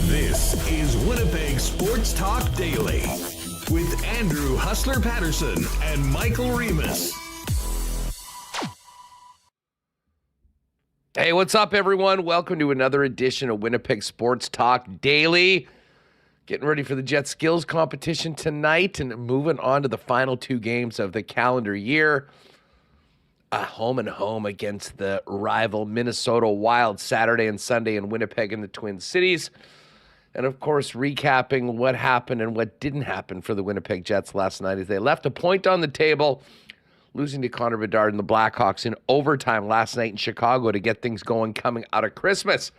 This is Winnipeg Sports Talk Daily with Andrew Hustler Paterson and Michael Remis. Hey, what's up, everyone? Welcome to another edition of Winnipeg Sports Talk Daily. Getting ready for the Jets skills competition tonight and moving on to the final two games of the calendar year. Home and home against the rival Minnesota Wild Saturday and Sunday in Winnipeg in the Twin Cities. And, of course, recapping what happened and what didn't happen for the Winnipeg Jets last night as they left a point on the table, losing to Connor Bedard and the Blackhawks in overtime last night in Chicago to get things going coming out of Christmas.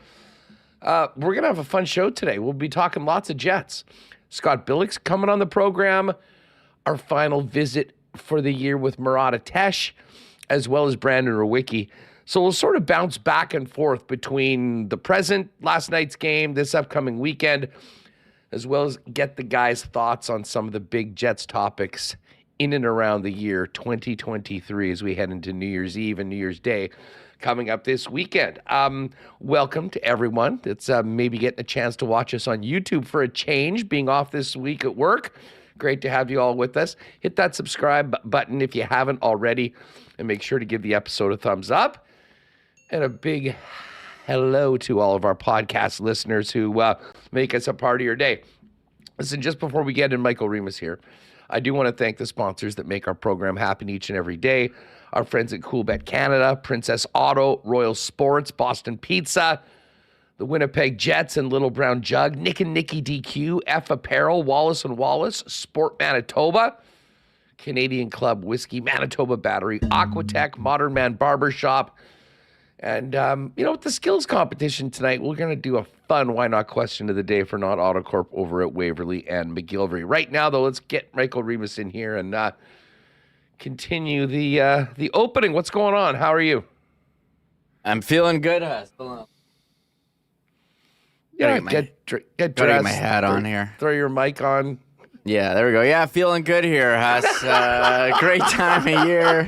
We're going to have a fun show today. We'll be talking lots of Jets. Scott Billeck's coming on the program. Our final visit for the year with Murat, as well as Brandon Rewucki. So we'll sort of bounce back and forth between the present, last night's game, this upcoming weekend, as well as get the guys' thoughts on some of the big Jets topics in and around the year 2023 as we head into New Year's Eve and New Year's Day coming up this weekend. Welcome to everyone that's maybe getting a chance to watch us on YouTube for a change, being off this week at work. Great to have you all with us. Hit that subscribe button if you haven't already, and make sure to give the episode a thumbs up. And a big hello to all of our podcast listeners who make us a part of your day. Listen, just before we get in, Michael Remis here, I do want to thank the sponsors that make our program happen each and every day. Our friends at Coolbet Canada, Princess Auto, Royal Sports, Boston Pizza, the Winnipeg Jets and Little Brown Jug, Nick and Nicky DQ, F Apparel, Wallace and Wallace, Sport Manitoba, Canadian Club Whiskey, Manitoba Battery, Aquatech, Modern Man Barbershop. And, with the skills competition tonight, we're going to do a fun why not question of the day for Not Autocorp over at Waverly and McGillivray. Right now, though, let's get Michael Remis in here and continue the opening. What's going on? How are you? I'm feeling good, Huss. Get my hat on here. Throw your mic on. Yeah, there we go. Yeah, feeling good here, Huss. Great time of year.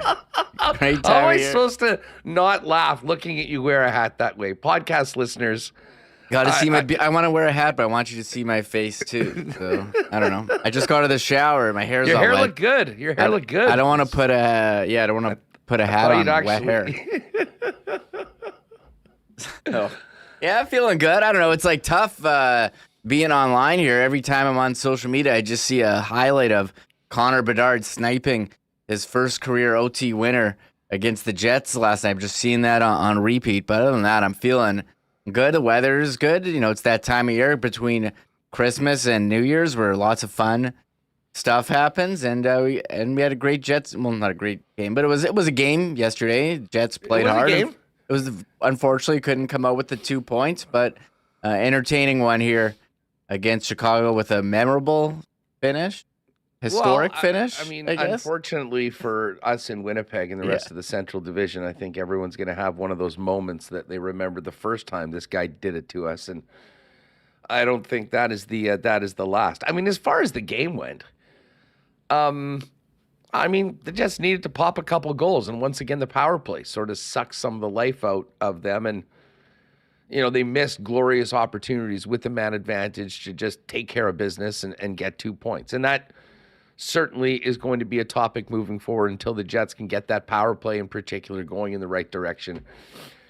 Great time How am I of year. supposed to not laugh looking at you wear a hat that way? Podcast listeners. Got to see I want to wear a hat, but I want you to see my face too. So I don't know. I just got out of the shower. My hair's Your all hair wet. look good. Your hair look good. I don't want to put a hat on wet hair. So, yeah, feeling good. I don't know. It's like tough being online here. Every time I'm on social media, I just see a highlight of Connor Bedard sniping his first career OT winner against the Jets last night. I'm just seeing that on repeat. But other than that, I'm feeling good. The weather's good. It's that time of year between Christmas and New Year's where lots of fun stuff happens. And we had a great Jets. Well, not a great game, but it was a game yesterday. Jets played hard. It was unfortunately couldn't come out with the 2 points, but entertaining one here against Chicago with a memorable finish. Historic finish. I mean, unfortunately for us in Winnipeg and the rest of the Central Division, I think everyone's going to have one of those moments that they remember the first time this guy did it to us, and I don't think that is the last. I mean, as far as the game went, the Jets needed to pop a couple goals, and once again, the power play sort of sucked some of the life out of them, and they missed glorious opportunities with the man advantage to just take care of business and get 2 points, and that certainly is going to be a topic moving forward until the Jets can get that power play in particular going in the right direction.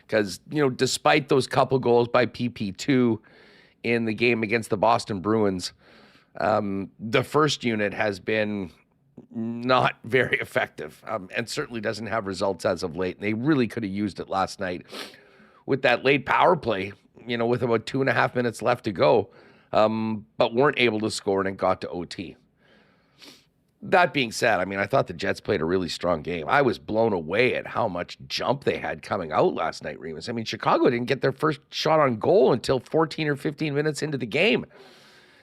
Because, despite those couple goals by PP2 in the game against the Boston Bruins, the first unit has been not very effective and certainly doesn't have results as of late. And they really could have used it last night with that late power play, with about 2.5 minutes left to go, but weren't able to score and it got to OT. That being said, I mean, I thought the Jets played a really strong game. I was blown away at how much jump they had coming out last night, Remis. I mean, Chicago didn't get their first shot on goal until 14 or 15 minutes into the game.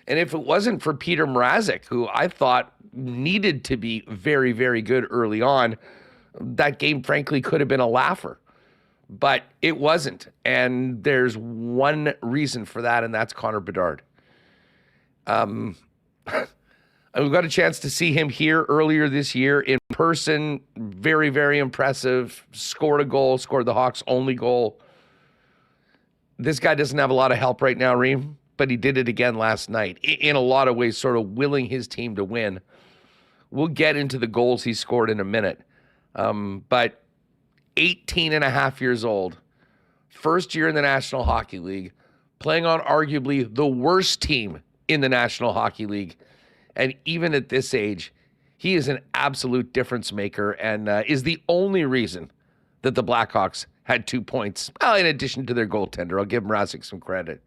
And if it wasn't for Peter Mrazek, who I thought needed to be very, very good early on, that game, frankly, could have been a laugher. But it wasn't. And there's one reason for that, and that's Connor Bedard. We got a chance to see him here earlier this year in person. Very, very impressive. Scored a goal, scored the Hawks' only goal. This guy doesn't have a lot of help right now, Reem, but he did it again last night. In a lot of ways, sort of willing his team to win. We'll get into the goals he scored in a minute. But 18 and a half years old, first year in the National Hockey League, playing on arguably the worst team in the National Hockey League. And even at this age, he is an absolute difference maker and is the only reason that the Blackhawks had 2 points. Well, in addition to their goaltender, I'll give Mrazek some credit.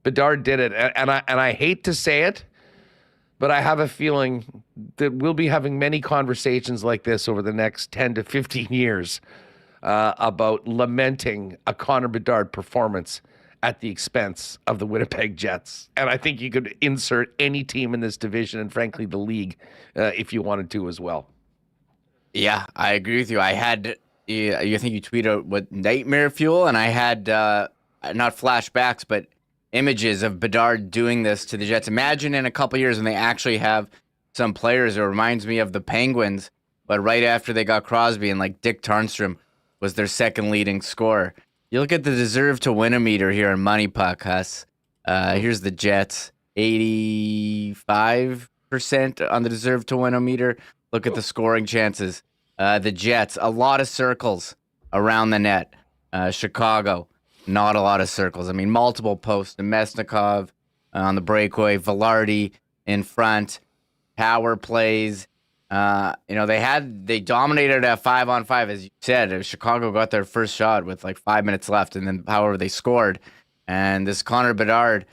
Bedard did it, and I hate to say it, but I have a feeling that we'll be having many conversations like this over the next 10 to 15 years about lamenting a Connor Bedard performance at the expense of the Winnipeg Jets. And I think you could insert any team in this division and, frankly, the league if you wanted to as well. Yeah, I agree with you. I think you tweeted what nightmare fuel, and I had not flashbacks, but images of Bedard doing this to the Jets. Imagine in a couple years when they actually have some players. It reminds me of the Penguins, but right after they got Crosby and like Dick Tarnstrom was their second leading scorer. You look at the deserve to win a meter here in Money Puck, Huss. Here's the Jets, 85% on the deserve to win a meter. Look at the scoring chances. The Jets, a lot of circles around the net. Chicago, not a lot of circles. I mean, multiple posts. Nemesnikov on the breakaway, Velarde in front, power plays. They dominated at 5-on-5, as you said. Chicago got their first shot with like 5 minutes left, and then however they scored. And this Connor Bedard,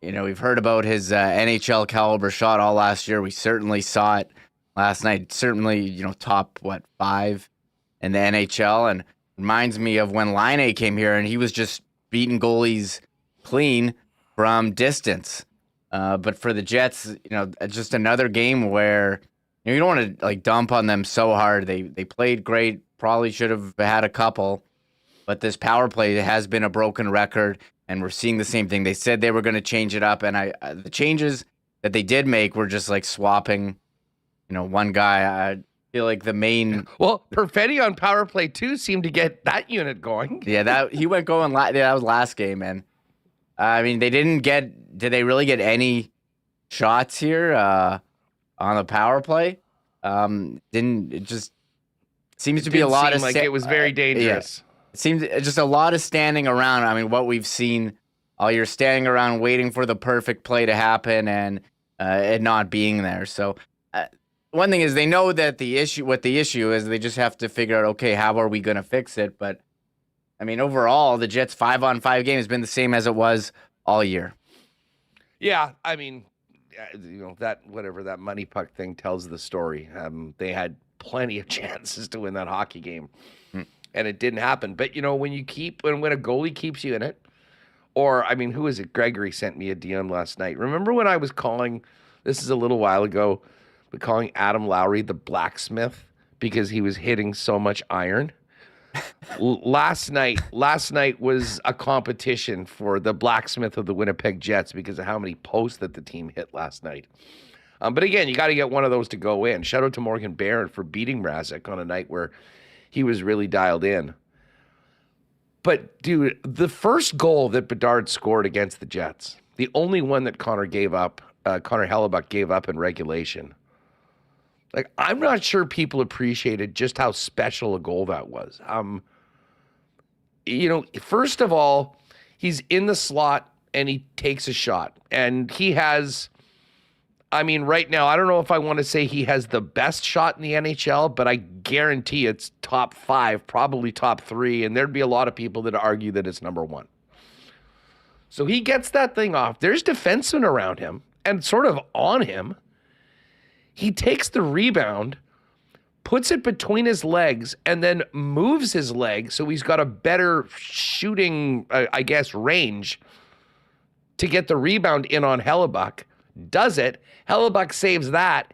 we've heard about his NHL caliber shot all last year. We certainly saw it last night. Certainly, top 5 in the NHL, and reminds me of when Laine came here and he was just beating goalies clean from distance. But for the Jets, just another game where you don't want to dump on them so hard. They played great. Probably should have had a couple, but this power play has been a broken record, and we're seeing the same thing. They said they were going to change it up, and the changes that they did make were just like swapping, one guy. I feel like the main. Well, Perfetti on power play too seemed to get that unit going. Yeah, that he went going. That was last game, and I mean they didn't get. Did they really get any shots here? On the power play, it just seems to be a lot of like it was very dangerous. It seems just a lot of standing around. I mean, what we've seen all year, standing around waiting for the perfect play to happen and it not being there. So one thing is they know that the issue is. They just have to figure out, okay, how are we going to fix it? But I mean, overall, the Jets 5-on-5 game has been the same as it was all year. Yeah, I mean. That whatever that Money Puck thing tells the story. They had plenty of chances to win that hockey game, and it didn't happen. But when when a goalie keeps you in it, or I mean, who is it? Gregory sent me a DM last night. Remember when I was calling? This is a little while ago, but calling Adam Lowry the blacksmith because he was hitting so much iron. Last night was a competition for the blacksmith of the Winnipeg Jets because of how many posts that the team hit last night. But again, you got to get one of those to go in. Shout out to Morgan Barron for beating Mrazek on a night where he was really dialed in. But dude, the first goal that Bedard scored against the Jets, the only one that Connor Hellebuyck gave up in regulation. Like, I'm not sure people appreciated just how special a goal that was. First of all, he's in the slot and he takes a shot. And he has, right now, I don't know if I want to say he has the best shot in the NHL, but I guarantee it's top 5, probably top 3. And there'd be a lot of people that argue that it's number 1. So he gets that thing off. There's defensemen around him and sort of on him. He takes the rebound, puts it between his legs, and then moves his leg so he's got a better shooting, range to get the rebound in on Hellebuyck. Does it. Hellebuyck saves that.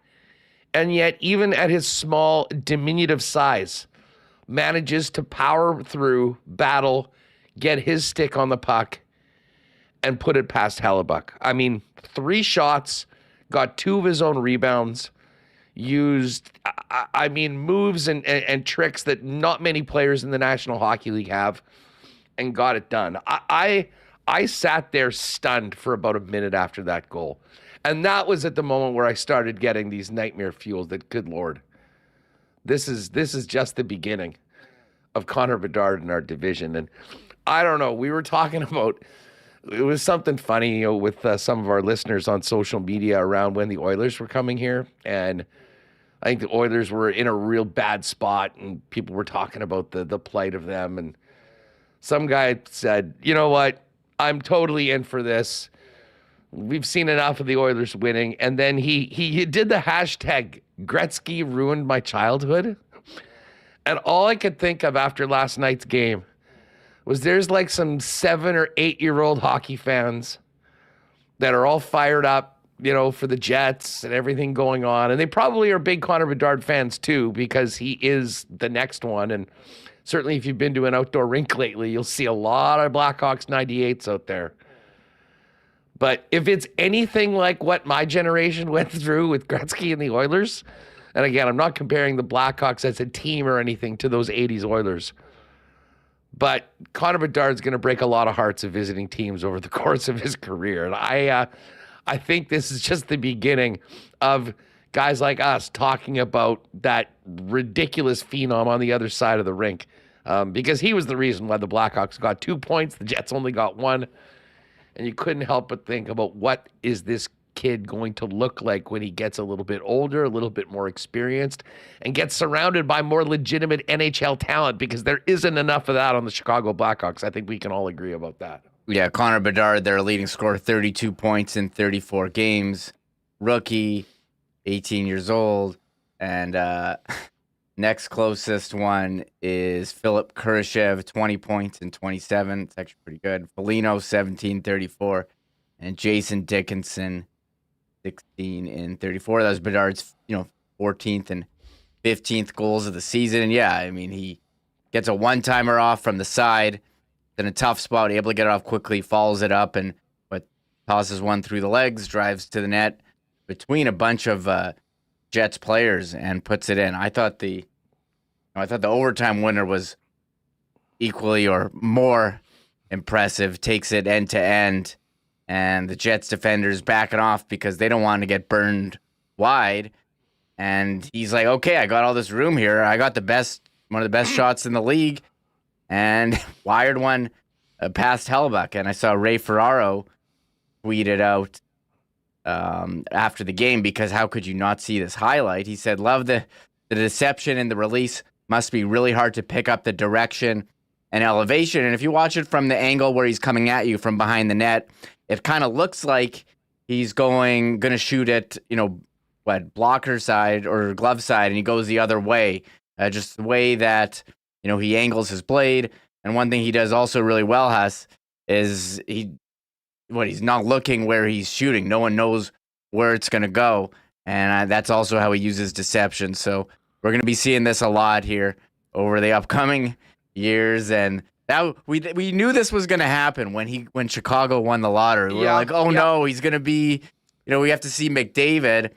And yet, even at his small, diminutive size, manages to power through, battle, get his stick on the puck, and put it past Hellebuyck. I mean, 3 shots, got 2 of his own rebounds, used, moves and tricks that not many players in the National Hockey League have, and got it done. I sat there stunned for about a minute after that goal. And that was at the moment where I started getting these nightmare fuels that, good Lord, this is just the beginning of Connor Bedard in our division. And I don't know, we were talking about, it was something funny, with some of our listeners on social media around when the Oilers were coming here. And I think the Oilers were in a real bad spot, and people were talking about the plight of them. And some guy said, you know what? I'm totally in for this. We've seen enough of the Oilers winning. And then he did the hashtag Gretzky ruined my childhood. And all I could think of after last night's game was there's like some 7 or 8-year-old hockey fans that are all fired up, for the Jets and everything going on. And they probably are big Connor Bedard fans too, because he is the next one. And certainly if you've been to an outdoor rink lately, you'll see a lot of Blackhawks 98s out there. But if it's anything like what my generation went through with Gretzky and the Oilers, and again, I'm not comparing the Blackhawks as a team or anything to those 80s Oilers, but Connor Bedard's going to break a lot of hearts of visiting teams over the course of his career. And I think this is just the beginning of guys like us talking about that ridiculous phenom on the other side of the rink, because he was the reason why the Blackhawks got 2 points, the Jets only got 1. And you couldn't help but think about, what is this kid going to look like when he gets a little bit older, a little bit more experienced, and gets surrounded by more legitimate NHL talent, because there isn't enough of that on the Chicago Blackhawks. I think we can all agree about that. Yeah, Connor Bedard, their leading scorer, 32 points in 34 games. Rookie, 18 years old. And next closest one is Philip Kurashev, 20 points in 27. It's actually pretty good. Foligno, 17, 34. And Jason Dickinson, 16 in 34. That was Bedard's, 14th and 15th goals of the season. And yeah, I mean, he gets a one-timer off from the side, in a tough spot, able to get it off quickly, follows it up, and tosses one through the legs, drives to the net between a bunch of Jets players and puts it in. I thought the overtime winner was equally or more impressive. Takes it end to end, and the Jets defenders backing off because they don't want to get burned wide. And he's like, okay, I got all this room here. I got one of the best shots in the league, and wired one past Hellebuyck. And I saw Ray Ferraro tweet it out after the game, because how could you not see this highlight? He said, love the deception and the release. Must be really hard to pick up the direction and elevation. And if you watch it from the angle where he's coming at you from behind the net, it kind of looks like he's going to shoot it, blocker side or glove side, and he goes the other way. Just the way that, he angles his blade. And one thing he does also really well, is he's not looking where he's shooting. No one knows where it's going to go. And that's also how he uses deception. So we're going to be seeing this a lot here over the upcoming years. And that we knew this was going to happen when Chicago won the lottery. We were like, no, he's going to be, we have to see McDavid,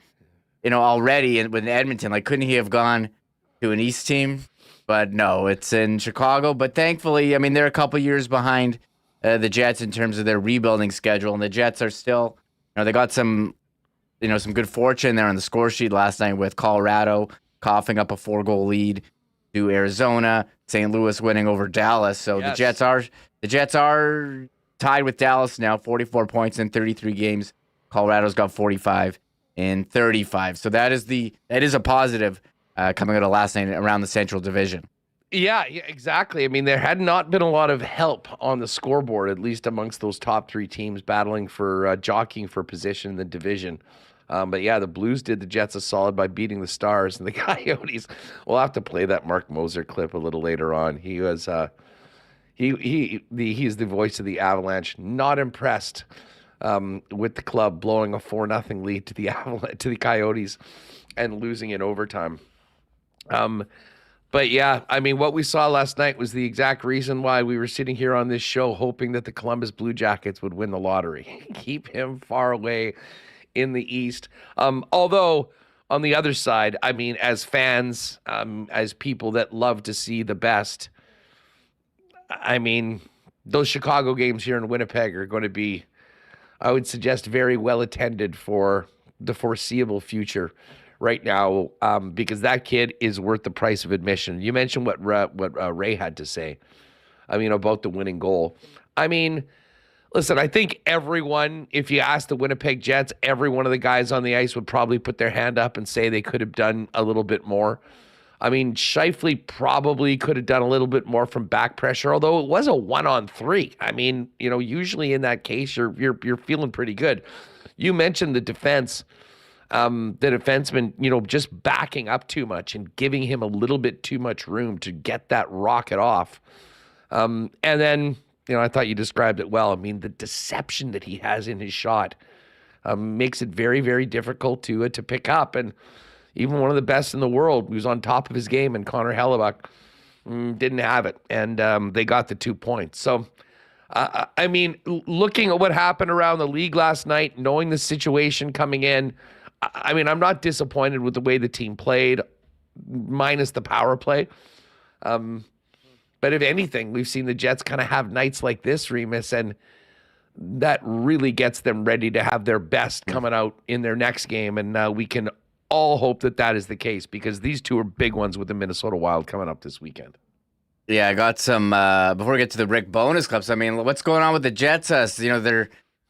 already with Edmonton. Like, couldn't he have gone to an East team? But no, it's in Chicago. But thankfully, I mean, they're a couple years behind the Jets in terms of their rebuilding schedule. And the Jets are still, they got some good fortune there on the score sheet last night with Colorado coughing up a 4-goal lead to Arizona, St. Louis winning over Dallas. So yes. the Jets are tied with Dallas now, 44 points in 33 games. Colorado's got 45 in 35. So that is a positive coming out of last night around the Central Division. Yeah, exactly. I mean, there had not been a lot of help on the scoreboard, at least amongst those top 3 teams battling for jockeying for position in the division. But yeah, the Blues did the Jets a solid by beating the Stars, and the Coyotes. We'll have to play that Mark Moser clip a little later on. He was he's the voice of the Avalanche. Not impressed with the club blowing a 4-0 lead to the Coyotes and losing in overtime. But yeah, I mean, what we saw last night was the exact reason why we were sitting here on this show hoping that the Columbus Blue Jackets would win the lottery. Keep him far away in the East. Although, on the other side, I mean, as fans, as people that love to see the best, I mean, those Chicago games here in Winnipeg are going to be, I would suggest, very well attended for the foreseeable future right now, because that kid is worth the price of admission. You mentioned what Ray had to say, I mean, about the winning goal. I mean, listen, I think everyone, if you ask the Winnipeg Jets, every one of the guys on the ice would probably put their hand up and say they could have done a little bit more. I mean, Scheifele probably could have done a little bit more from back pressure, although it was a 1-on-3. I mean, you know, usually in that case, you're feeling pretty good. You mentioned the defense. The defenseman, you know, just backing up too much and giving him a little bit too much room to get that rocket off. And then, you know, I thought you described it well. I mean, the deception that he has in his shot makes it very, very difficult to pick up. And even one of the best in the world, who's on top of his game, and Connor Hellebuck, didn't have it. And they got the 2 points. So, I mean, looking at what happened around the league last night, knowing the situation coming in, I mean, I'm not disappointed with the way the team played, minus the power play. But if anything, we've seen the Jets kind of have nights like this, Remis, and that really gets them ready to have their best coming out in their next game. And we can all hope that that is the case, because these two are big ones with the Minnesota Wild coming up this weekend. Yeah, I got some, before we get to the Rick bonus clips, I mean, what's going on with the Jets? You know,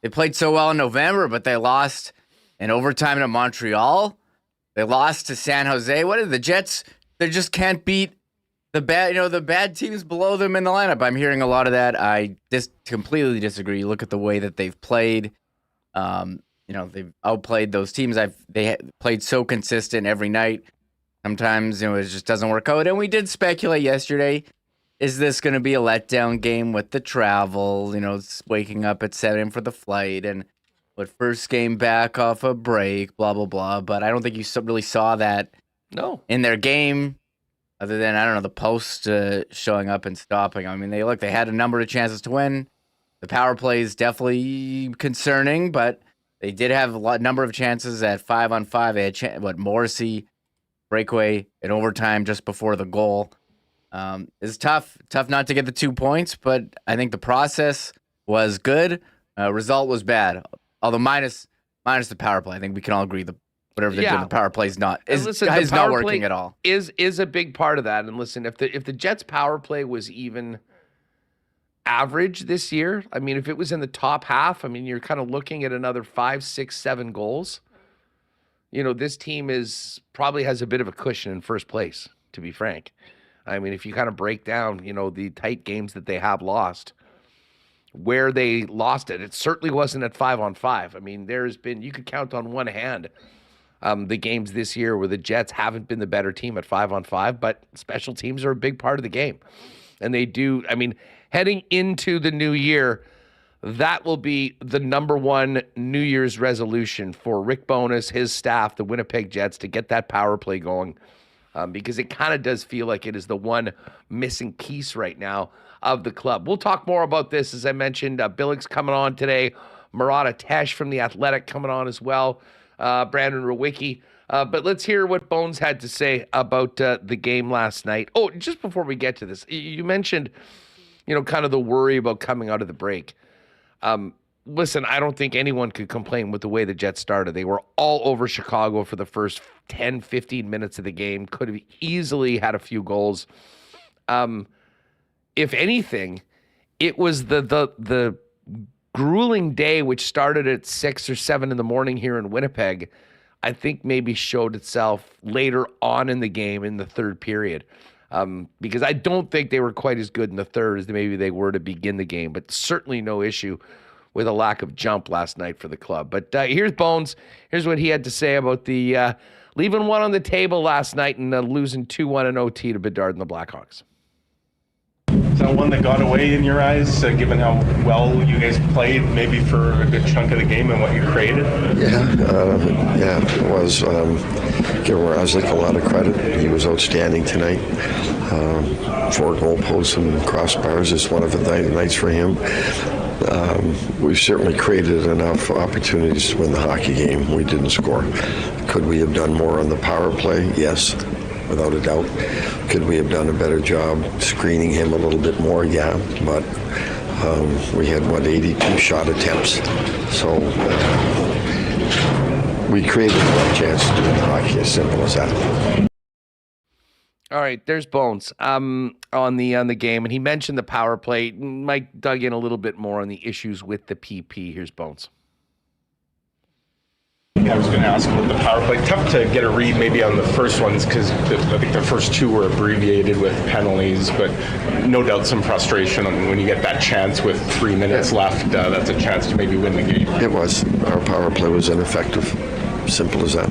they played so well in November, but they lost in overtime to Montreal. They lost to San Jose. What are the Jets? They just can't beat the bad teams below them in the lineup. I'm hearing a lot of that. I just completely disagree. You look at the way that they've played. You know, they've outplayed those teams. They played so consistent every night. Sometimes, you know, it just doesn't work out. And we did speculate yesterday, is this going to be a letdown game with the travel? You know, it's waking up at 7 a.m. for the flight, and what, first game back off a break, blah, blah, blah. But I don't think you really saw that in their game, other than, I don't know, the post showing up and stopping. I mean, they had a number of chances to win. The power play is definitely concerning, but they did have a number of chances at 5-on-5. They had Morrissey, breakaway, in overtime just before the goal. It's tough not to get the 2 points, but I think the process was good. Result was bad. Although minus the power play, I think we can all agree whatever they're doing, the power play is not working at all. Is a big part of that. And listen, if the Jets' power play was even average this year, I mean, if it was in the top half, I mean, you're kind of looking at another 5, 6, 7 goals. You know, this team probably has a bit of a cushion in first place, to be frank. I mean, if you kind of break down, you know, the tight games that they have lost, where they lost it certainly wasn't at 5-on-5. I mean, you could count on one hand the games this year where the Jets haven't been the better team at 5-on-5, but special teams are a big part of the game. And they do, I mean, heading into the new year, that will be the number one New Year's resolution for Rick Bowness, his staff, the Winnipeg Jets, to get that power play going, because it kind of does feel like it is the one missing piece right now of the club. We'll talk more about this. As I mentioned, Billeck's coming on today. Murat from The Athletic coming on as well. Brandon Rewucki. But let's hear what Bones had to say about the game last night. Oh, just before we get to this, you mentioned, you know, kind of the worry about coming out of the break. Listen, I don't think anyone could complain with the way the Jets started. They were all over Chicago for the first 10, 15 minutes of the game. Could have easily had a few goals. If anything, it was the grueling day, which started at 6 or 7 in the morning here in Winnipeg, I think maybe showed itself later on in the game in the third period. Because I don't think they were quite as good in the third as maybe they were to begin the game, but certainly no issue with a lack of jump last night for the club. But here's Bones. Here's what he had to say about the leaving one on the table last night and losing 2-1 in OT to Bedard and the Blackhawks. Is that one that got away in your eyes, given how well you guys played, maybe for a good chunk of the game and what you created? Yeah, it was. Give Rewucki a lot of credit. He was outstanding tonight. 4 goalposts and crossbars is one of the nights for him. We've certainly created enough opportunities to win the hockey game. We didn't score. Could we have done more on the power play? Yes, without a doubt. Could we have done a better job screening him a little bit more? Yeah, but we had, 82 shot attempts. So we created one chance to win hockey, as simple as that. All right, there's Bones on the game, and he mentioned the power play. Mike dug in a little bit more on the issues with the PP. Here's Bones. I was going to ask about the power play. Tough to get a read maybe on the first ones because I think the first 2 were abbreviated with penalties, but no doubt some frustration on when you get that chance with 3 minutes left. That's a chance to maybe win the game. It was. Our power play was ineffective. Simple as that.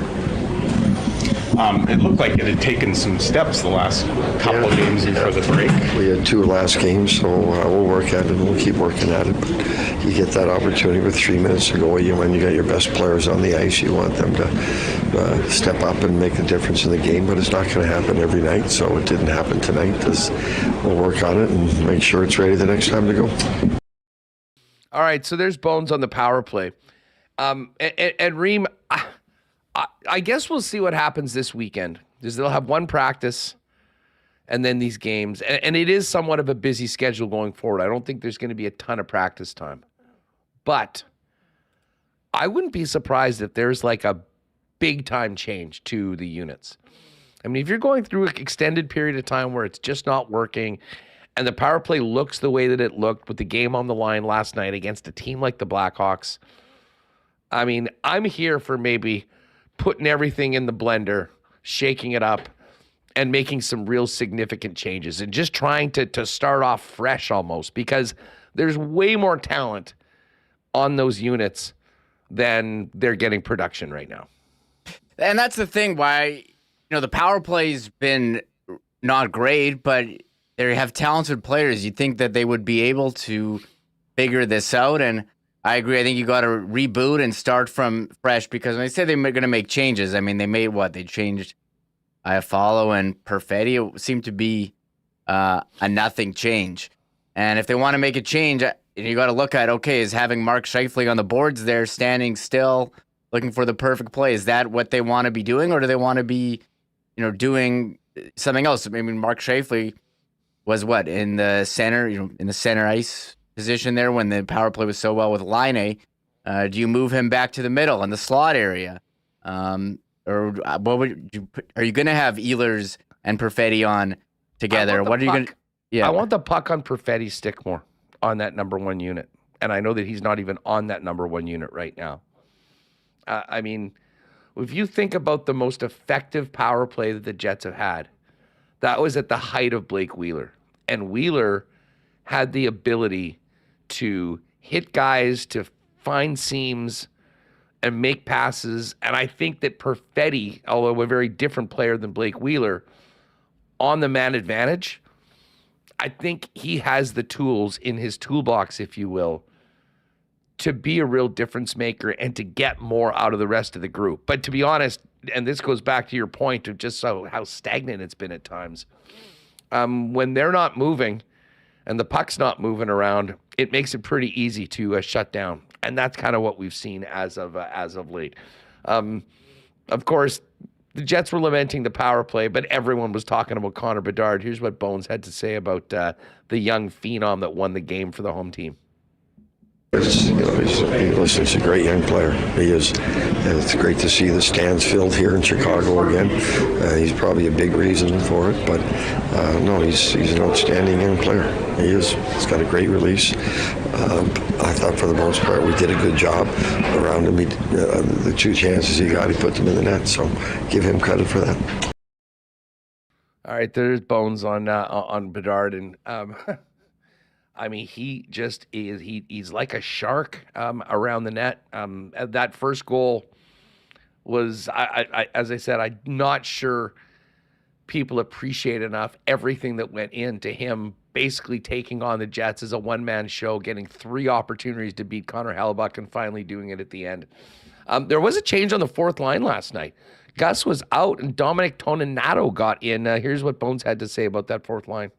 It looked like it had taken some steps the last couple of games before the break. We had 2 last games, so we'll work at it and we'll keep working at it. But you get that opportunity with 3 minutes to go. When you got your best players on the ice, you want them to step up and make a difference in the game. But it's not going to happen every night, so it didn't happen tonight. We'll work on it and make sure it's ready the next time to go. All right, so there's Bones on the power play. And Reem, I guess we'll see what happens this weekend. Because they'll have one practice and then these games. And it is somewhat of a busy schedule going forward. I don't think there's going to be a ton of practice time. But I wouldn't be surprised if there's like a big-time change to the units. I mean, if you're going through an extended period of time where it's just not working and the power play looks the way that it looked with the game on the line last night against a team like the Blackhawks, I mean, I'm here for maybe putting everything in the blender, shaking it up, and making some real significant changes and just trying to start off fresh almost, because there's way more talent on those units than they're getting production right now. And that's the thing why, the power play's been not great, but they have talented players. You'd think that they would be able to figure this out, and I agree. I think you got to reboot and start from fresh, because when they say they're going to make changes, I mean, they made what? They changed Iafallo and Perfetti. It seemed to be a nothing change. And if they want to make a change, you got to look at, okay, is having Mark Scheifele on the boards there, standing still, looking for the perfect play, is that what they want to be doing, or do they want to be, doing something else? I mean, Mark Scheifele was what, in the center, in the center ice position there when the power play was so well with Laine. Do you move him back to the middle in the slot area? Or what would you put, are you going to have Ehlers and Perfetti on together? What are you going to... Yeah. I want the puck on Perfetti's stick more on that number 1 unit. And I know that he's not even on that number 1 unit right now. I mean, if you think about the most effective power play that the Jets have had, that was at the height of Blake Wheeler. And Wheeler had the ability to hit guys, to find seams, and make passes. And I think that Perfetti, although a very different player than Blake Wheeler, on the man advantage, I think he has the tools in his toolbox, if you will, to be a real difference maker and to get more out of the rest of the group. But to be honest, and this goes back to your point of just how stagnant it's been at times, when they're not moving and the puck's not moving around, it makes it pretty easy to shut down. And that's kind of what we've seen as of late. Of course, the Jets were lamenting the power play, but everyone was talking about Connor Bedard. Here's what Bones had to say about the young phenom that won the game for the home team. He's a great young player. He is. And it's great to see the stands filled here in Chicago again. He's probably a big reason for it, but no, he's an outstanding young player. He is. He's got a great release. I thought for the most part we did a good job around him. The 2 chances he got, he put them in the net, so give him credit for that. All right, there's Bones on Bedard, and I mean, he just is. He's like a shark around the net. That first goal was, as I said, I'm not sure people appreciate enough everything that went into him basically taking on the Jets as a one-man show, getting 3 opportunities to beat Connor Hellebuyck and finally doing it at the end. There was a change on the fourth line last night. Gus was out and Dominic Toninato got in. Here's what Bones had to say about that fourth line.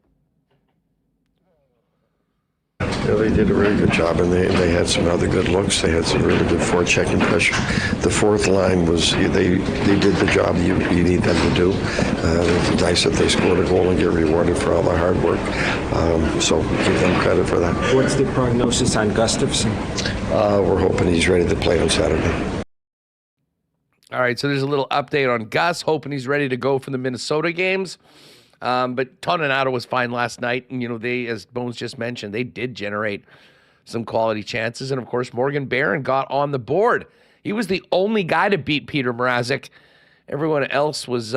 Yeah, they did a really good job, and they had some other good looks. They had some really good forechecking pressure. The fourth line was, they did the job you need them to do. It's nice that they scored a goal and get rewarded for all the hard work. So give them credit for that. What's the prognosis on Gustafsson? We're hoping he's ready to play on Saturday. All right, so there's a little update on Gus, hoping he's ready to go for the Minnesota games. But Toninato was fine last night, and they, as Bones just mentioned, they did generate some quality chances, and of course Morgan Barron got on the board. He was the only guy to beat Peter Mrazek. Everyone else was,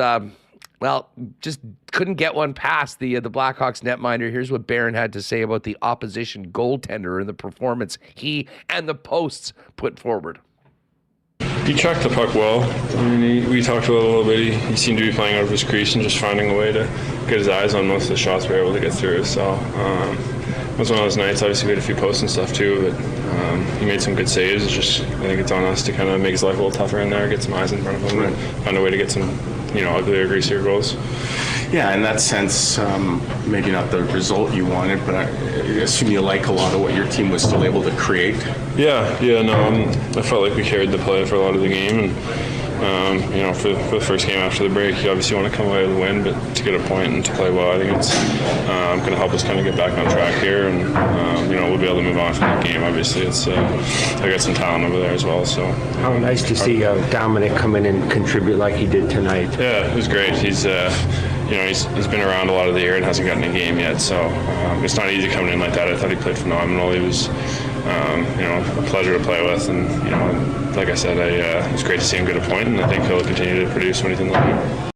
just couldn't get one past the Blackhawks netminder. Here's what Barron had to say about the opposition goaltender and the performance he and the posts put forward. He tracked the puck well. I mean, we talked about it a little bit. He seemed to be playing out of his crease and just finding a way to get his eyes on most of the shots we were able to get through. So it was one of those nights. Obviously, we had a few posts and stuff too, but he made some good saves. It's just, I think it's on us to kind of make his life a little tougher in there, get some eyes in front of him, and find a way to get some, uglier, greasier goals. Yeah, in that sense, maybe not the result you wanted, but I assume you like a lot of what your team was still able to create. I felt like we carried the play for a lot of the game, and for the first game after the break, you obviously want to come away with a win, but to get a point and to play well, I think it's going to help us kind of get back on track here, and we'll be able to move on from that game. Obviously, it's I got some talent over there as well. So how nice to see Dominic come in and contribute like he did tonight. Yeah, it was great. He's he's been around a lot of the year and hasn't gotten a game yet, so it's not easy coming in like that. I thought he played phenomenal. He was, a pleasure to play with, and like I said, it was great to see him get a point, and I think he'll continue to produce when he's in the league.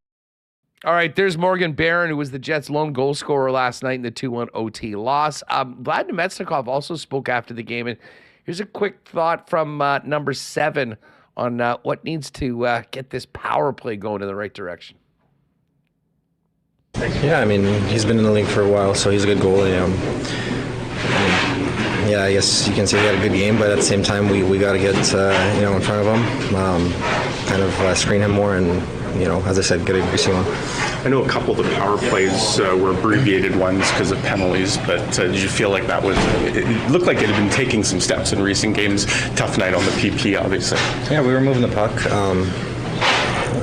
All right, there's Morgan Barron, who was the Jets' lone goal scorer last night in the 2-1 OT loss. Vlad Nemetsnikov also spoke after the game, and here's a quick thought from number 7 on what needs to get this power play going in the right direction. Yeah, I mean, he's been in the league for a while, so he's a good goalie. I guess you can say he had a good game, but at the same time, we got to get in front of him, kind of screen him more, and as I said, get a greasy one. I know a couple of the power plays were abbreviated ones because of penalties, but did you feel like that was? It looked like it had been taking some steps in recent games. Tough night on the PP, obviously. Yeah, we were moving the puck.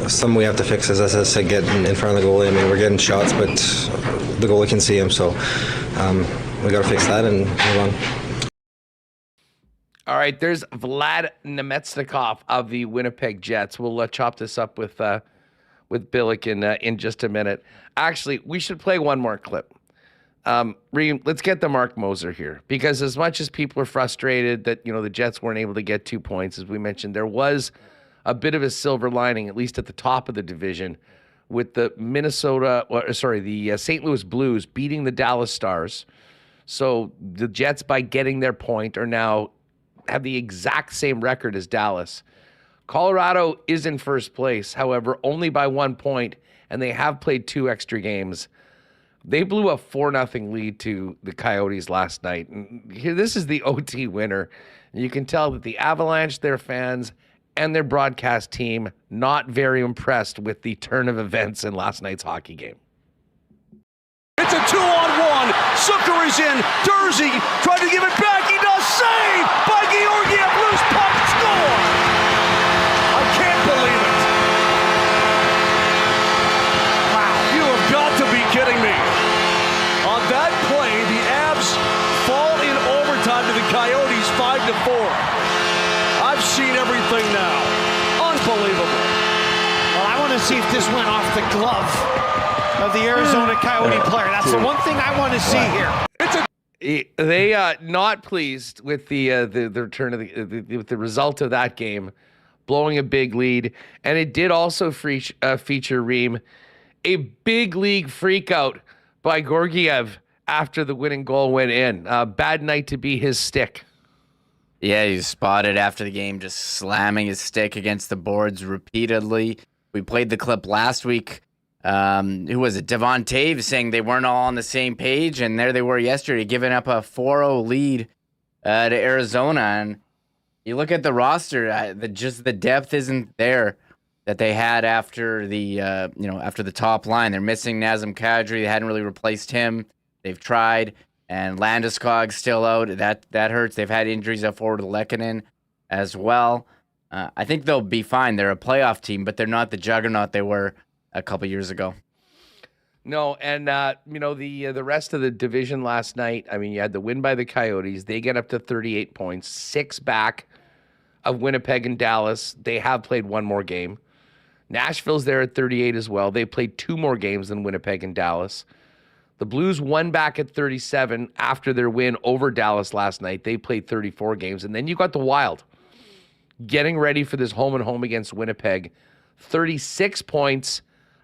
Some we have to fix, as I said, get in front of the goalie. I mean, we're getting shots, but the goalie can see him, so we got to fix that and move on. All right, there's Vlad Nemetsnikov of the Winnipeg Jets. We'll chop this up with Billeck in just a minute. Actually, we should play one more clip. Let's get the Mark Moser here, because as much as people are frustrated that the Jets weren't able to get 2 points, as we mentioned, there was a bit of a silver lining, at least at the top of the division, with the St. Louis Blues beating the Dallas Stars. So the Jets, by getting their point, are now have the exact same record as Dallas. Colorado is in first place, however, only by 1 point, and they have played 2 extra games. They blew a 4-0 lead to the Coyotes last night. And here, this is the OT winner. You can tell that the Avalanche, their fans, and their broadcast team not very impressed with the turn of events in last night's hockey game. It's a 2-on-1. Zucker is in. Durzi tried to give it back. He does. Save by Georgiev. Loose puck. Score. I can't believe it. Wow. You have got to be kidding me. On that play, the Avs fall in overtime to the Coyotes 5-4. I've seen everything now. Unbelievable. Well, I want to see if this went off the glove of the Arizona Coyote player. That's the one thing I want to see here. They not pleased with the return of with the result of that game, blowing a big lead, and it did also feature Reem, a big league freakout by Georgiev after the winning goal went in. Bad night to be his stick. Yeah, he was spotted after the game just slamming his stick against the boards repeatedly. We played the clip last week. Who was it? Devon Taves saying they weren't all on the same page, and there they were yesterday, giving up a 4-0 lead to Arizona. And you look at the roster, just the depth isn't there that they had after the after the top line. They're missing Nazem Kadri. They hadn't really replaced him. They've tried, and Landeskog's still out. That hurts. They've had injuries up forward to Lehkonen as well. I think they'll be fine. They're a playoff team, but they're not the juggernaut they were a couple years ago. No, and the rest of the division last night, I mean, you had the win by the Coyotes. They get up to 38 points, 6 back of Winnipeg and Dallas. They have played one more game. Nashville's there at 38 as well. They played 2 more games than Winnipeg and Dallas. The Blues won back at 37 after their win over Dallas last night. They played 34 games. And then you got the Wild getting ready for this home and home against Winnipeg. 36 points.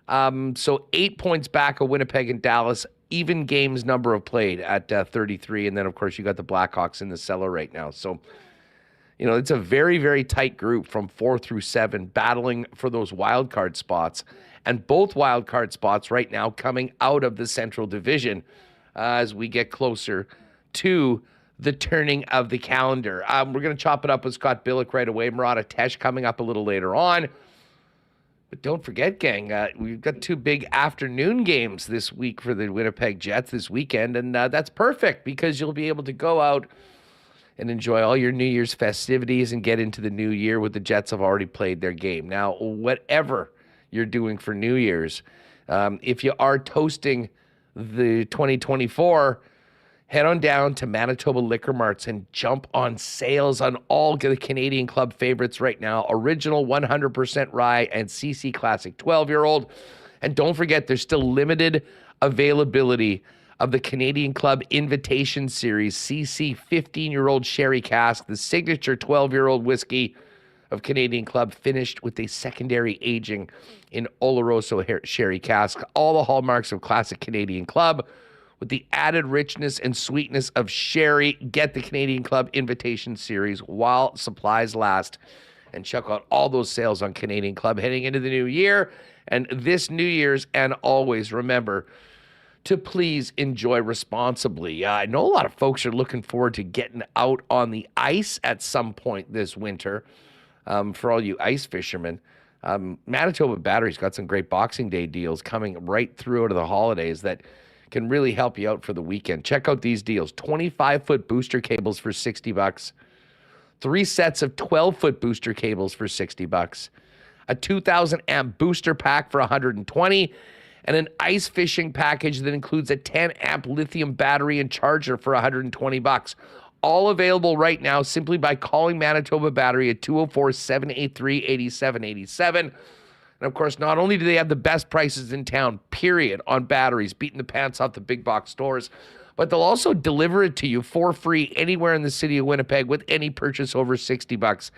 So 8 points back of Winnipeg and Dallas. Even games number of played at 33. And then, of course, you got the Blackhawks in the cellar right now. So, it's a very, very tight group from 4 through 7 battling for those wild card spots. And both wild card spots right now coming out of the Central Division as we get closer to the turning of the calendar. We're going to chop it up with Scott Billeck right away. Murat coming up a little later on. But don't forget, gang, we've got 2 big afternoon games this week for the Winnipeg Jets this weekend. And that's perfect because you'll be able to go out and enjoy all your New Year's festivities and get into the new year with the Jets have already played their game. Now, whatever you're doing for New Year's, if you are toasting the 2024, head on down to Manitoba Liquor Marts and jump on sales on all the Canadian Club favorites right now. Original 100% rye and CC Classic 12-year-old. And don't forget, there's still limited availability of the Canadian Club Invitation Series CC 15-year-old Sherry Cask, the signature 12-year-old whiskey of Canadian Club, finished with a secondary aging in Oloroso Sherry Cask. All the hallmarks of classic Canadian Club with the added richness and sweetness of sherry. Get the Canadian Club Invitation Series while supplies last. And check out all those sales on Canadian Club heading into the new year. And this New Year's, and always remember to please enjoy responsibly. I know a lot of folks are looking forward to getting out on the ice at some point this winter. For all you ice fishermen, Manitoba Battery's got some great Boxing Day deals coming right through to the holidays that can really help you out for the weekend. Check out these deals. 25-foot booster cables for $60. 3 sets of 12-foot booster cables for $60. A 2,000-amp booster pack for $120. And an ice fishing package that includes a 10-amp lithium battery and charger for $120. All available right now simply by calling Manitoba Battery at 204-783-8787. And, of course, not only do they have the best prices in town, period, on batteries, beating the pants off the big box stores, but they'll also deliver it to you for free anywhere in the city of Winnipeg with any purchase over $60.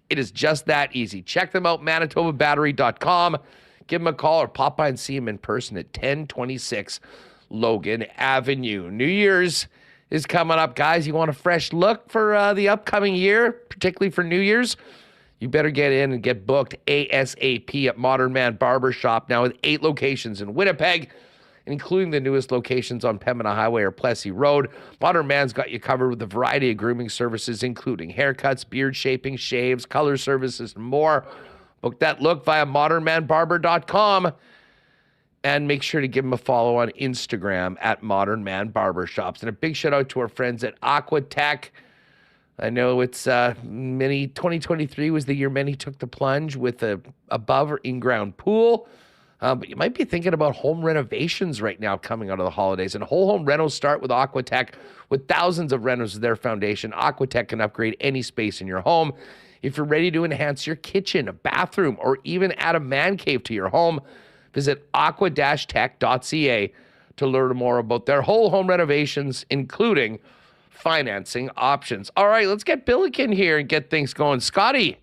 It is just that easy. Check them out, manitobabattery.com. Give them a call or pop by and see them in person at 1026 Logan Avenue. New Year's is coming up, guys. You want a fresh look for the upcoming year, particularly for New Year's? You better get in and get booked ASAP at Modern Man Barbershop, now with 8 locations in Winnipeg, including the newest locations on Pembina Highway or Plessy Road. Modern Man's got you covered with a variety of grooming services, including haircuts, beard shaping, shaves, color services, and more. Book that look via modernmanbarber.com and make sure to give them a follow on Instagram at Modern Man Barbershops. And a big shout out to our friends at Aquatech. I know it's 2023 was the year many took the plunge with a above or in-ground pool. But you might be thinking about home renovations right now coming out of the holidays. And whole home rentals start with Aquatech. With thousands of rentals as their foundation, Aquatech can upgrade any space in your home. If you're ready to enhance your kitchen, a bathroom, or even add a man cave to your home, visit aqua-tech.ca to learn more about their whole home renovations, including financing options. All right, let's get Billeck in here and get things going. Scotty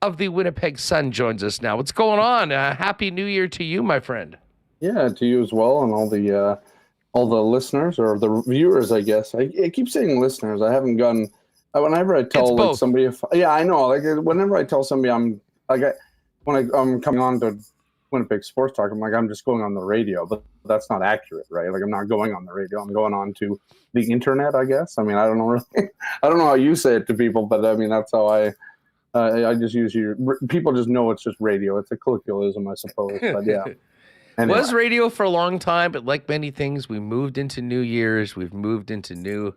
of the Winnipeg Sun joins us now. What's going on? Happy New Year to you, my friend. Yeah, to you as well, and all all the listeners or the viewers, I guess. I keep saying listeners. I haven't gotten. Whenever I tell like somebody, I know. Like whenever I tell somebody, I'm coming on to Winnipeg Sports Talk, I'm like, I'm just going on the radio, but that's not accurate, right? Like I'm not going on the radio. I'm going on to the internet, I guess. I mean, I don't know. Really, I don't know how you say it to people, but I mean, that's how I just use people just know it's just radio. It's a colloquialism, I suppose. But yeah. Anyway. Was radio for a long time, but like many things, we moved into new years. We've moved into new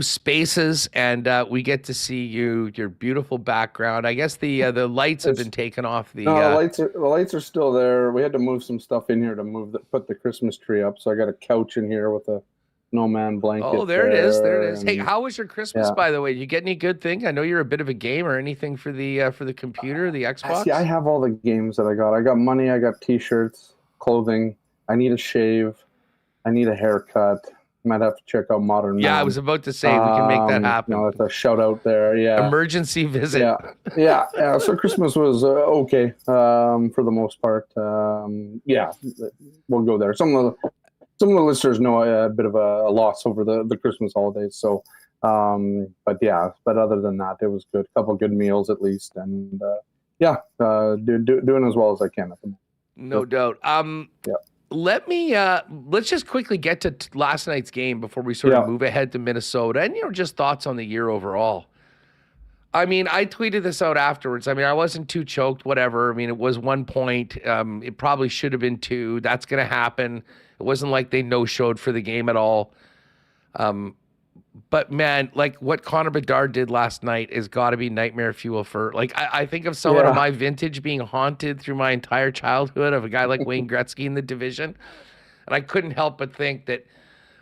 spaces, and we get to see your beautiful background. I guess the lights have been taken off. The lights are still there. We had to move some stuff in here to put the Christmas tree up. So I got a couch in here with a snowman blanket. Oh, there it is. There it is. Hey, how was your Christmas, by the way? Did you get any good thing? I know you're a bit of a gamer. Anything for the computer, the Xbox? See, I have all the games that I got. I got money. I got T-shirts, clothing. I need a shave. I need a haircut. Might have to check out Modern Man. I was about to say we can make that happen. That's a shout out there. Yeah. Emergency visit. Yeah. So Christmas was okay for the most part. We'll go there. Some of the listeners know a bit of a loss over the Christmas holidays. So, but other than that, it was good. A couple good meals at least, and doing as well as I can at the moment. No doubt. Let's just quickly get to last night's game before we sort of move ahead to Minnesota, and just thoughts on the year overall. I mean, I tweeted this out afterwards. I mean, I wasn't too choked, whatever. I mean, it was 1 point. It probably should have been 2. That's going to happen. It wasn't like they no-showed for the game at all. But man, like what Connor Bedard did last night has got to be nightmare fuel for, like, I think of someone of my vintage being haunted through my entire childhood of a guy like Wayne Gretzky in the division. And I couldn't help but think that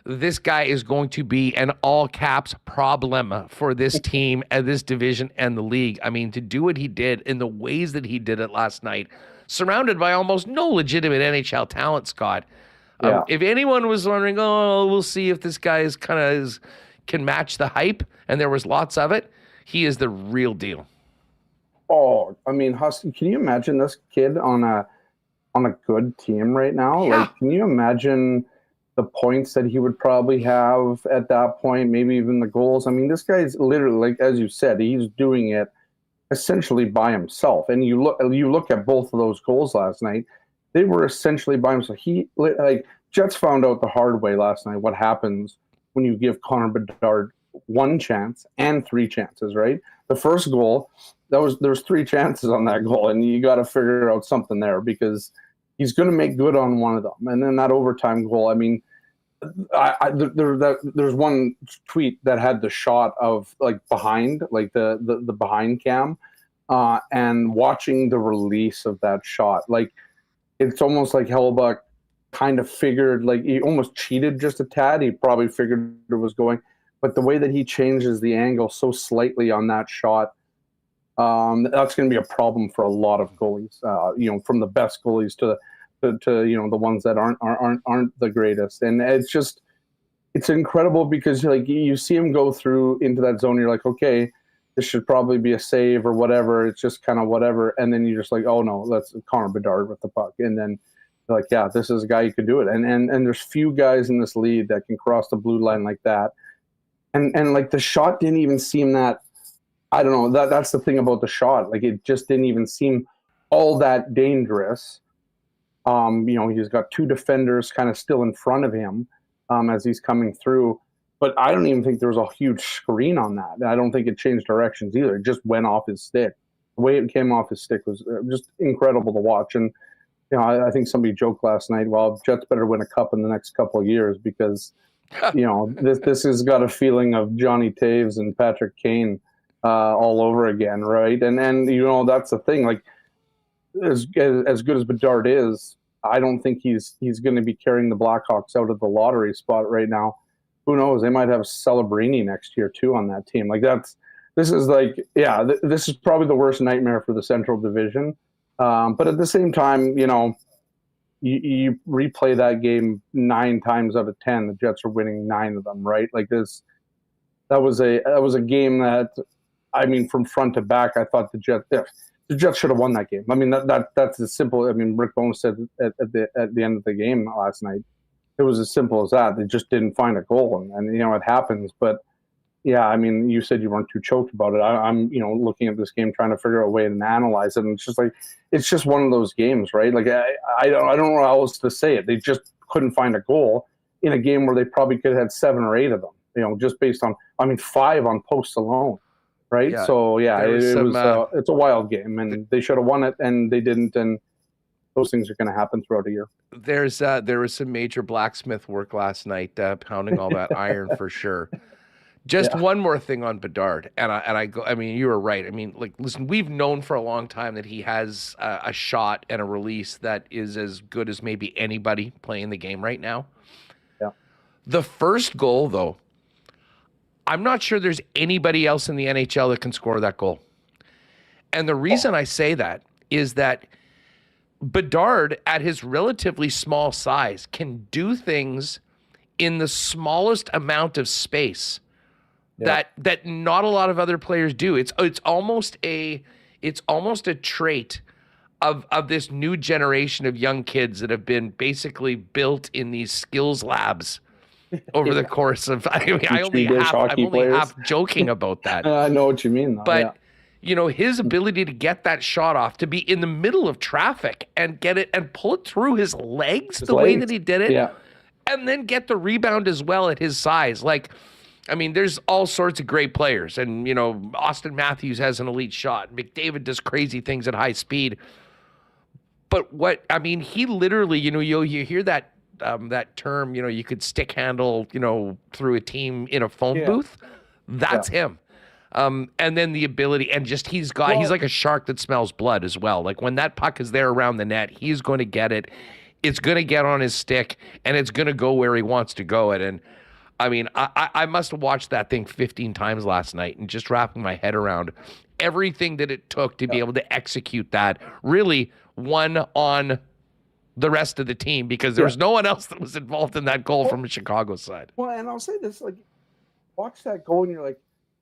this guy is going to be an all caps problem for this team and this division and the league. I mean, to do what he did in the ways that he did it last night, surrounded by almost no legitimate NHL talent, Scott. If anyone was wondering, we'll see if this guy is can match the hype, and there was lots of it, he is the real deal. Oh, I mean, Husky, can you imagine this kid on a good team right now? Yeah. Like, can you imagine the points that he would probably have at that point, maybe even the goals? I mean, this guy's literally, like, as you said, he's doing it essentially by himself. And you look at both of those goals last night, they were essentially by himself. Jets found out the hard way last night what happens when you give Connor Bedard 1 chance and 3 chances, right? The first goal, there's 3 chances on that goal, and you got to figure out something there because he's going to make good on one of them. And then that overtime goal, I mean, there's one tweet that had the shot of like behind, like the behind cam, and watching the release of that shot, like it's almost like Hellebuyck kind of figured, like he almost cheated just a tad. He probably figured it was going, but the way that he changes the angle so slightly on that shot, that's going to be a problem for a lot of goalies. From the best goalies to the ones that aren't the greatest. And it's incredible because like you see him go through into that zone. You're like, okay, this should probably be a save or whatever. It's just kind of whatever. And then you're just like, oh no, that's Connor Bedard with the puck. And then like, yeah, this is a guy who could do it. And there's few guys in this league that can cross the blue line like that. And like the shot didn't even seem that, I don't know, that's the thing about the shot. Like it just didn't even seem all that dangerous. He's got 2 defenders kind of still in front of him as he's coming through. But I don't even think there was a huge screen on that. I don't think it changed directions either. It just went off his stick. The way it came off his stick was just incredible to watch. And I think somebody joked last night, well, Jets better win a cup in the next couple of years because, this has got a feeling of Johnny Taves and Patrick Kane all over again, right? And that's the thing. Like, as good as Bedard is, I don't think he's going to be carrying the Blackhawks out of the lottery spot right now. Who knows? They might have Celebrini next year too on that team. Like this is probably the worst nightmare for the Central Division. But at the same time, you replay that game 9 times out of 10, the Jets are winning 9 of them, right? Like that was a game that, I mean, from front to back, I thought the Jets should have won that game. I mean, that's as simple. I mean, Rick Bones said at the end of the game last night, it was as simple as that. They just didn't find a goal, and it happens. But yeah, I mean, you said you weren't too choked about it. I'm looking at this game, trying to figure out a way to analyze it, and it's just one of those games, right? Like I don't know how else to say it. They just couldn't find a goal in a game where they probably could have had 7 or 8 of them. Just based on 5 on posts alone, right? Yeah, so yeah, it's a wild game, and they should have won it, and they didn't, and those things are going to happen throughout a year. There was some major blacksmith work last night, pounding all that iron for sure. Just one more thing on Bedard, and I go. I mean, you were right. I mean, like, listen, we've known for a long time that he has a shot and a release that is as good as maybe anybody playing the game right now. Yeah. The first goal, though, I'm not sure there's anybody else in the NHL that can score that goal. And the reason I say that is that Bedard, at his relatively small size, can do things in the smallest amount of space that not a lot of other players do. It's almost a trait of this new generation of young kids that have been basically built in these skills labs over the course of. I mean, I'm only half joking about that. I know what you mean, though. But his ability to get that shot off, to be in the middle of traffic and get it and pull it through his legs way that he did it, and then get the rebound as well at his size. Like, I mean, there's all sorts of great players, and Austin Matthews has an elite shot. McDavid does crazy things at high speed. But he literally, you hear that that term, you could stick handle, through a team in a phone booth. That's him. And then the ability, and just he's like a shark that smells blood as well. Like, when that puck is there around the net, he's going to get it. It's going to get on his stick, and it's going to go where he wants to go it. And I mean, I must have watched that thing 15 times last night and just wrapping my head around everything that it took to be able to execute that. Really, one on the rest of the team, because there was no one else that was involved in that goal from the Chicago side. Well, and I'll say this, like, watch that goal and you're like,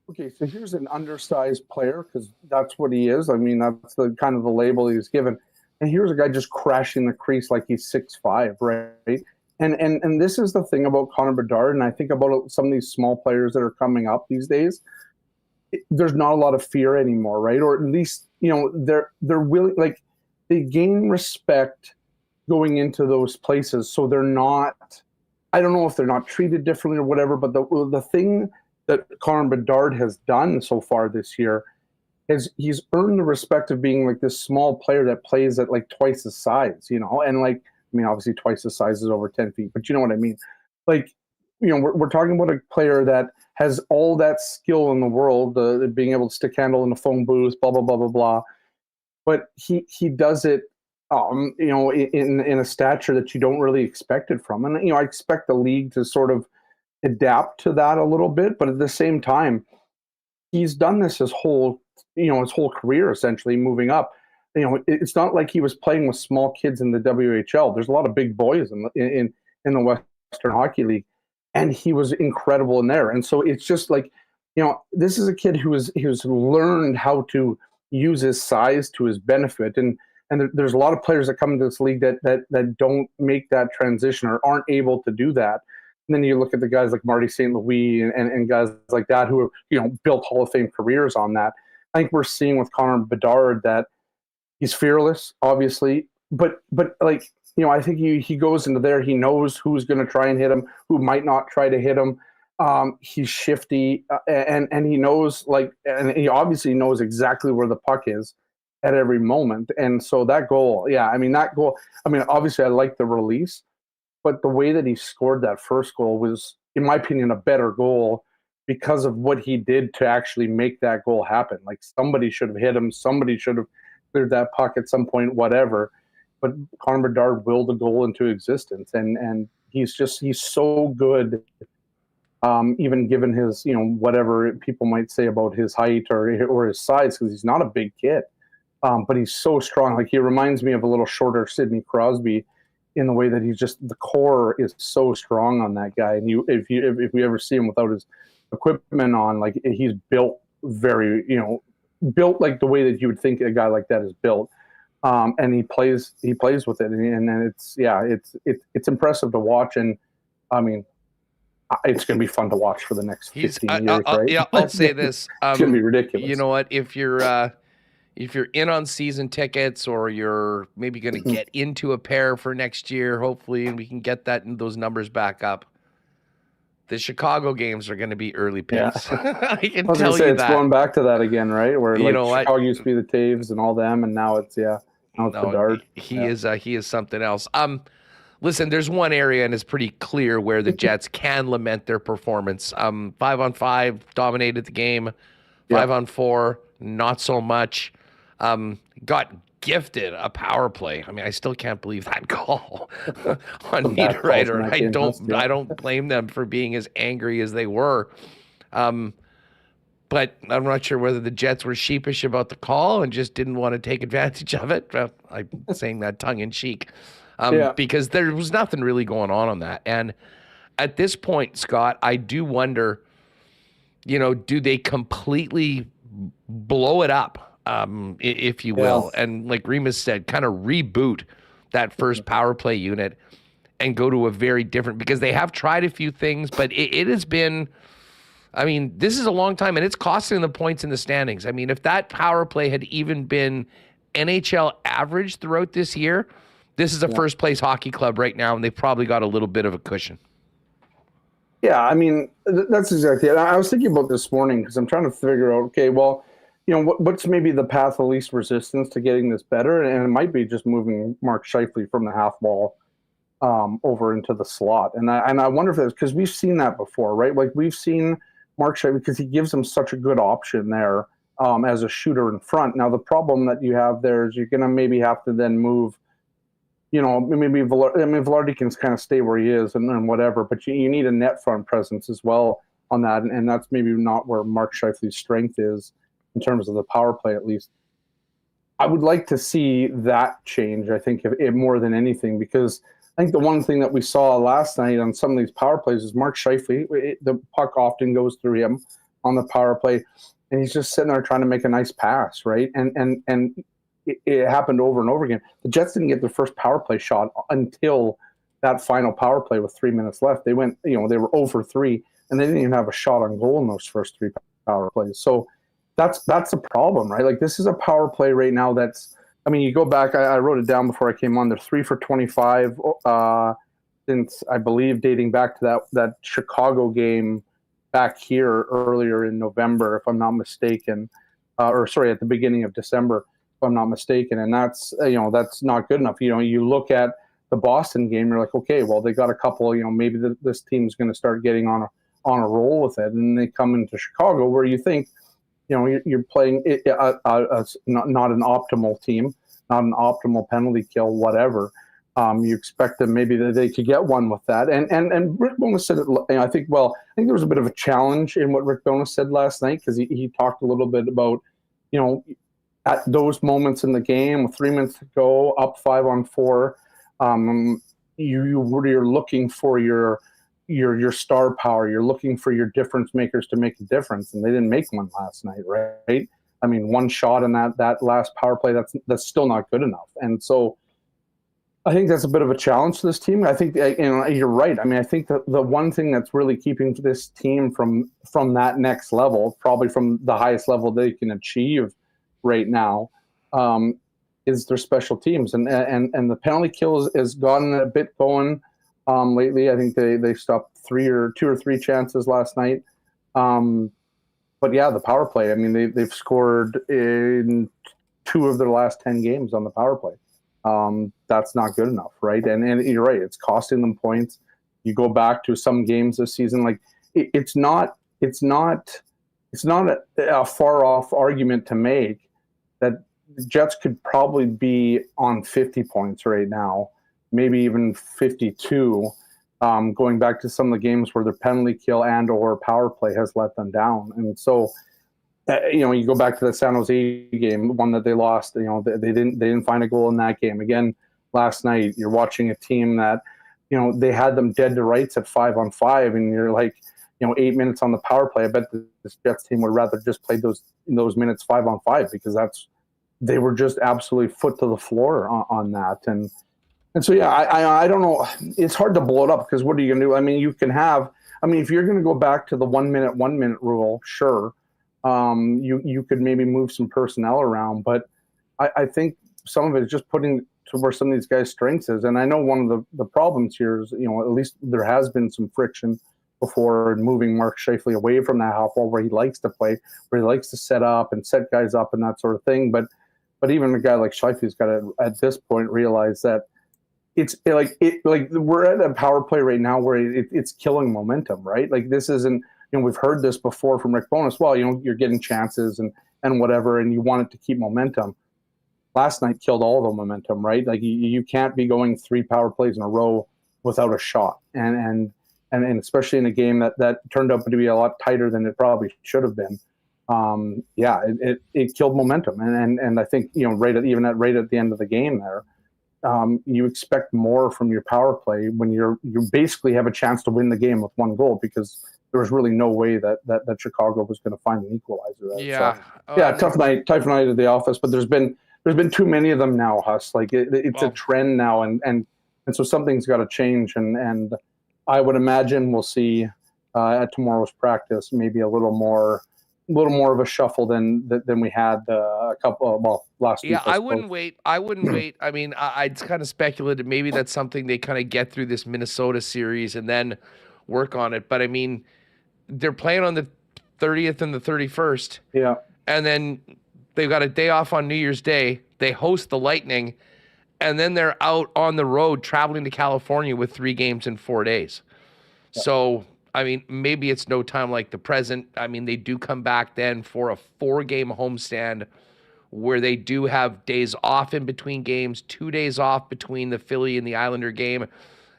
okay, so here's an undersized player, because that's what he is. I mean, that's the kind of the label he's given. And here's a guy just crashing the crease like he's 6'5", right? And this is the thing about Connor Bedard, and I think about some of these small players that are coming up these days. There's not a lot of fear anymore, right? Or at least, they're willing, like, they gain respect going into those places, so they're not, I don't know if they're not treated differently or whatever, but the thing that Connor Bedard has done so far this year is he's earned the respect of being like this small player that plays at like twice his size, and like, I mean, obviously twice the size is over 10 feet, but you know what I mean? Like, we're talking about a player that has all that skill in the world, being able to stick handle in the phone booth, blah, blah, blah, blah, blah. But he does it, in a stature that you don't really expect it from. And, I expect the league to sort of adapt to that a little bit, but at the same time, he's done this his whole career, essentially, moving up. It's not like he was playing with small kids in the WHL. There's a lot of big boys in the Western Hockey League, and he was incredible in there. And so it's just like, this is a kid who's learned how to use his size to his benefit. And there's a lot of players that come into this league that don't make that transition or aren't able to do that. And then you look at the guys like Marty St. Louis and guys like that who have, built Hall of Fame careers on that. I think we're seeing with Connor Bedard that he's fearless, obviously, but like, I think he goes into there. He knows who's going to try and hit him, who might not try to hit him. He's shifty, and he knows, like, and he obviously knows exactly where the puck is at every moment. And so that goal, obviously I like the release, but the way that he scored that first goal was, in my opinion, a better goal because of what he did to actually make that goal happen. Like, somebody should have hit him. Somebody should have cleared that puck at some point, whatever. But Connor Bedard willed the goal into existence. And he's so good, even given his, whatever people might say about his height or his size, because he's not a big kid. But he's so strong. Like, he reminds me of a little shorter Sidney Crosby, in the way that he's just, the core is so strong on that guy. And if we ever see him without his equipment on, like, he's built very, built like the way that you would think a guy like that is built. and he plays with it, and it's impressive to watch. And I mean, it's going to be fun to watch for the next 15 years, right? Yeah, I'll say this. It's going to be ridiculous. You know what? If you're in on season tickets, or you're maybe going to get into a pair for next year, hopefully, and we can get those numbers back up, the Chicago games are going to be early picks. Yeah. I can tell you it's that. going back to that again, right? Where You know Chicago what? used to be the Taves and all them, and now it's Bedard. He is something else. Listen, there's one area, and it's pretty clear where the Jets can lament their performance. 5-on-5 dominated the game. 5-on-4, not so much. Got gifted a power play. I mean, I still can't believe that call on Niederreiter. I don't blame them for being as angry as they were. But I'm not sure whether the Jets were sheepish about the call and just didn't want to take advantage of it. Well, I'm saying that tongue in cheek. Because there was nothing really going on that. And at this point, Scott, I do wonder, do they completely blow it up, if you will, and like Remis said, kind of reboot that first power play unit and go to a very different, because they have tried a few things, but it has been, I mean, this is a long time, and it's costing them points in the standings. I mean, if that power play had even been NHL average throughout this year, this is a first place hockey club right now, and they've probably got a little bit of a cushion. Yeah, I mean, that's exactly it. I was thinking about this morning because I'm trying to figure out, okay, well, what's maybe the path of least resistance to getting this better? And it might be just moving Mark Scheifele from the half wall over into the slot. And I wonder if that's because we've seen that before, right? Like we've seen Mark Scheifele because he gives them such a good option there as a shooter in front. Now, the problem that you have there is you're going to maybe have to then move, maybe Velarde can kind of stay where he is and whatever, but you need a net front presence as well on that. And that's maybe not where Mark Scheifele's strength is in terms of the power play, at least. I would like to see that change, I think, if more than anything, because I think the one thing that we saw last night on some of these power plays is Mark Scheifele, the puck often goes through him on the power play, and he's just sitting there trying to make a nice pass, right? And it happened over and over again. The Jets didn't get their first power play shot until that final power play with 3 minutes left. They went, they were 0 for 3, and they didn't even have a shot on goal in those first 3 power plays. So that's a problem, right? Like this is a power play right now that's, I mean, you go back, I wrote it down before I came on, they're 3 for 25 since, I believe, dating back to that Chicago game back here earlier in November, if I'm not mistaken, at the beginning of December, if I'm not mistaken. And that's, that's not good enough. You look at the Boston game, you're like, okay, well, they got a couple, maybe this team's going to start getting on a roll with it. And they come into Chicago where you think, you're playing not an optimal team, not an optimal penalty kill, whatever. You expect them maybe that they could get one with that. And Rick Bowness said it. I think there was a bit of a challenge in what Rick Bowness said last night because he talked a little bit about, at those moments in the game with 3 minutes to go, up 5-on-4, you're looking for your star power. You're looking for your difference makers to make a difference, and they didn't make one last night, right? I mean, one shot in that last power play, that's still not good enough. And so I think that's a bit of a challenge to this team. I think you're right. I mean, I think the one thing that's really keeping this team from that next level, probably from the highest level they can achieve right now, is their special teams. And the penalty kill has gotten a bit going lately. I think they stopped 2 or 3 chances last night. But yeah, the power play. I mean, they've scored in 2 of their last 10 games on the power play. That's not good enough, right? And you're right; it's costing them points. You go back to some games this season, like it's not a far off argument to make that the Jets could probably be on 50 points right now, maybe even 52. Going back to some of the games where their penalty kill and or power play has let them down. And so, you go back to the San Jose game, one that they lost, they didn't find a goal in that game. Again, last night, you're watching a team that, they had them dead to rights at 5-on-5, and you're like, 8 minutes on the power play. I bet this Jets team would rather just play those minutes 5-on-5 because they were just absolutely foot to the floor on that. And so, yeah, I don't know. It's hard to blow it up because what are you going to do? I mean, if you're going to go back to the 1 minute rule, sure. You could maybe move some personnel around, but I think some of it is just putting to where some of these guys' strengths is. And I know one of the problems here is, at least there has been some friction before in moving Mark Scheifele away from that half wall where he likes to play, where he likes to set up and set guys up and that sort of thing. But even a guy like Scheifele's got to, at this point, realize that it's like we're at a power play right now where it's killing momentum, right? Like this isn't, we've heard this before from Rick Bowness. Well, you're getting chances and whatever, and you want it to keep momentum. Last night killed all the momentum, right? Like you can't be going 3 power plays in a row without a shot, and especially in a game that turned out to be a lot tighter than it probably should have been. It killed momentum, and I think right at the end of the game there. You expect more from your power play when you basically have a chance to win the game with 1 goal because there was really no way that Chicago was going to find an equalizer. Right? Yeah, so, tough night at the office, but there's been too many of them now, Huss. Like it's a trend now, and so something's got to change, and I would imagine we'll see at tomorrow's practice maybe a little more of a shuffle than we had last week. Yeah, I wouldn't wait. I mean, I'd kind of speculated maybe that's something they kind of get through this Minnesota series and then work on it. But I mean, they're playing on the 30th and the 31st. Yeah. And then they've got a day off on New Year's Day. They host the Lightning. And then they're out on the road traveling to California with 3 games in 4 days. Yeah. So, I mean, maybe it's no time like the present. I mean, they do come back then for a 4-game homestand where they do have days off in between games, 2 days off between the Philly and the Islander game,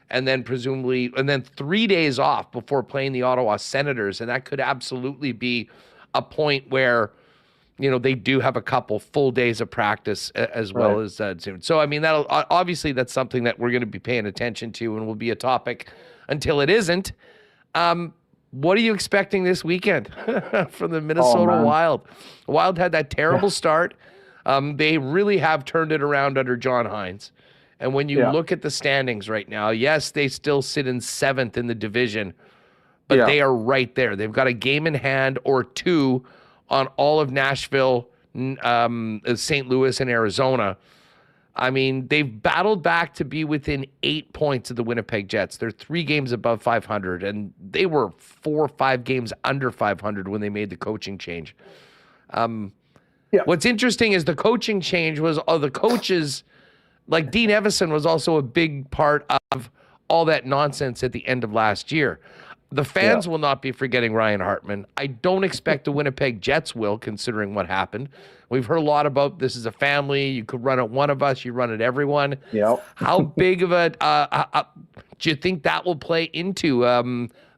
and then 3 days off before playing the Ottawa Senators. And that could absolutely be a point where, they do have a couple full days of practice as well as soon. So, I mean, that's something that we're going to be paying attention to and will be a topic until it isn't. What are you expecting this weekend from the Minnesota Wild? The Wild had that terrible start. They really have turned it around under John Hines. And when you look at the standings right now, yes, they still sit in 7th in the division, but they are right there. They've got a game in hand or 2 on all of Nashville, St. Louis, and Arizona. I mean, they've battled back to be within 8 points of the Winnipeg Jets. They're 3 games above 500, and they were 4 or 5 games under 500 when they made the coaching change. What's interesting is the coaching change was the coaches, like Dean Evison was also a big part of all that nonsense at the end of last year. The fans will not be forgetting Ryan Hartman. I don't expect the Winnipeg Jets will, considering what happened. We've heard a lot about this is a family. You could run it one of us. You run it everyone. Yep. How big of a do you think that will play into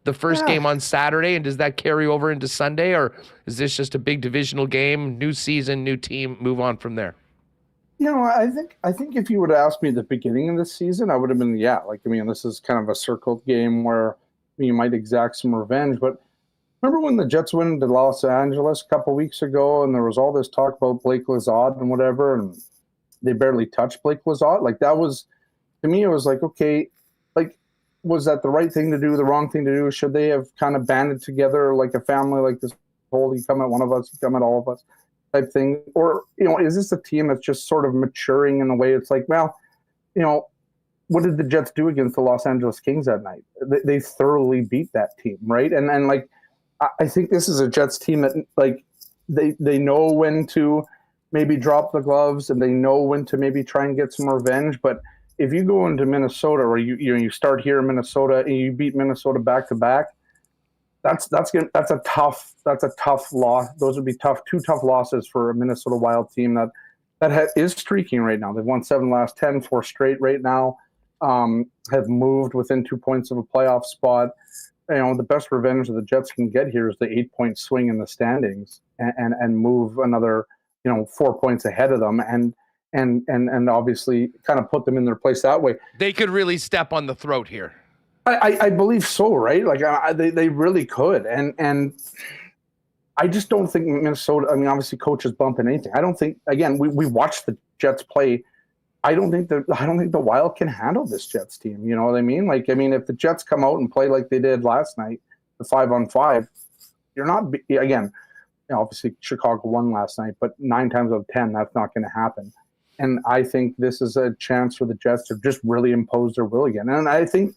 the first game on Saturday? And does that carry over into Sunday? Or is this just a big divisional game, new season, new team, move on from there? I think if you would have asked me at the beginning of the season, I would have been, this is kind of a circled game where you might exact some revenge. But remember when the Jets went to Los Angeles a couple weeks ago and there was all this talk about Blake Lizotte and whatever, and they barely touched Blake Lizotte? Like that was, to me, it was like, okay, like, was that the right thing to do, the wrong thing to do? Should they have kind of banded together like a family, like this whole, you come at one of us, you come at all of us type thing? Or, is this a team that's just sort of maturing in a way? It's like, well, what did the Jets do against the Los Angeles Kings that night? They thoroughly beat that team, right? And like, I think this is a Jets team that, like, they know when to maybe drop the gloves and they know when to maybe try and get some revenge. But if you go into Minnesota or you start here in Minnesota and you beat Minnesota back to back, that's a tough loss. Those would be two tough losses for a Minnesota Wild team that is streaking right now. They've won 7 last 10, 4 straight right now. Have moved within 2 points of a playoff spot. The best revenge that the Jets can get here is the 8-point swing in the standings and move another 4 points ahead of them and obviously kind of put them in their place that way. They could really step on the throat here. I believe so, right? Like they really could, and I just don't think Minnesota, I mean, obviously coaches bumping anything. I don't think, again, we watched the Jets play. I don't think the Wild can handle this Jets team. You know what I mean? Like, I mean, if the Jets come out and play like they did last night, the 5-on-5, you're not, again, obviously Chicago won last night, but 9 times out of 10, that's not going to happen. And I think this is a chance for the Jets to just really impose their will again. And I think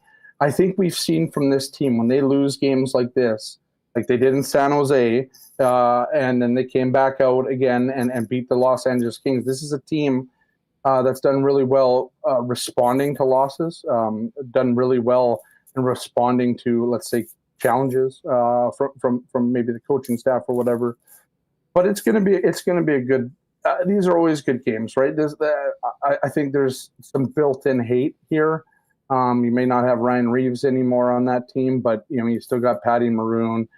we've seen from this team, when they lose games like this, like they did in San Jose, and then they came back out again and beat the Los Angeles Kings. This is a team that's done really well responding to losses, done really well in responding to, let's say, challenges from maybe the coaching staff or whatever. But it's going to be a good. These are always good games, right? I think there's some built-in hate here. You may not have Ryan Reeves anymore on that team, but you still got Patty Maroon.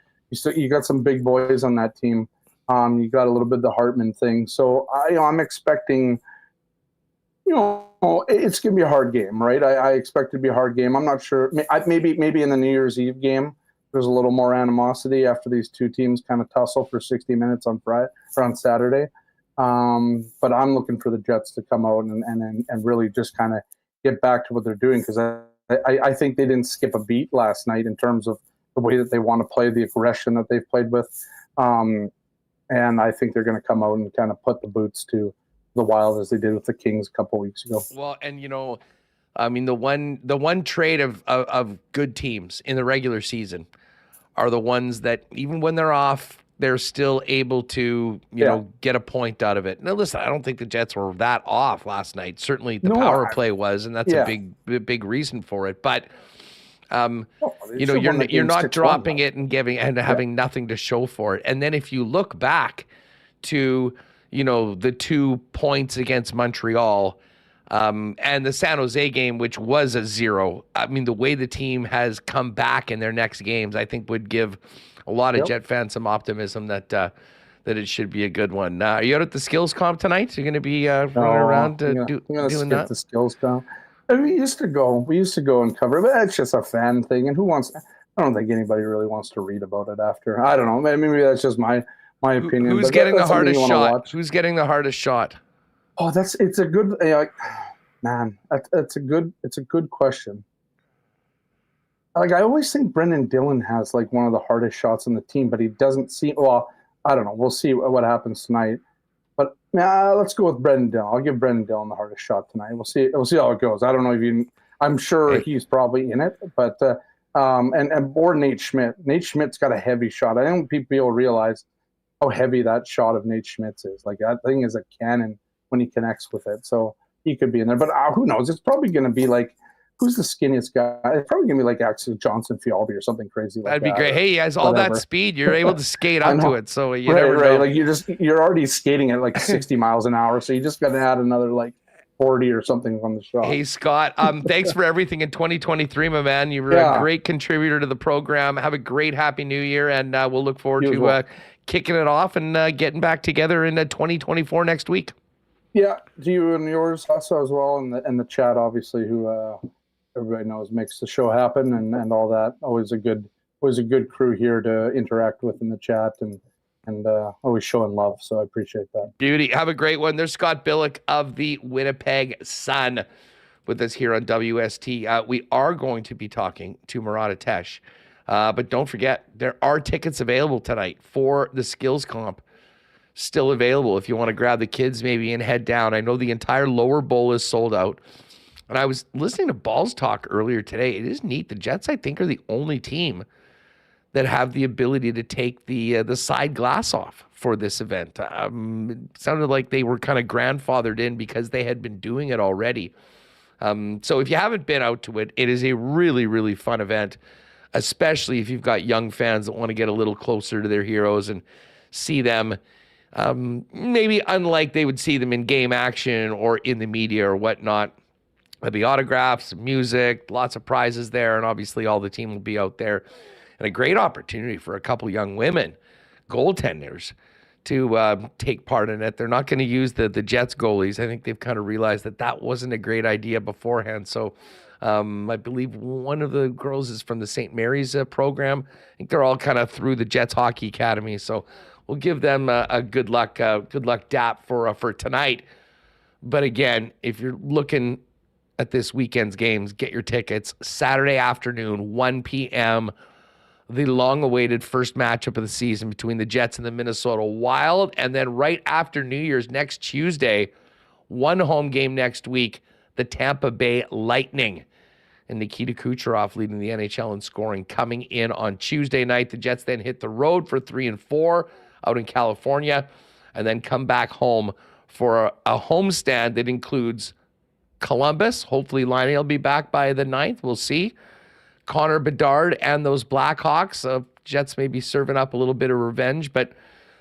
You got some big boys on that team. You got a little bit of the Hartman thing. So I'm expecting, it's going to be a hard game, right? I expect it to be a hard game. I'm not sure. Maybe in the New Year's Eve game, there's a little more animosity after these two teams kind of tussle for 60 minutes on Friday or on Saturday. But I'm looking for the Jets to come out and really just kind of get back to what they're doing, because I think they didn't skip a beat last night in terms of the way that they want to play, the aggression that they've played with. And I think they're going to come out and kind of put the boots to the Wild as they did with the Kings a couple weeks ago. Well, and I mean, the one trait of good teams in the regular season are the ones that even when they're off, they're still able to, get a point out of it. Now, listen, I don't think the Jets were that off last night. Certainly the power play was, and that's a big reason for it. But you're not dropping it and having nothing to show for it. And then if you look back to, the 2 points against Montreal and the San Jose game, which was a 0, I mean, the way the team has come back in their next games, I think would give a lot of Jet fans some optimism that it should be a good one. Are you out at the skills comp tonight? You're going to be running around doing that? The skills comp. We used to go and cover it, but it's just a fan thing. And I don't think anybody really wants to read about it after. I don't know. Maybe that's just my opinion. Who's getting the hardest shot? Who's getting the hardest shot? Oh, it's a good, man, it's a good question. Like, I always think Brendan Dillon has like one of the hardest shots on the team, but he doesn't seem, well, I don't know. We'll see what happens tonight. But let's go with Brendan Dillon. I'll give Brendan Dillon the hardest shot tonight. We'll see how it goes. I don't know I'm sure he's probably in it, but or Nate Schmidt. Nate Schmidt's got a heavy shot. I don't think people realize how heavy that shot of Nate Schmidt's is. Like, that thing is a cannon when he connects with it. So he could be in there, but who knows? It's probably going to be like, who's the skinniest guy? It's probably going to be like Axel Johnson Fialbi or something crazy like that. That'd be great. Hey, he has all that speed. You're able to skate up to it. So you never know. Like you're already skating at like 60 miles an hour. So you just got to add another like 40 or something on the shot. Hey, Scott, thanks for everything in 2023, my man. You were a great contributor to the program. Have a great Happy New Year. And we'll look forward to kicking it off and getting back together in 2024 next week. Yeah. To you and yours also as well. And the chat, obviously, who, everybody knows makes the show happen and all that. Always a good crew here to interact with in the chat and always showing love. So I appreciate that. Beauty. Have a great one. There's Scott Billeck of the Winnipeg Sun with us here on WST. We are going to be talking to Murat, but don't forget, there are tickets available tonight for the skills comp. Still available if you want to grab the kids maybe and head down. I know the entire lower bowl is sold out. And I was listening to Balls Talk earlier today. It is neat. The Jets, I think, are the only team that have the ability to take the side glass off for this event. It sounded like they were kind of grandfathered in because they had been doing it already. So if you haven't been out to it, it is a really, really fun event, especially if you've got young fans that want to get a little closer to their heroes and see them maybe unlike they would see them in game action or in the media or whatnot. There'll be autographs, music, lots of prizes there, and obviously all the team will be out there. And a great opportunity for a couple young women, goaltenders, to take part in it. They're not going to use the Jets goalies. I think they've kind of realized that wasn't a great idea beforehand. So I believe one of the girls is from the St. Mary's program. I think they're all kind of through the Jets Hockey Academy. So we'll give them a good luck dap for tonight. But again, if you're looking at this weekend's games, get your tickets. Saturday afternoon, 1 p.m., the long-awaited first matchup of the season between the Jets and the Minnesota Wild. And then right after New Year's, next Tuesday, one home game next week, the Tampa Bay Lightning. And Nikita Kucherov leading the NHL in scoring coming in on Tuesday night. The Jets then hit the road for 3 and 4 out in California and then come back home for a homestand that includes Columbus. Hopefully Laine will be back by the 9th. We'll see. Connor Bedard and those Blackhawks. Jets may be serving up a little bit of revenge, but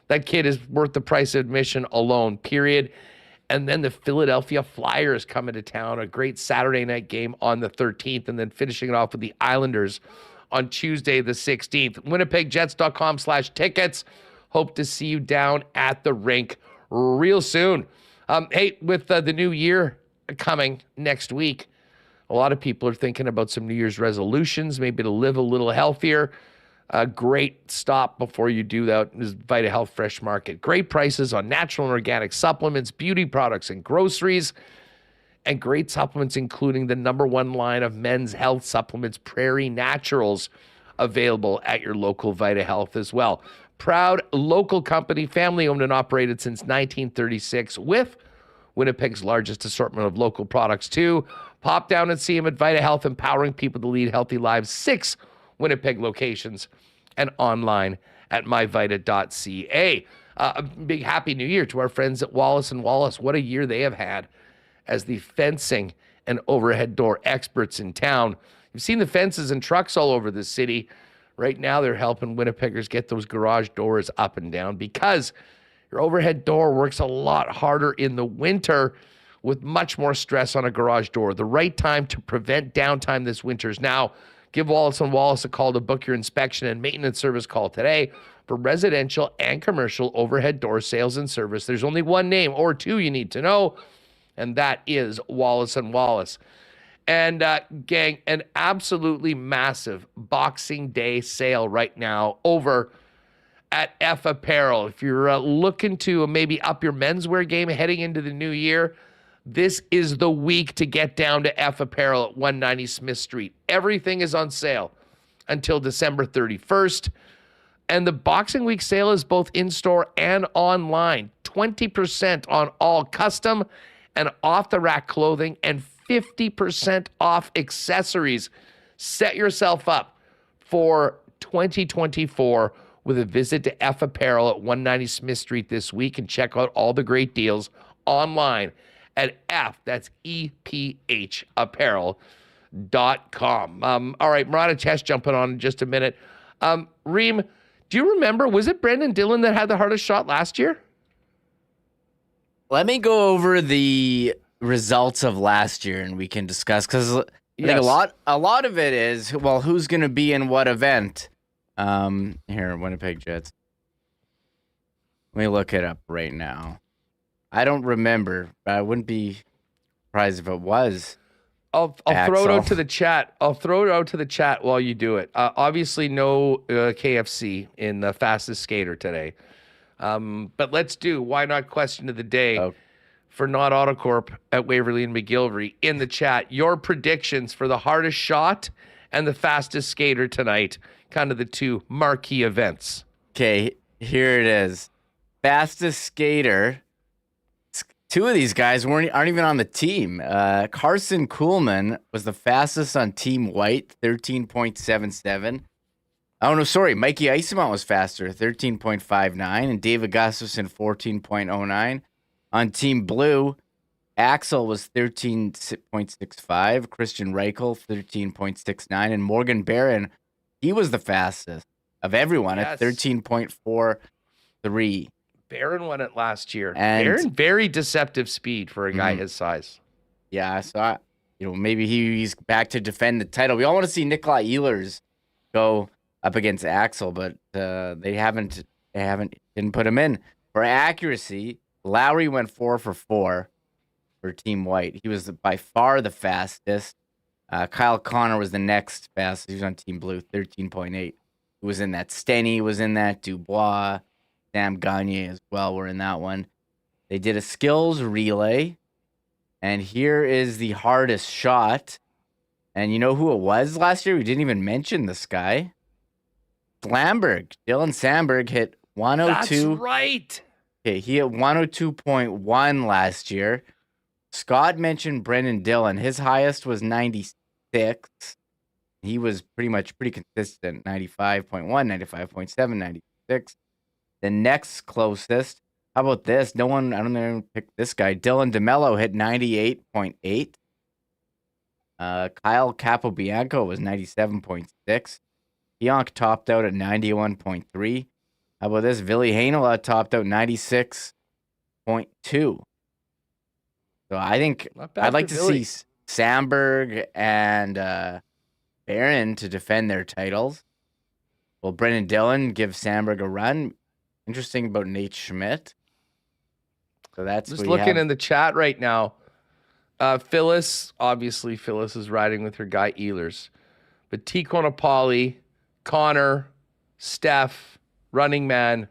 that kid is worth the price of admission alone, period. And then the Philadelphia Flyers coming to town, a great Saturday night game on the 13th, and then finishing it off with the Islanders on Tuesday the 16th. WinnipegJets.com/tickets. Hope to see you down at the rink real soon. Hey, with the new year coming next week, a lot of people are thinking about some New Year's resolutions, maybe to live a little healthier. A great stop before you do that is Vita Health Fresh Market. Great prices on natural and organic supplements, beauty products, and groceries. And great supplements, including the #1 line of men's health supplements, Prairie Naturals, available at your local Vita Health as well. Proud local company, family owned and operated since 1936, with Winnipeg's largest assortment of local products too. Pop down and see them at Vita Health, empowering people to lead healthy lives. 6 Winnipeg locations and online at myvita.ca. A big happy new year to our friends at Wallace & Wallace. What a year they have had as the fencing and overhead door experts in town. You've seen the fences and trucks all over the city. Right now, they're helping Winnipeggers get those garage doors up and down, because your overhead door works a lot harder in the winter with much more stress on a garage door. The right time to prevent downtime this winter is now. Give Wallace & Wallace a call to book your inspection and maintenance service. Call today for residential and commercial overhead door sales and service. There's only one name or two you need to know, and that is Wallace & Wallace. And gang, an absolutely massive Boxing Day sale right now over at F Apparel. If you're looking to maybe up your menswear game heading into the new year, this is the week to get down to F Apparel at 190 Smith Street. Everything is on sale until December 31st. And the Boxing Week sale is both in-store and online. 20% on all custom and off-the-rack clothing and 50% off accessories. Set yourself up for 2024 with a visit to F Apparel at 190 Smith Street this week, and check out all the great deals online at that's EPH apparel.com. All right, Murat Test jumping on in just a minute. Reem, do you remember, was it Brendan Dillon that had the hardest shot last year? Let me go over the results of last year and we can discuss, because I think a lot of it is, well, who's going to be in what event? Here, Winnipeg Jets. Let me look it up right now. I don't remember, but I wouldn't be surprised if it was. I'll throw it out to the chat. I'll throw it out to the chat while you do it. Obviously, no KFC in the fastest skater today. But let's do why not question of the day for Not Autocorp at Waverly and McGillivray in the chat. Your predictions for the hardest shot and the fastest skater tonight, kind of the two marquee events. Okay, here it is. Fastest skater. Two of these guys aren't even on the team. Carson Kuhlman was the fastest on Team White, 13.77. Oh, no, sorry. Mikey Eissemont was faster, 13.59. And David Gustafson, 14.09. On Team Blue, Axel was 13.65. Christian Reichel, 13.69. And Morgan Barron, he was the fastest of everyone at 13.43. Barron won it last year. And Barron, very deceptive speed for a guy his size. Yeah, so maybe he's back to defend the title. We all want to see Nikolai Ehlers go up against Axel, but they didn't put him in. For accuracy, Lowry went 4 for 4 for Team White. He was by far the fastest. Kyle Connor was the next fastest. He was on Team Blue, 13.8. Who was in that? Stenny was in that. Dubois. Sam Gagne as well were in that one. They did a skills relay, and here is the hardest shot. And you know who it was last year? We didn't even mention this guy. Slamberg. Dylan Sandberg hit 102. That's right. Okay, he hit 102.1 last year. Scott mentioned Brendan Dillon. His highest was 96. He was pretty consistent, 95.1, 95.7, 96. The next closest, how about this? I don't know, pick this guy. Dylan DeMello hit 98.8. Kyle Capobianco was 97.6. Pionk topped out at 91.3. How about this? Ville Heinola topped out 96.2. So I think I'd like to see Sandberg and Barron to defend their titles. Will Brendan Dillon give Sandberg a run? Interesting about Nate Schmidt. So that's just looking in the chat right now. Phyllis is riding with her guy Ehlers. But T. Konopali, Connor, Steph, Running Man,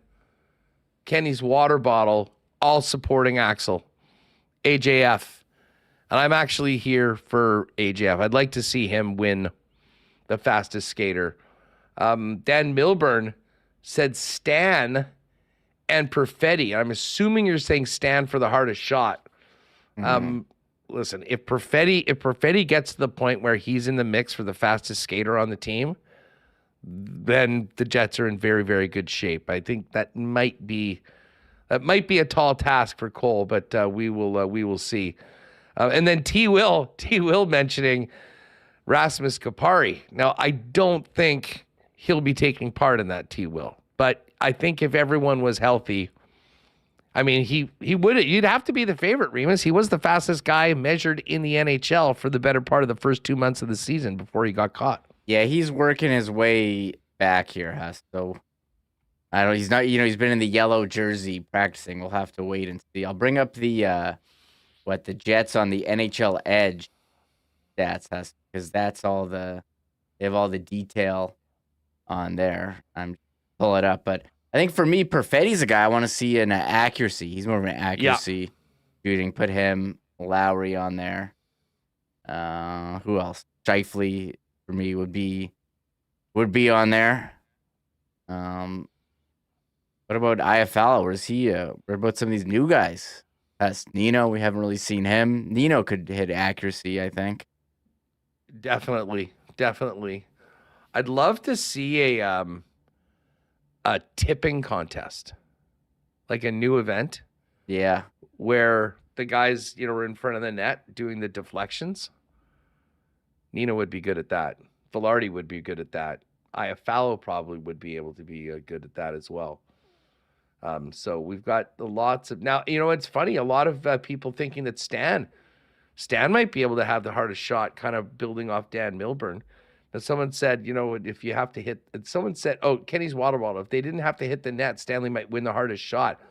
Kenny's water bottle, all supporting Axel. AJF. And I'm actually here for AJF. I'd like to see him win the fastest skater. Dan Milburn said Stan and Perfetti. I'm assuming you're saying Stan for the hardest shot. Listen, if Perfetti gets to the point where he's in the mix for the fastest skater on the team, then the Jets are in very, very good shape. I think that might be a tall task for Cole, but we will see. And then T. Will mentioning Rasmus Kapari. Now, I don't think he'll be taking part in that, T. Will, but I think if everyone was healthy, I mean, he would. You'd have to be the favorite, Remis. He was the fastest guy measured in the NHL for the better part of the first 2 months of the season before he got caught. Yeah, he's working his way back here, Huss. So I don't. He's not. He's been in the yellow jersey practicing. We'll have to wait and see. I'll bring up the Jets on the NHL Edge stats, Huss, because that's all they have all the detail on there. I'm pull it up, but I think for me, Perfetti's a guy I want to see in accuracy. He's more of an accuracy shooting. Put him, Lowry on there. Who else? Shifley for me would be on there. What about Iafallo? Where's he? What about some of these new guys? That's Nino. We haven't really seen him. Nino could hit accuracy, I think. Definitely. I'd love to see a tipping contest, like a new event. Yeah. Where the guys, are in front of the net doing the deflections. Nino would be good at that. Balharry would be good at that. Iafallo probably would be able to be good at that as well. So we've got lots of... Now, it's funny. A lot of people thinking that Stan might be able to have the hardest shot, kind of building off Dan Milburn. But someone said, if you have to hit... Someone said, Kenny's water bottle. If they didn't have to hit the net, Stanley might win the hardest shot.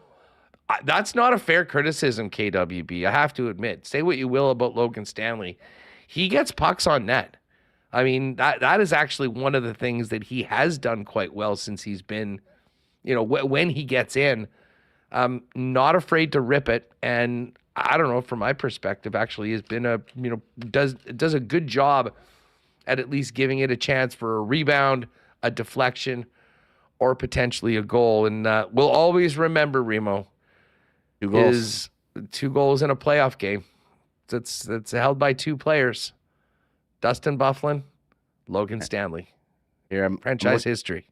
That's not a fair criticism, KWB. I have to admit. Say what you will about Logan Stanley. He gets pucks on net. I mean, that is actually one of the things that he has done quite well since he's been, when he gets in, not afraid to rip it. And I don't know, from my perspective, actually has been does a good job at least giving it a chance for a rebound, a deflection, or potentially a goal. And we'll always remember, Remo, 2 goals. Is 2 goals in a playoff game. It's held by 2 players. Dustin Byfuglien, Logan Stanley. Here, franchise history.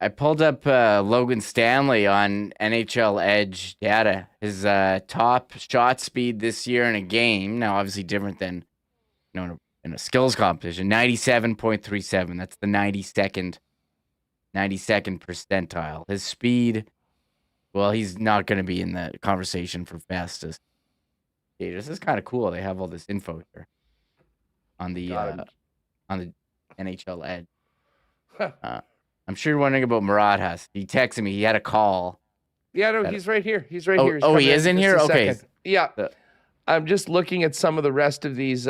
I pulled up Logan Stanley on NHL Edge data. His top shot speed this year in a game, now obviously different than in a skills competition, 97.37. That's the 92nd percentile. His speed, well, he's not going to be in the conversation for fastest. Yeah, this is kind of cool. They have all this info here on the NHL Edge. I'm sure you're wondering about Murat. He texted me. He had a call. Yeah, no, he's right here. He's right here. He is in here? Okay. Yeah. I'm just looking at some of the rest of these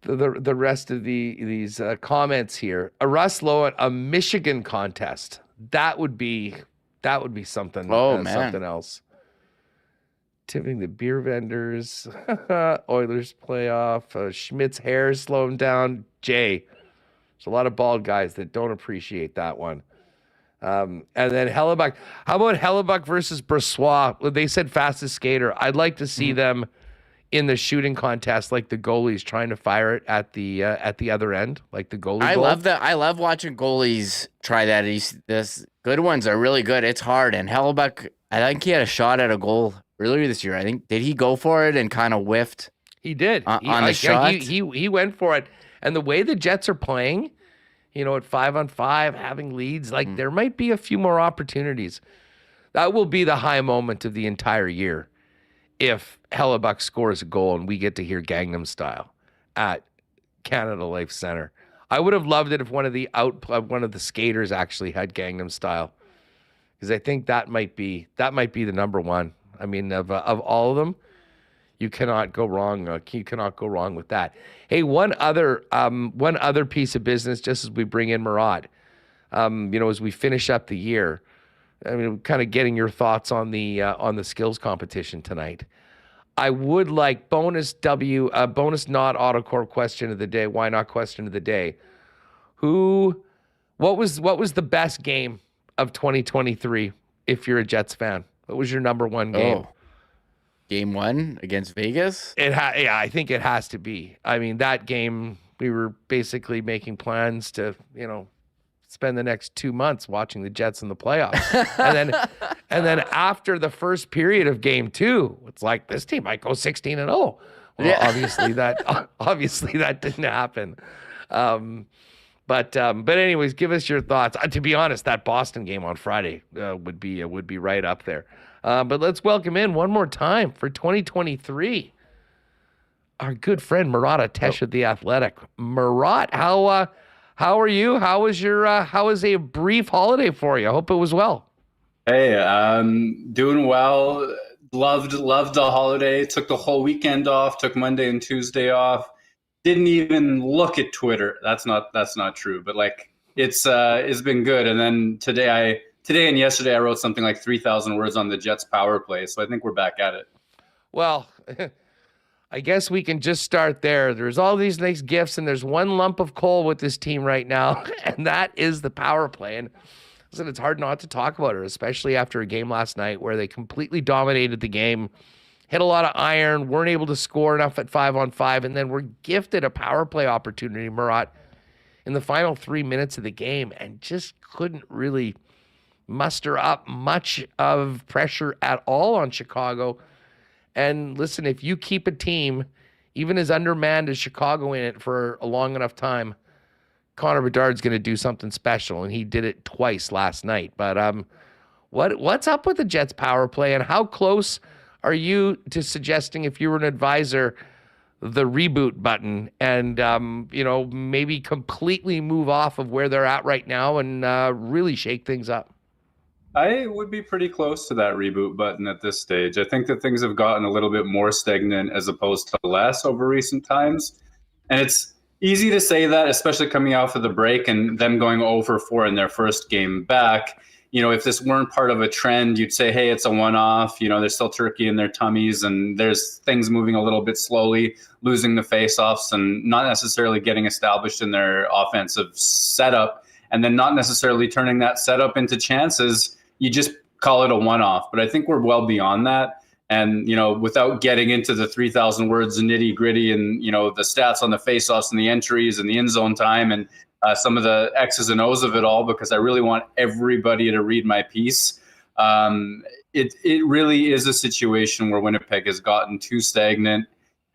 the rest of these comments here. A Russ Lowen, a Michigan contest. That would be That would be something. Man. Something else. Tipping the beer vendors. Oilers playoff. Schmidt's hair slowing down. Jay. There's a lot of bald guys that don't appreciate that one. And then Hellebuck. How about Hellebuck versus Brossoit? Well, they said fastest skater. I'd like to see them in the shooting contest, like the goalies trying to fire it at the other end, like the goalie. I love that. I love watching goalies try that. This good ones are really good. It's hard. And Hellebuck, I think he had a shot at a goal earlier this year. I think did he go for it and kind of whiffed? He did on the shot. He went for it. And the way the Jets are playing, at 5-on-5, having leads, like there might be a few more opportunities. That will be the high moment of the entire year. If Hellebuck scores a goal and we get to hear Gangnam Style at Canada Life Center. I would have loved it if one of the skaters actually had Gangnam Style, because I think that might be the number one. I mean, of all of them, you cannot go wrong. You cannot go wrong with that. Hey, one other piece of business, just as we bring in Murat, as we finish up the year. I mean, kind of getting your thoughts on the skills competition tonight. I would like bonus not AutoCorp question of the day. Why not question of the day? What was the best game of 2023? If you're a Jets fan, what was your number one game? Game 1 against Vegas. I think it has to be. I mean, that game we were basically making plans to spend the next 2 months watching the Jets in the playoffs. and then after the first period of game 2, it's like this team might go 16-0. Well, obviously that didn't happen. But anyways, give us your thoughts. To be honest, that Boston game on Friday would be right up there. But let's welcome in one more time for 2023 our good friend Murat Atesh of The Athletic. Murat, how are you? How was a brief holiday for you? I hope it was well. Hey, doing well. Loved the holiday. Took the whole weekend off. Took Monday and Tuesday off. Didn't even look at Twitter. That's not true. But it's been good. And then today and yesterday I wrote something like 3,000 words on the Jets power play. So I think we're back at it. Well, I guess we can just start there. There's all these nice gifts, and there's one lump of coal with this team right now, and that is the power play. And listen, it's hard not to talk about it, especially after a game last night where they completely dominated the game, hit a lot of iron, weren't able to score enough at 5-on-5, and then were gifted a power play opportunity, Murat, in the final 3 minutes of the game, and just couldn't really muster up much of pressure at all on Chicago. And listen, if you keep a team, even as undermanned as Chicago in it for a long enough time, Connor Bedard's going to do something special, and he did it twice last night. But what's up with the Jets power play, and how close are you to suggesting, if you were an advisor, the reboot button and, maybe completely move off of where they're at right now and really shake things up? I would be pretty close to that reboot button at this stage. I think that things have gotten a little bit more stagnant as opposed to less over recent times. And it's easy to say that, especially coming off of the break and them going 0-4 in their first game back. If this weren't part of a trend, you'd say, hey, it's a one-off. There's still turkey in their tummies and there's things moving a little bit slowly, losing the face-offs and not necessarily getting established in their offensive setup, and then not necessarily turning that setup into chances. You just call it a one-off. But I think we're well beyond that. And, without getting into the 3,000 words nitty gritty and, the stats on the faceoffs and the entries and the end zone time and some of the X's and O's of it all, because I really want everybody to read my piece. It really is a situation where Winnipeg has gotten too stagnant.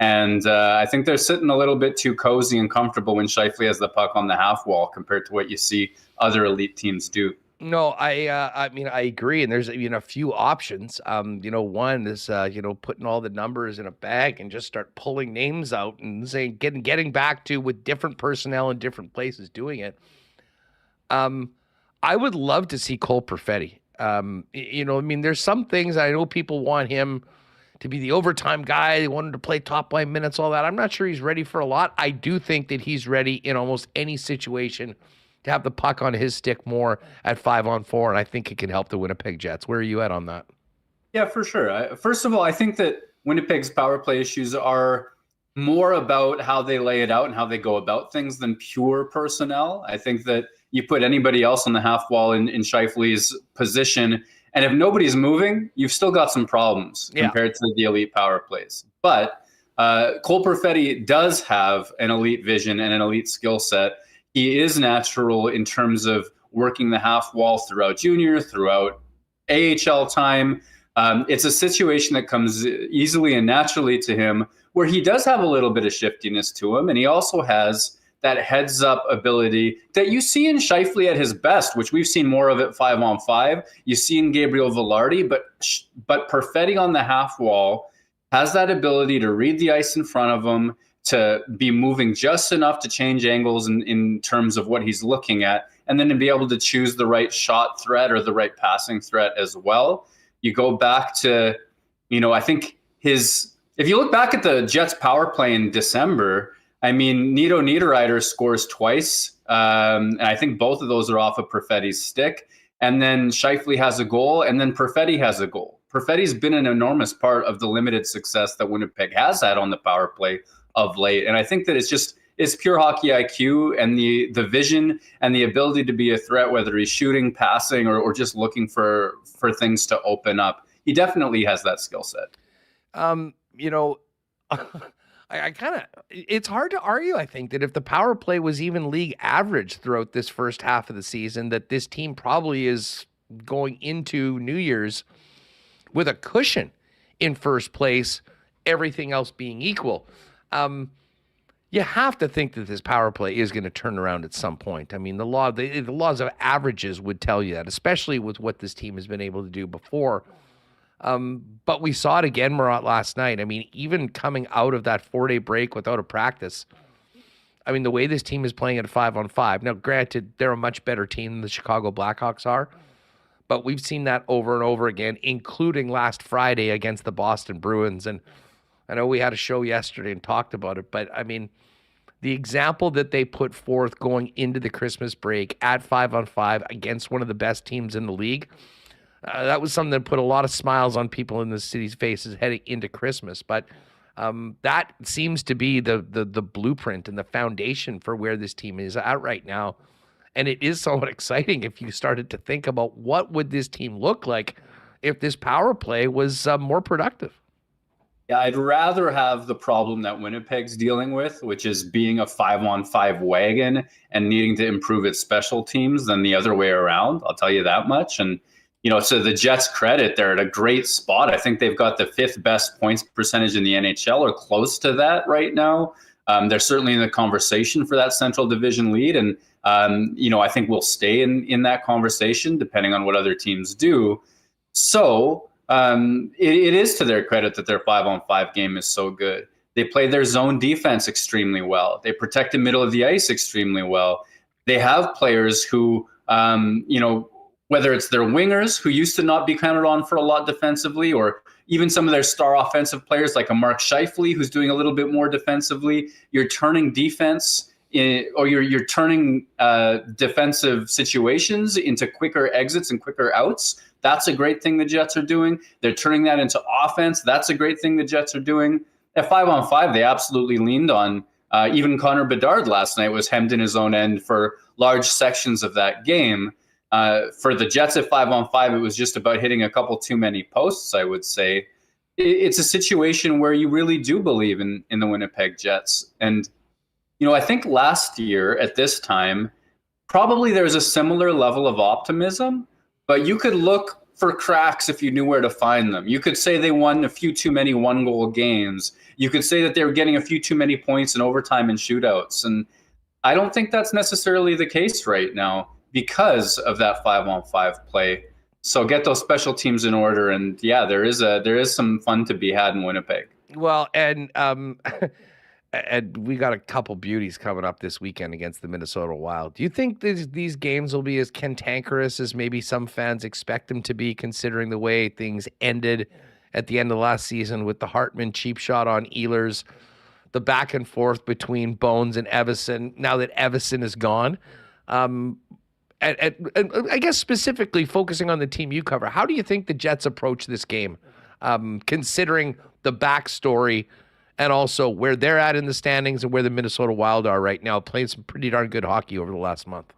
And I think they're sitting a little bit too cozy and comfortable when Scheifele has the puck on the half wall compared to what you see other elite teams do. No, I mean, I agree. And there's, a few options. One is, putting all the numbers in a bag and just start pulling names out and saying, getting back to with different personnel in different places doing it. I would love to see Cole Perfetti. There's some things I know people want him to be the overtime guy. They want him to play top line minutes, all that. I'm not sure he's ready for a lot. I do think that he's ready in almost any situation to have the puck on his stick more at 5-on-4, and I think it can help the Winnipeg Jets. Where are you at on that? Yeah, for sure. First of all, I think that Winnipeg's power play issues are more about how they lay it out and how they go about things than pure personnel. I think that you put anybody else on the half wall in Scheifele's position, and if nobody's moving, you've still got some problems compared to the elite power plays. But Cole Perfetti does have an elite vision and an elite skill set. He is natural in terms of working the half wall throughout junior, throughout AHL time. It's a situation that comes easily and naturally to him, where he does have a little bit of shiftiness to him, and he also has that heads-up ability that you see in Scheifele at his best, which we've seen more of at 5-on-5. You see in Gabriel Velarde, but Perfetti on the half wall has that ability to read the ice in front of him, to be moving just enough to change angles in terms of what he's looking at, and then to be able to choose the right shot threat or the right passing threat as well. You go back to, I think if you look back at the Jets power play in December, I mean, Nito Niederreiter scores twice, and I think both of those are off of Perfetti's stick. And then Scheifele has a goal, and then Perfetti has a goal. Perfetti's been an enormous part of the limited success that Winnipeg has had on the power play of late. And I think that it's pure hockey IQ and the vision and the ability to be a threat, whether he's shooting, passing, or just looking for things to open up. He definitely has that skill set. It's hard to argue, I think, that if the power play was even league average throughout this first half of the season, that this team probably is going into New Year's with a cushion in first place, everything else being equal. You have to think that this power play is going to turn around at some point. I mean, the laws of averages would tell you that, especially with what this team has been able to do before. But we saw it again, Murat, last night. I mean, even coming out of that 4-day break without a practice, I mean, the way this team is playing at 5-on-5. Now, granted, they're a much better team than the Chicago Blackhawks are, but we've seen that over and over again, including last Friday against the Boston Bruins. And I know we had a show yesterday and talked about it, but I mean, the example that they put forth going into the Christmas break at 5-on-5 against one of the best teams in the league, that was something that put a lot of smiles on people in the city's faces heading into Christmas. But that seems to be the blueprint and the foundation for where this team is at right now. And it is somewhat exciting if you started to think about what would this team look like if this power play was more productive. Yeah, I'd rather have the problem that Winnipeg's dealing with, which is being a 5-on-5 wagon and needing to improve its special teams, than the other way around. I'll tell you that much. And so the Jets' credit, they're at a great spot. I think they've got the 5th best points percentage in the NHL, or close to that right now. They're certainly in the conversation for that Central Division lead. And, I think we'll stay in that conversation depending on what other teams do. So it is to their credit that their 5-on-5 game is so good. They play their zone defense extremely well. They protect the middle of the ice extremely well. They have players who, whether it's their wingers, who used to not be counted on for a lot defensively, or even some of their star offensive players like a Mark Scheifele, who's doing a little bit more defensively, you're turning defense you're turning defensive situations into quicker exits and quicker outs. That's a great thing the Jets are doing. They're turning that into offense. That's a great thing the Jets are doing. At 5-on-5, they absolutely leaned on. Even Connor Bedard last night was hemmed in his own end for large sections of that game. For the Jets at 5-on-5, it was just about hitting a couple too many posts, I would say. It's a situation where you really do believe in the Winnipeg Jets. And, I think last year at this time, probably there's a similar level of optimism, but you could look for cracks if you knew where to find them. You could say they won a few too many one-goal games. You could say that they were getting a few too many points in overtime and shootouts. And I don't think that's necessarily the case right now, because of that 5-on-5 play. So get those special teams in order, and yeah, there is some fun to be had in Winnipeg. Well, and we got a couple beauties coming up this weekend against the Minnesota Wild. Do you think these games will be as cantankerous as maybe some fans expect them to be, considering the way things ended at the end of last season with the Hartman cheap shot on Ehlers, the back and forth between Bones and Evison, now that Evison is gone? And I guess specifically focusing on the team you cover, how do you think the Jets approach this game, considering the backstory and also where they're at in the standings and where the Minnesota Wild are right now, playing some pretty darn good hockey over the last month?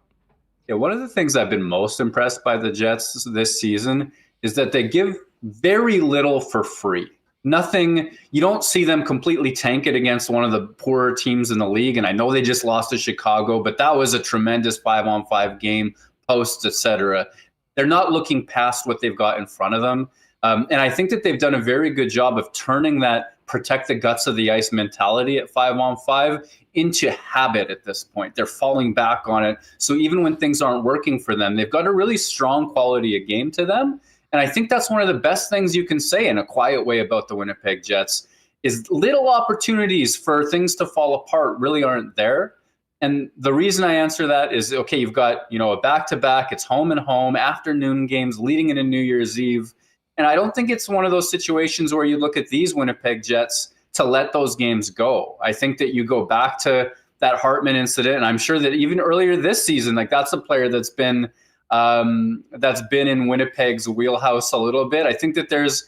Yeah, one of the things I've been most impressed by the Jets this season is that they give very little for free. Nothing, you don't see them completely tank it against one of the poorer teams in the league. And I know they just lost to Chicago, but that was a tremendous 5-on-5 game, posts, etc. They're not looking past what they've got in front of them. And I think that they've done a very good job of turning that protect the guts of the ice mentality at 5-on-5 into habit at this point. They're falling back on it. So even when things aren't working for them, they've got a really strong quality of game to them. And I think that's one of the best things you can say in a quiet way about the Winnipeg Jets is little opportunities for things to fall apart really aren't there. And the reason I answer that is, okay, you've got, a back-to-back, it's home and home, afternoon games leading into New Year's Eve. And I don't think it's one of those situations where you look at these Winnipeg Jets to let those games go. I think that you go back to that Hartman incident, and I'm sure that even earlier this season, that's a player that's been in Winnipeg's wheelhouse a little bit. I think that there's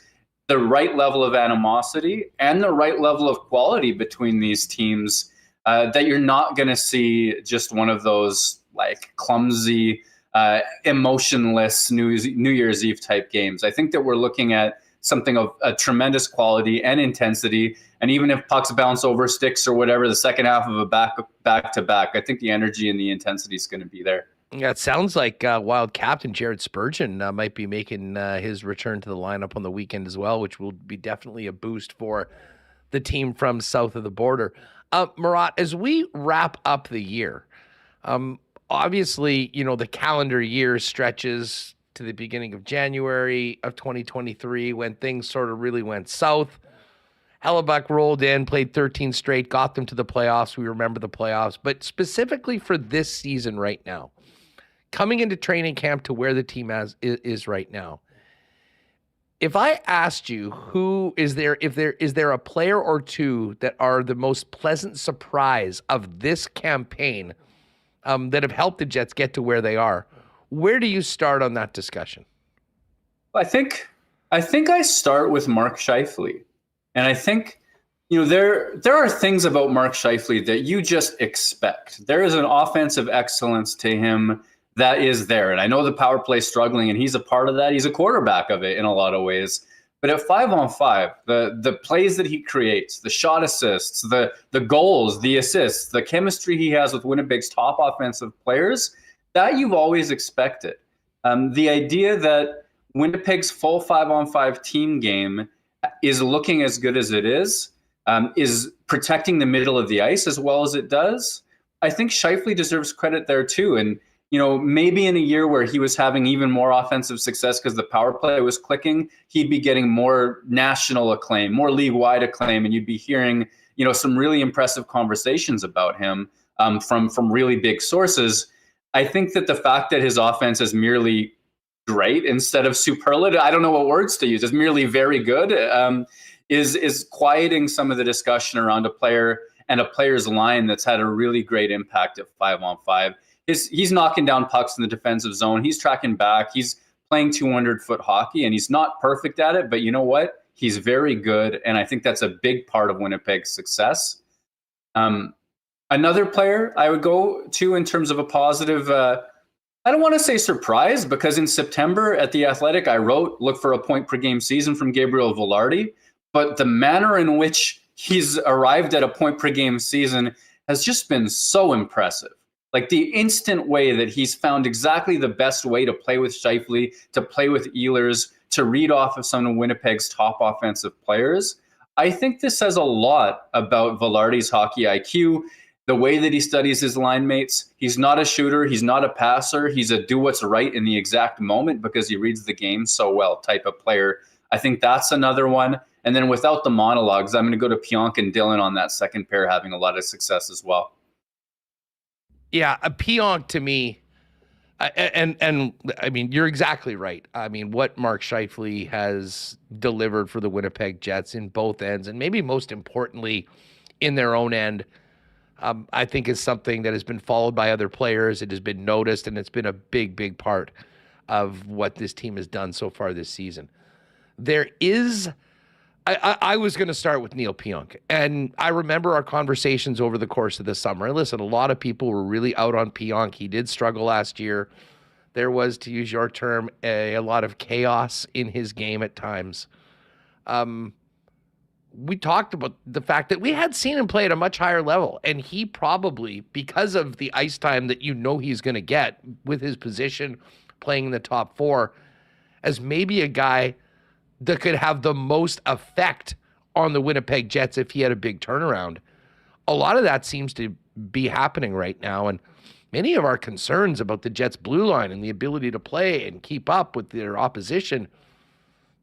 the right level of animosity and the right level of quality between these teams that you're not going to see just one of those clumsy, emotionless New Year's Eve type games. I think that we're looking at something of a tremendous quality and intensity. And even if pucks bounce over sticks or whatever, the second half of a back-to-back, I think the energy and the intensity is going to be there. Yeah, it sounds like Wild captain Jared Spurgeon might be making his return to the lineup on the weekend as well, which will be definitely a boost for the team from south of the border. Murat, as we wrap up the year, obviously, the calendar year stretches to the beginning of January of 2023 when things sort of really went south. Hellebuyck rolled in, played 13 straight, got them to the playoffs. We remember the playoffs. But specifically for this season right now, coming into training camp to where the team is right now, if I asked you is there a player or two that are the most pleasant surprise of this campaign that have helped the Jets get to where they are, where do you start on that discussion? I think I start with Mark Scheifele. And I think, there are things about Mark Scheifele that you just expect. There is an offensive excellence to him that is there. And I know the power play is struggling, and he's a part of that. He's a quarterback of it in a lot of ways. But at 5-on-5, the plays that he creates, the shot assists, the goals, the assists, the chemistry he has with Winnipeg's top offensive players, that you've always expected. The idea that Winnipeg's full 5-on-5 team game is looking as good as it is protecting the middle of the ice as well as it does. I think Scheifele deserves credit there too. And, maybe in a year where he was having even more offensive success because the power play was clicking, he'd be getting more national acclaim, more league-wide acclaim, and you'd be hearing, some really impressive conversations about him from really big sources. I think that the fact that his offense is merely great instead of superlative, I don't know what words to use, is merely very good, is quieting some of the discussion around a player and a player's line that's had a really great impact at 5-on-5. He's knocking down pucks in the defensive zone. He's tracking back. He's playing 200-foot hockey, and he's not perfect at it, but you know what? He's very good, and I think that's a big part of Winnipeg's success. Another player I would go to in terms of a positive, I don't want to say surprise, because in September at The Athletic, I wrote, look for a point-per-game season from Gabriel Vilardi, but the manner in which he's arrived at a point-per-game season has just been so impressive. Like the instant way that he's found exactly the best way to play with Scheifele, to play with Ehlers, to read off of some of Winnipeg's top offensive players. I think this says a lot about Vilardi's hockey IQ, the way that he studies his line mates. He's not a shooter. He's not a passer. He's a do what's right in the exact moment because he reads the game so well type of player. I think that's another one. And then without the monologues, I'm going to go to Pionk and Dillon on that second pair having a lot of success as well. Yeah, a Pionk to me, and I mean, you're exactly right. I mean, what Mark Scheifele has delivered for the Winnipeg Jets in both ends, and maybe most importantly in their own end, I think is something that has been followed by other players. It has been noticed, and it's been a big, big part of what this team has done so far this season. There is, I was going to start with Neil Pionk, and I remember our conversations over the course of the summer. And listen, a lot of people were really out on Pionk. He did struggle last year. There was, to use your term, a lot of chaos in his game at times. We talked about the fact that we had seen him play at a much higher level, and he probably, because of the ice time that he's going to get with his position playing in the top four, as maybe a guy that could have the most effect on the Winnipeg Jets if he had a big turnaround. A lot of that seems to be happening right now, and many of our concerns about the Jets' blue line and the ability to play and keep up with their opposition,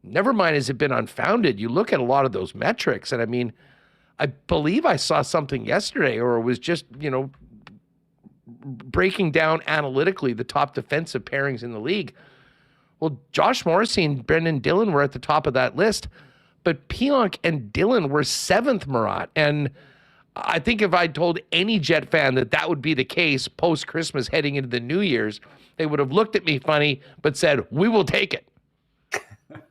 never mind has it been unfounded. You look at a lot of those metrics, and I mean, I believe I saw something yesterday, or it was just, breaking down analytically the top defensive pairings in the league. Well, Josh Morrissey and Brendan Dillon were at the top of that list, but Pionk and Dillon were seventh, Murat. And I think if I told any Jet fan that would be the case post-Christmas heading into the New Year's, they would have looked at me funny, but said, we will take it.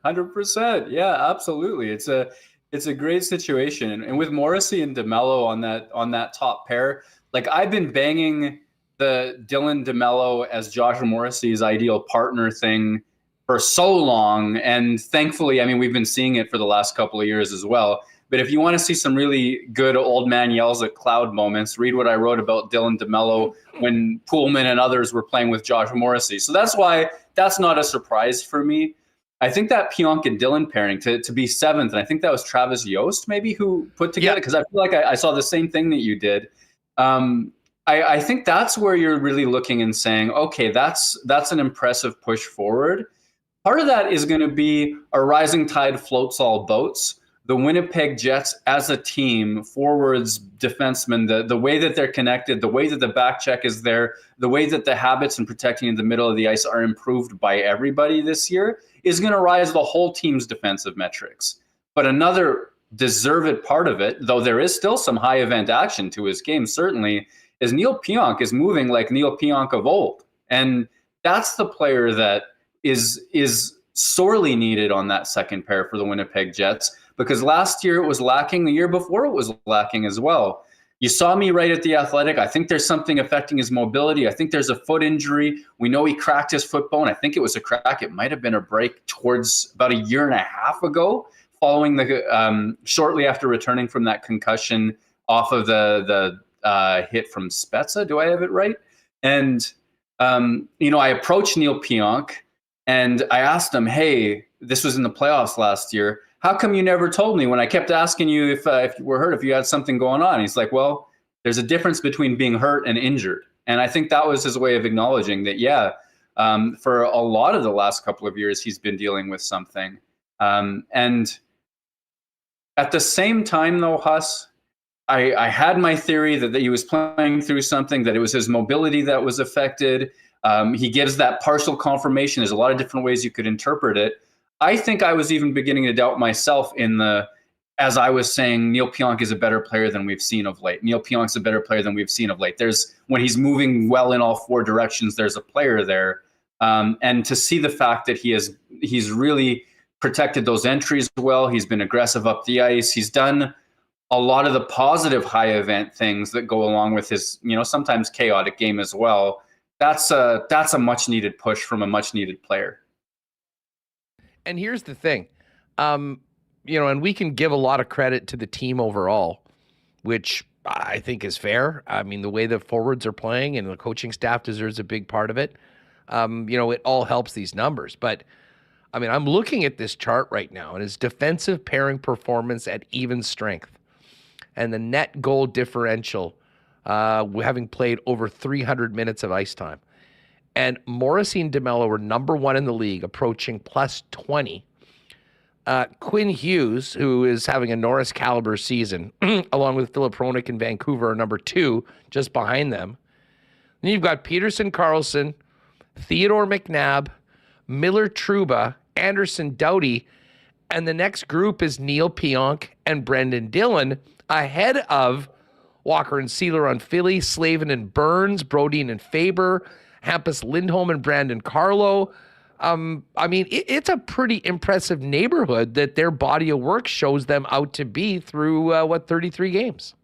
100%. Yeah, absolutely. It's a great situation. And with Morrissey and DeMello on that top pair, like I've been banging the Dylan DeMello as Josh Morrissey's ideal partner thing for so long. And thankfully, I mean, we've been seeing it for the last couple of years as well. But if you want to see some really good old man yells at cloud moments, read what I wrote about Dylan DeMello when Poolman and others were playing with Josh Morrissey. So that's why that's not a surprise for me. I think that Pionk and Dillon pairing to be seventh, and I think that was Travis Yost maybe who put together, because I feel like I saw the same thing that you did. I think that's where you're really looking and saying, okay, that's an impressive push forward. Part of that is going to be a rising tide floats all boats. The Winnipeg Jets as a team, forwards, defensemen, the way that they're connected, the way that the back check is there, the way that the habits and protecting in the middle of the ice are improved by everybody this year is going to rise the whole team's defensive metrics. But another deserved part of it, though there is still some high event action to his game, certainly, is Neil Pionk is moving like Neil Pionk of old. And that's the player that is sorely needed on that second pair for the Winnipeg Jets, because last year it was lacking. The year before it was lacking as well. You saw me right at The Athletic. I think there's something affecting his mobility. I think there's a foot injury. We know he cracked his foot bone. I think it was a crack. It might have been a break towards about a year and a half ago, following the shortly after returning from that concussion off of the hit from Spezza. Do I have it right? And I approached Neil Pionk and I asked him, hey, this was in the playoffs last year. How come you never told me when I kept asking you if you were hurt, if you had something going on? He's like, well, there's a difference between being hurt and injured. And I think that was his way of acknowledging that, for a lot of the last couple of years, he's been dealing with something. And at the same time, though, Huss, I had my theory that he was playing through something, that it was his mobility that was affected. He gives that partial confirmation. There's a lot of different ways you could interpret it. I think I was even beginning to doubt myself as I was saying, Neil Pionk is a better player than we've seen of late. Neil Pionk's a better player than we've seen of late. When he's moving well in all four directions, there's a player there. And to see the fact that he's really protected those entries well, he's been aggressive up the ice. He's done a lot of the positive high event things that go along with his, sometimes chaotic game as well. That's a much needed push from a much needed player. And here's the thing, and we can give a lot of credit to the team overall, which I think is fair. I mean, the way the forwards are playing and the coaching staff deserves a big part of it. It all helps these numbers. But, I mean, I'm looking at this chart right now, and his defensive pairing performance at even strength and the net goal differential, having played over 300 minutes of ice time. And Morrissey and DeMello were number one in the league, approaching plus 20. Quinn Hughes, who is having a Norris caliber season, along with Philip Hronik in Vancouver, are number two, just behind them. Then you've got Paterson, Carlson, Theodore McNabb, Miller Trouba, Anderson Doughty, and the next group is Neil Pionk and Brendan Dillon, ahead of Walker and Sealer on Philly, Slavin and Burns, Brodin and Faber, Hampus Lindholm and Brandon Carlo. It's a pretty impressive neighborhood that their body of work shows them out to be through, 33 games.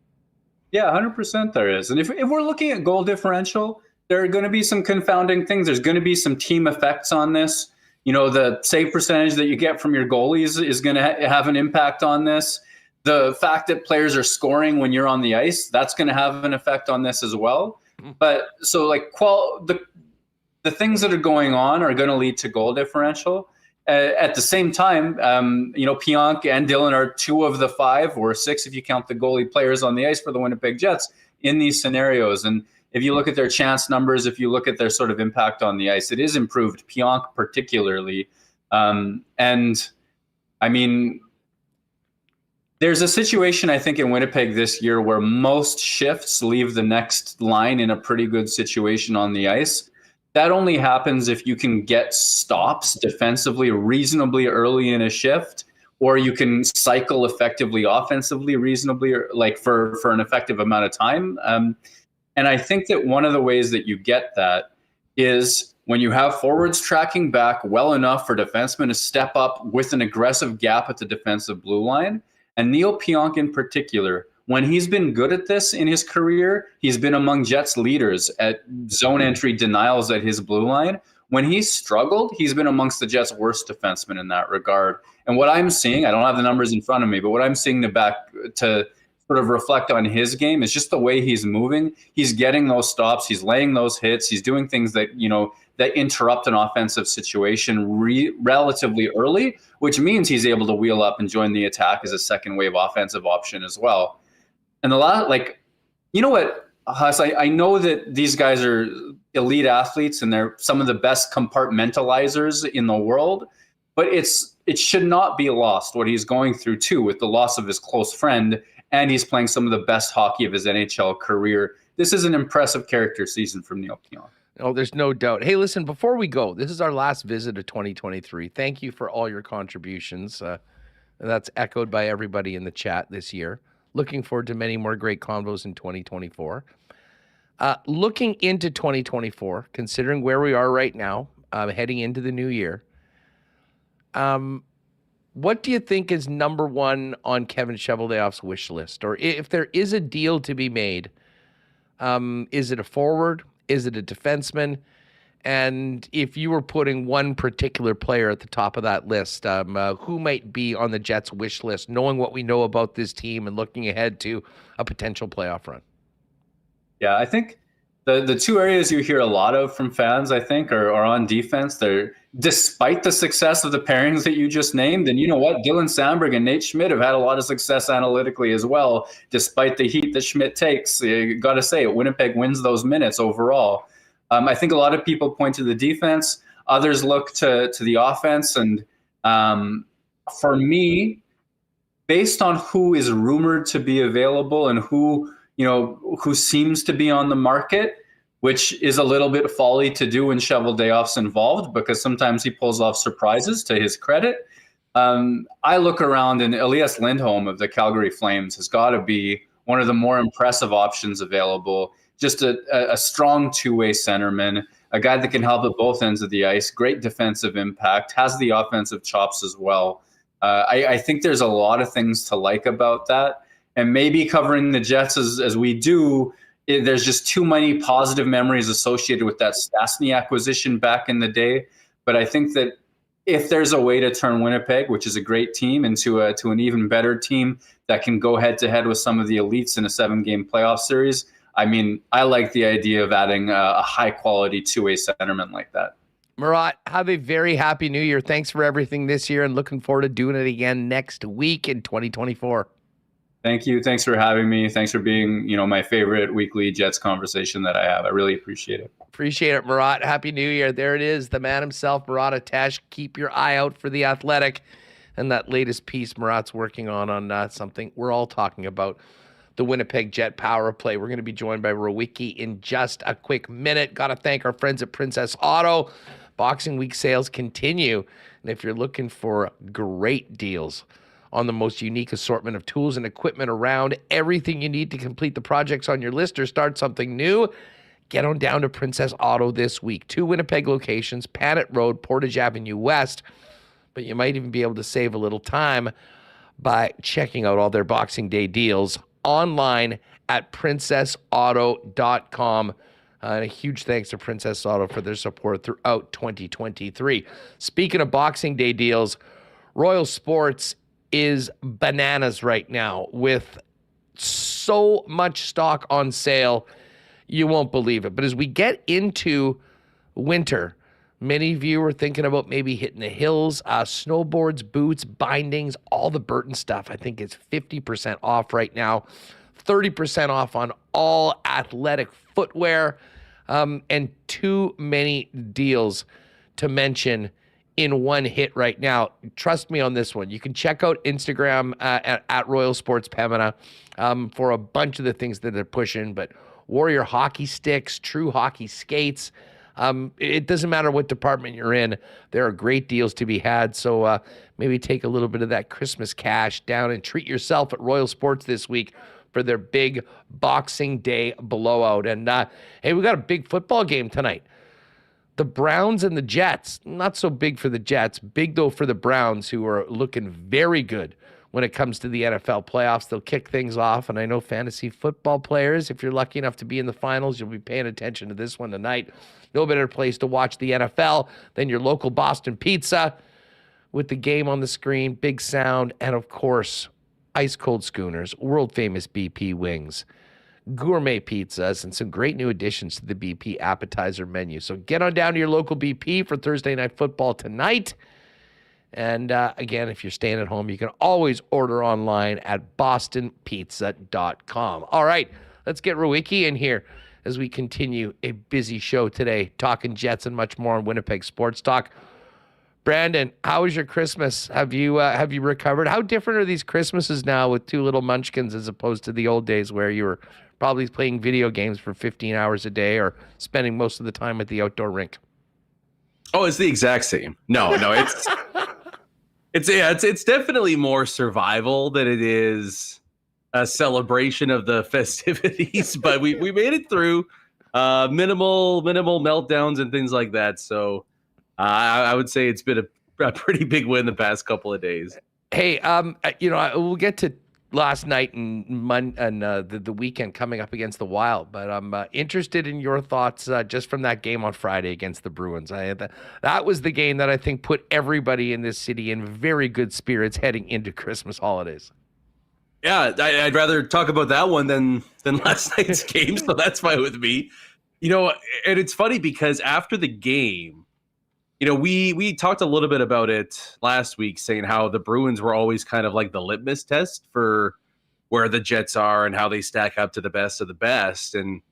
Yeah, 100% there is. And if we're looking at goal differential, there are going to be some confounding things. There's going to be some team effects on this. The save percentage that you get from your goalies is going to have an impact on this. The fact that players are scoring when you're on the ice, that's going to have an effect on this as well. But so the things that are going on are going to lead to goal differential. At the same time, Pionk and Dillon are 2 of the 5 or 6 if you count the goalie players on the ice for the Winnipeg Jets in these scenarios. And if you look at their chance numbers, if you look at their sort of impact on the ice, it is improved, Pionk particularly. There's a situation, I think, in Winnipeg this year where most shifts leave the next line in a pretty good situation on the ice. That only happens if you can get stops defensively reasonably early in a shift, or you can cycle effectively offensively reasonably, for an effective amount of time. And I think that one of the ways that you get that is when you have forwards tracking back well enough for defensemen to step up with an aggressive gap at the defensive blue line. And Neil Pionk in particular, when he's been good at this in his career, he's been among Jets leaders at zone entry denials at his blue line. When he's struggled, he's been amongst the Jets' worst defensemen in that regard. And what I'm seeing, I don't have the numbers in front of me, but what I'm seeing to sort of reflect on his game is just the way he's moving. He's getting those stops. He's laying those hits. He's doing things that, that interrupt an offensive situation relatively early, which means he's able to wheel up and join the attack as a second wave offensive option as well. And Huss, I know that these guys are elite athletes and they're some of the best compartmentalizers in the world, but it should not be lost what he's going through too with the loss of his close friend, and he's playing some of the best hockey of his NHL career. This is an impressive character season from Neil Pionk. Oh, there's no doubt. Hey, listen, before we go, this is our last visit of 2023. Thank you for all your contributions. That's echoed by everybody in the chat this year. Looking forward to many more great convos in 2024. Looking into 2024, considering where we are right now, heading into the new year, what do you think is number one on Kevin Cheveldayoff's wish list? Or if there is a deal to be made, is it a forward? Is it a defenseman? And if you were putting one particular player at the top of that list, who might be on the Jets' wish list, knowing what we know about this team and looking ahead to a potential playoff run? Yeah, I think the 2 areas you hear a lot of from fans, I think, are on defense. They're, despite the success of the pairings that you just named, and you know what, Dylan Sandberg and Nate Schmidt have had a lot of success analytically as well, despite the heat that Schmidt takes. You got to say, Winnipeg wins those minutes overall. I think a lot of people point to the defense. Others look to the offense. And for me, based on who is rumored to be available and who seems to be on the market, which is a little bit folly to do when Cheveldayoff's involved because sometimes he pulls off surprises to his credit. I look around and Elias Lindholm of the Calgary Flames has got to be one of the more impressive options available. Just a strong two-way centerman, a guy that can help at both ends of the ice, great defensive impact, has the offensive chops as well. I think there's a lot of things to like about that. And maybe covering the Jets as we do, there's just too many positive memories associated with that Stastny acquisition back in the day. But I think that if there's a way to turn Winnipeg, which is a great team, into an even better team that can go head-to-head with some of the elites in a 7-game playoff series, I mean, I like the idea of adding a high-quality two-way centerman like that. Murat, have a very happy new year. Thanks for everything this year and looking forward to doing it again next week in 2024. Thank you. Thanks for having me. Thanks for being, my favorite weekly Jets conversation that I have. I really appreciate it. Appreciate it, Murat. Happy New Year. There it is, the man himself, Murat Atesh. Keep your eye out for The Athletic and that latest piece Murat's working on something we're all talking about, the Winnipeg Jet power play. We're going to be joined by Rewucki in just a quick minute. Got to thank our friends at Princess Auto. Boxing Week sales continue. And if you're looking for great deals on the most unique assortment of tools and equipment around. Everything you need to complete the projects on your list or start something new. Get on down to Princess Auto this week. 2 Winnipeg locations, Panet Road, Portage Avenue West. But you might even be able to save a little time by checking out all their Boxing Day deals online at princessauto.com. And a huge thanks to Princess Auto for their support throughout 2023. Speaking of Boxing Day deals, Royal Sports is bananas right now with so much stock on sale, you won't believe it. But as we get into winter, many of you are thinking about maybe hitting the hills, snowboards, boots, bindings, all the Burton stuff. I think it's 50% off right now, 30% off on all athletic footwear, and too many deals to mention in one hit right now. Trust me on this one. You can check out Instagram at Royal Sports Pembina for a bunch of the things that they're pushing, but Warrior hockey sticks, True hockey skates, it doesn't matter what department you're in, there are great deals to be had. So maybe take a little bit of that Christmas cash down and treat yourself at Royal Sports this week for their big Boxing Day blowout. And hey, we got a big football game tonight. The Browns and the Jets. Not so big for the Jets. Big, though, for the Browns, who are looking very good when it comes to the NFL playoffs. They'll kick things off. And I know fantasy football players, if you're lucky enough to be in the finals, you'll be paying attention to this one tonight. No better place to watch the NFL than your local Boston Pizza with the game on the screen, big sound, and, of course, ice-cold schooners, world-famous BP wings, gourmet pizzas, and some great new additions to the BP appetizer menu. So get on down to your local BP for Thursday Night Football tonight. And again, if you're staying at home, you can always order online at bostonpizza.com. All right, let's get Rewucki in here as we continue a busy show today, talking Jets and much more on Winnipeg Sports Talk. Brandon, how was your Christmas? Have you recovered? How different are these Christmases now with 2 little munchkins as opposed to the old days where you were probably playing video games for 15 hours a day or spending most of the time at the outdoor rink? Oh, it's the exact same. No, it's definitely more survival than it is a celebration of the festivities. But we made it through minimal meltdowns and things like that. So I would say it's been a pretty big win the past couple of days. Hey, we'll get to last night and the weekend coming up against the Wild, but I'm interested in your thoughts just from that game on Friday against the Bruins. That was the game that I think put everybody in this city in very good spirits heading into Christmas holidays. Yeah, I'd rather talk about that one than last night's game, so that's fine with me. And it's funny because after the game, we talked a little bit about it last week, saying how the Bruins were always kind of like the litmus test for where the Jets are and how they stack up to the best of the best. And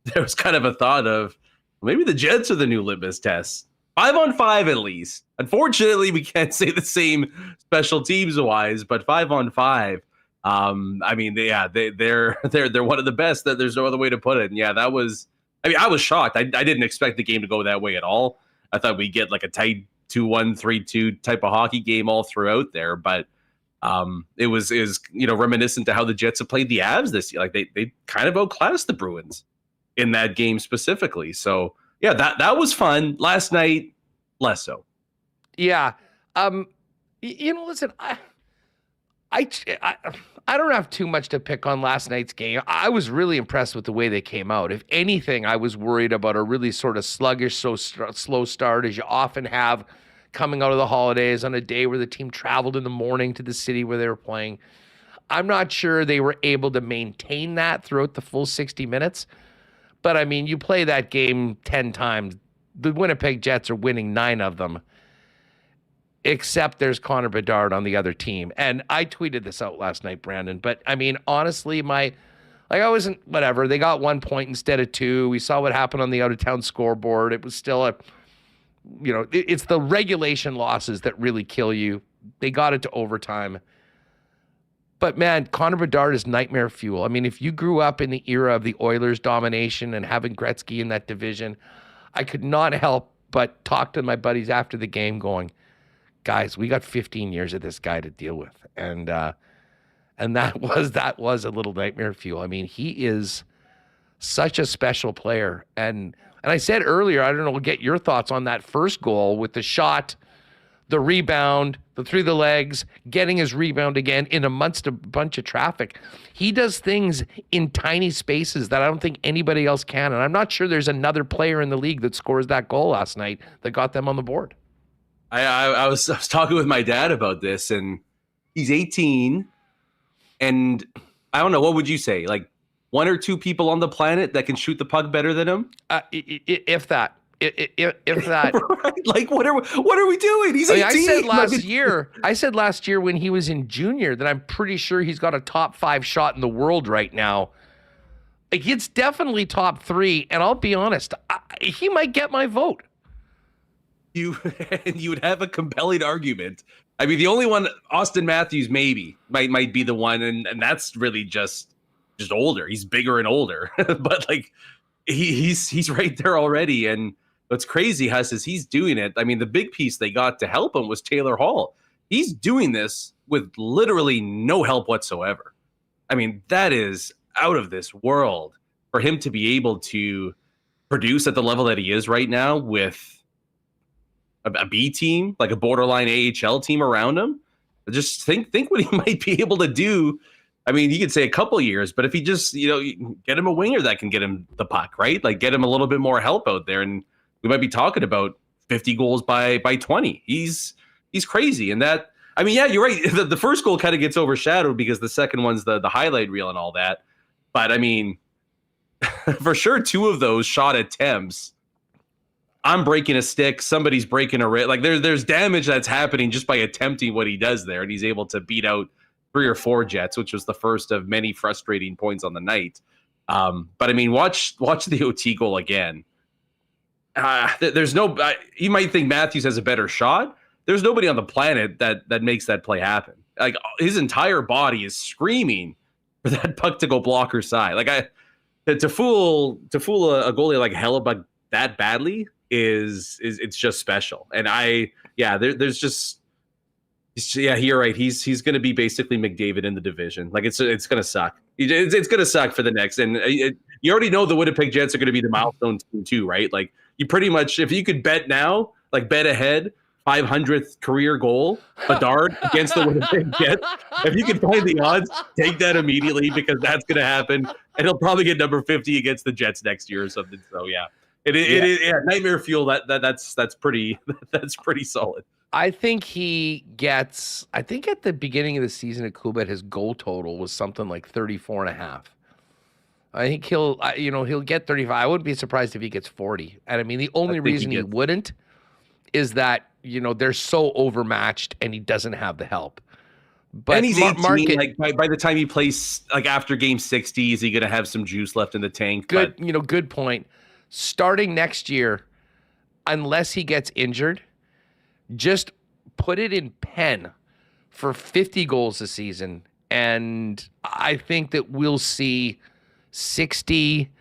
there was kind of a thought of maybe the Jets are the new litmus test. 5-on-5 at least. Unfortunately, we can't say the same special teams wise, but 5-on-5. They're one of the best. That there's no other way to put it. And yeah, I was shocked. I didn't expect the game to go that way at all. I thought we'd get like a tight 2-1, 3-2 type of hockey game all throughout there, but it was reminiscent to how the Jets have played the Avs this year. Like they kind of outclassed the Bruins in that game specifically. So yeah, that was fun. Last night, less so. Yeah, listen, I don't have too much to pick on last night's game. I was really impressed with the way they came out. If anything, I was worried about a really sort of sluggish, slow start, as you often have coming out of the holidays on a day where the team traveled in the morning to the city where they were playing. I'm not sure they were able to maintain that throughout the full 60 minutes. But, I mean, you play that game 10 times. The Winnipeg Jets are winning 9 of them. Except there's Connor Bedard on the other team. And I tweeted this out last night, Brandon. But, I mean, honestly, I wasn't, whatever. They got 1 point instead of 2. We saw what happened on the out-of-town scoreboard. It was still it's the regulation losses that really kill you. They got it to overtime. But, man, Connor Bedard is nightmare fuel. I mean, if you grew up in the era of the Oilers' domination and having Gretzky in that division, I could not help but talk to my buddies after the game going, guys, we got 15 years of this guy to deal with. And that was a little nightmare fuel. I mean, he is such a special player. And I said earlier, I don't know, we'll get your thoughts on that first goal with the shot, the rebound, the through the legs, getting his rebound again in amongst a bunch of traffic. He does things in tiny spaces that I don't think anybody else can. And I'm not sure there's another player in the league that scores that goal last night that got them on the board. I was talking with my dad about this, and he's 18, and I don't know, what would you say? Like, one or two people on the planet that can shoot the puck better than him? If that. If that. Right? Like, what are we doing? He's 18. I said last year when he was in junior that I'm pretty sure he's got a top 5 shot in the world right now. Like, it's definitely top 3, and I'll be honest, he might get my vote. You would have a compelling argument. I mean, the only one, Austin Matthews, maybe might be the one, and that's really just older. He's bigger and older, but like he's right there already. And what's crazy, Huss, is he's doing it. I mean, the big piece they got to help him was Taylor Hall. He's doing this with literally no help whatsoever. I mean, that is out of this world for him to be able to produce at the level that he is right now with a B team, like a borderline AHL team around him. Just think what he might be able to do. I mean, you could say a couple years, but if he just, get him a winger that can get him the puck, right? Like, get him a little bit more help out there, and we might be talking about 50 goals by 20. He's crazy. And that, I mean, yeah, you're right. The first goal kind of gets overshadowed because the second one's the highlight reel and all that. But I mean, for sure, 2 of those shot attempts, I'm breaking a stick, somebody's breaking a wrist. Like, there's damage that's happening just by attempting what he does there, and he's able to beat out 3 or 4 Jets, which was the first of many frustrating points on the night. But I mean, watch the OT goal again. There's no. You might think Matthews has a better shot. There's nobody on the planet that makes that play happen. Like, his entire body is screaming for that puck to go blocker side. Like, to fool a goalie like Hellebuyck that badly is it's just special. And there's just, you're right. He's going to be basically McDavid in the division. Like, it's going to suck. It's going to suck for the next. And you already know the Winnipeg Jets are going to be the milestone team too, right? Like, you pretty much, if you could bet now, like, bet ahead, 500th career goal, Bedard against the Winnipeg Jets. If you can find the odds, take that immediately, because that's going to happen. And he'll probably get number 50 against the Jets next year or something. So yeah. It is nightmare fuel. That's pretty solid. I think he gets. I think at the beginning of the season at Coolbet, his goal total was something like 34.5. I think he'll get 35. I wouldn't be surprised if he gets 40. And I mean, the only reason he wouldn't is that they're so overmatched and he doesn't have the help. But and he's 18. Like, by the time he plays, like, after game 60, is he going to have some juice left in the tank? Good, good point. Starting next year, unless he gets injured, just put it in pen for 50 goals a season. And I think that we'll see 60.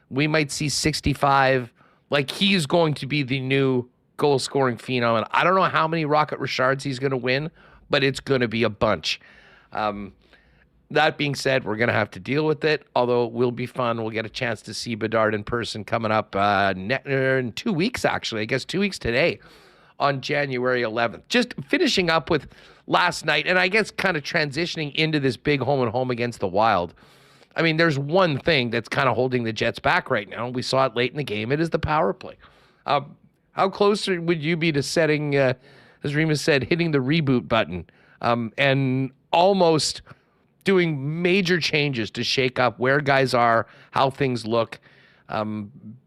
We might see 65. Like, he's going to be the new goal-scoring phenom. And I don't know how many Rocket Richards he's going to win, but it's going to be a bunch. That being said, we're going to have to deal with it, although it will be fun. We'll get a chance to see Bedard in person coming up in 2 weeks, actually. I guess 2 weeks today on January 11th. Just finishing up with last night, and I guess kind of transitioning into this big home-and-home against the Wild. I mean, there's one thing that's kind of holding the Jets back right now. We saw it late in the game. It is the power play. How close would you be to setting, as Remis said, hitting the reboot button and almost doing major changes to shake up where guys are, how things look?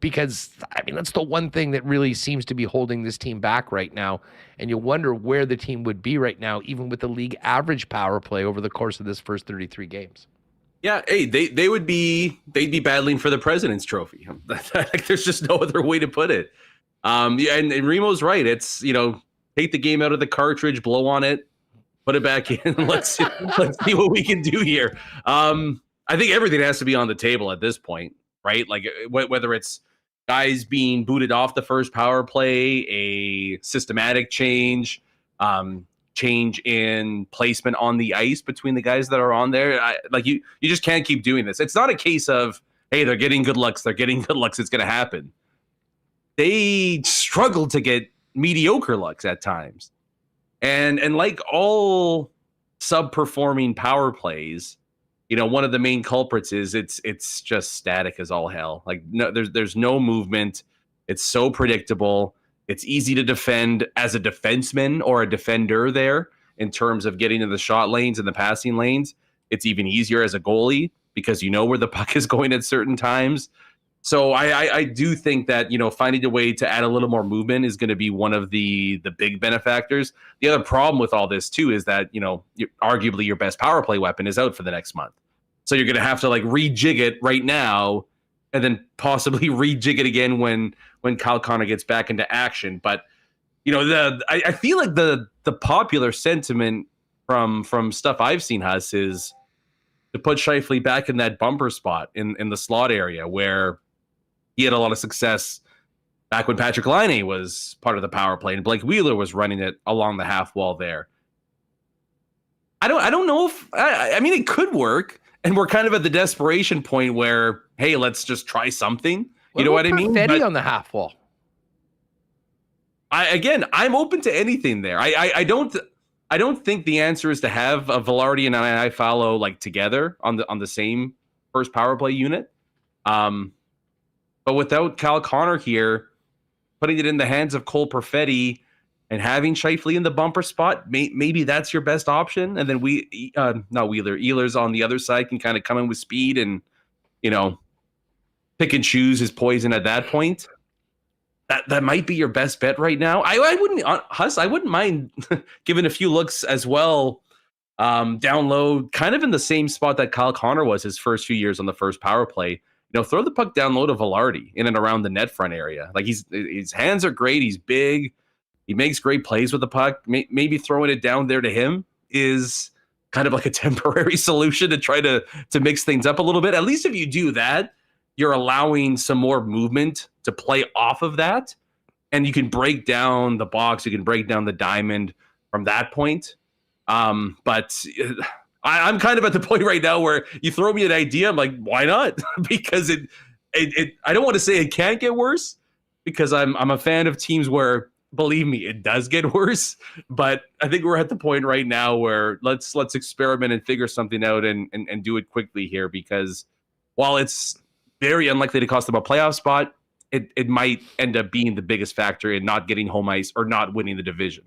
Because, I mean, that's the one thing that really seems to be holding this team back right now. And you wonder where the team would be right now, even with the league average power play over the course of this first 33 games. Yeah, hey, they'd be battling for the President's Trophy. There's just no other way to put it. And Remo's right. It's, take the game out of the cartridge, blow on it, put it back in. Let's see what we can do here. I think everything has to be on the table at this point, right? Like, whether it's guys being booted off the first power play, a systematic change, change in placement on the ice between the guys that are on there. You just can't keep doing this. It's not a case of, hey, they're getting good looks. It's going to happen. They struggle to get mediocre looks at times. And like all sub-performing power plays, one of the main culprits is it's just static as all hell. Like, no, there's no movement. It's so predictable. It's easy to defend as a defenseman or a defender there in terms of getting to the shot lanes and the passing lanes. It's even easier as a goalie because you know where the puck is going at certain times. So I do think that, finding a way to add a little more movement is going to be one of the big benefactors. The other problem with all this, too, is that, arguably your best power play weapon is out for the next month. So you're going to have to rejig it right now and then possibly rejig it again when Kyle Connor gets back into action. But, I feel like the popular sentiment from stuff I've seen, Huss, is to put Scheifele back in that bumper spot in the slot area where he had a lot of success back when Patrick Laine was part of the power play and Blake Wheeler was running it along the half wall there. I don't know if I mean, it could work, and we're kind of at the desperation point where, hey, let's just try something. You know what I mean? Perfetti on the half wall. I'm open to anything there. I don't think the answer is to have a Velarde and an Iafallo together on the same first power play unit. But without Kyle Connor here, putting it in the hands of Cole Perfetti and having Scheifele in the bumper spot, maybe that's your best option. And then Wheeler's on the other side can kind of come in with speed and, pick and choose his poison at that point. That might be your best bet right now. I wouldn't mind giving a few looks as well down low, kind of in the same spot that Kyle Connor was his first few years on the first power play. Throw the puck down low to Velarde in and around the net front area. His hands are great. He's big. He makes great plays with the puck. Maybe throwing it down there to him is kind of like a temporary solution to try to mix things up a little bit. At least if you do that, you're allowing some more movement to play off of that, and you can break down the box. You can break down the diamond from that point. But I'm kind of at the point right now where you throw me an idea, I'm like, why not? Because I don't want to say it can't get worse, because I'm a fan of teams where, believe me, it does get worse. But I think we're at the point right now where let's experiment and figure something out and do it quickly here, because while it's very unlikely to cost them a playoff spot, it might end up being the biggest factor in not getting home ice or not winning the division.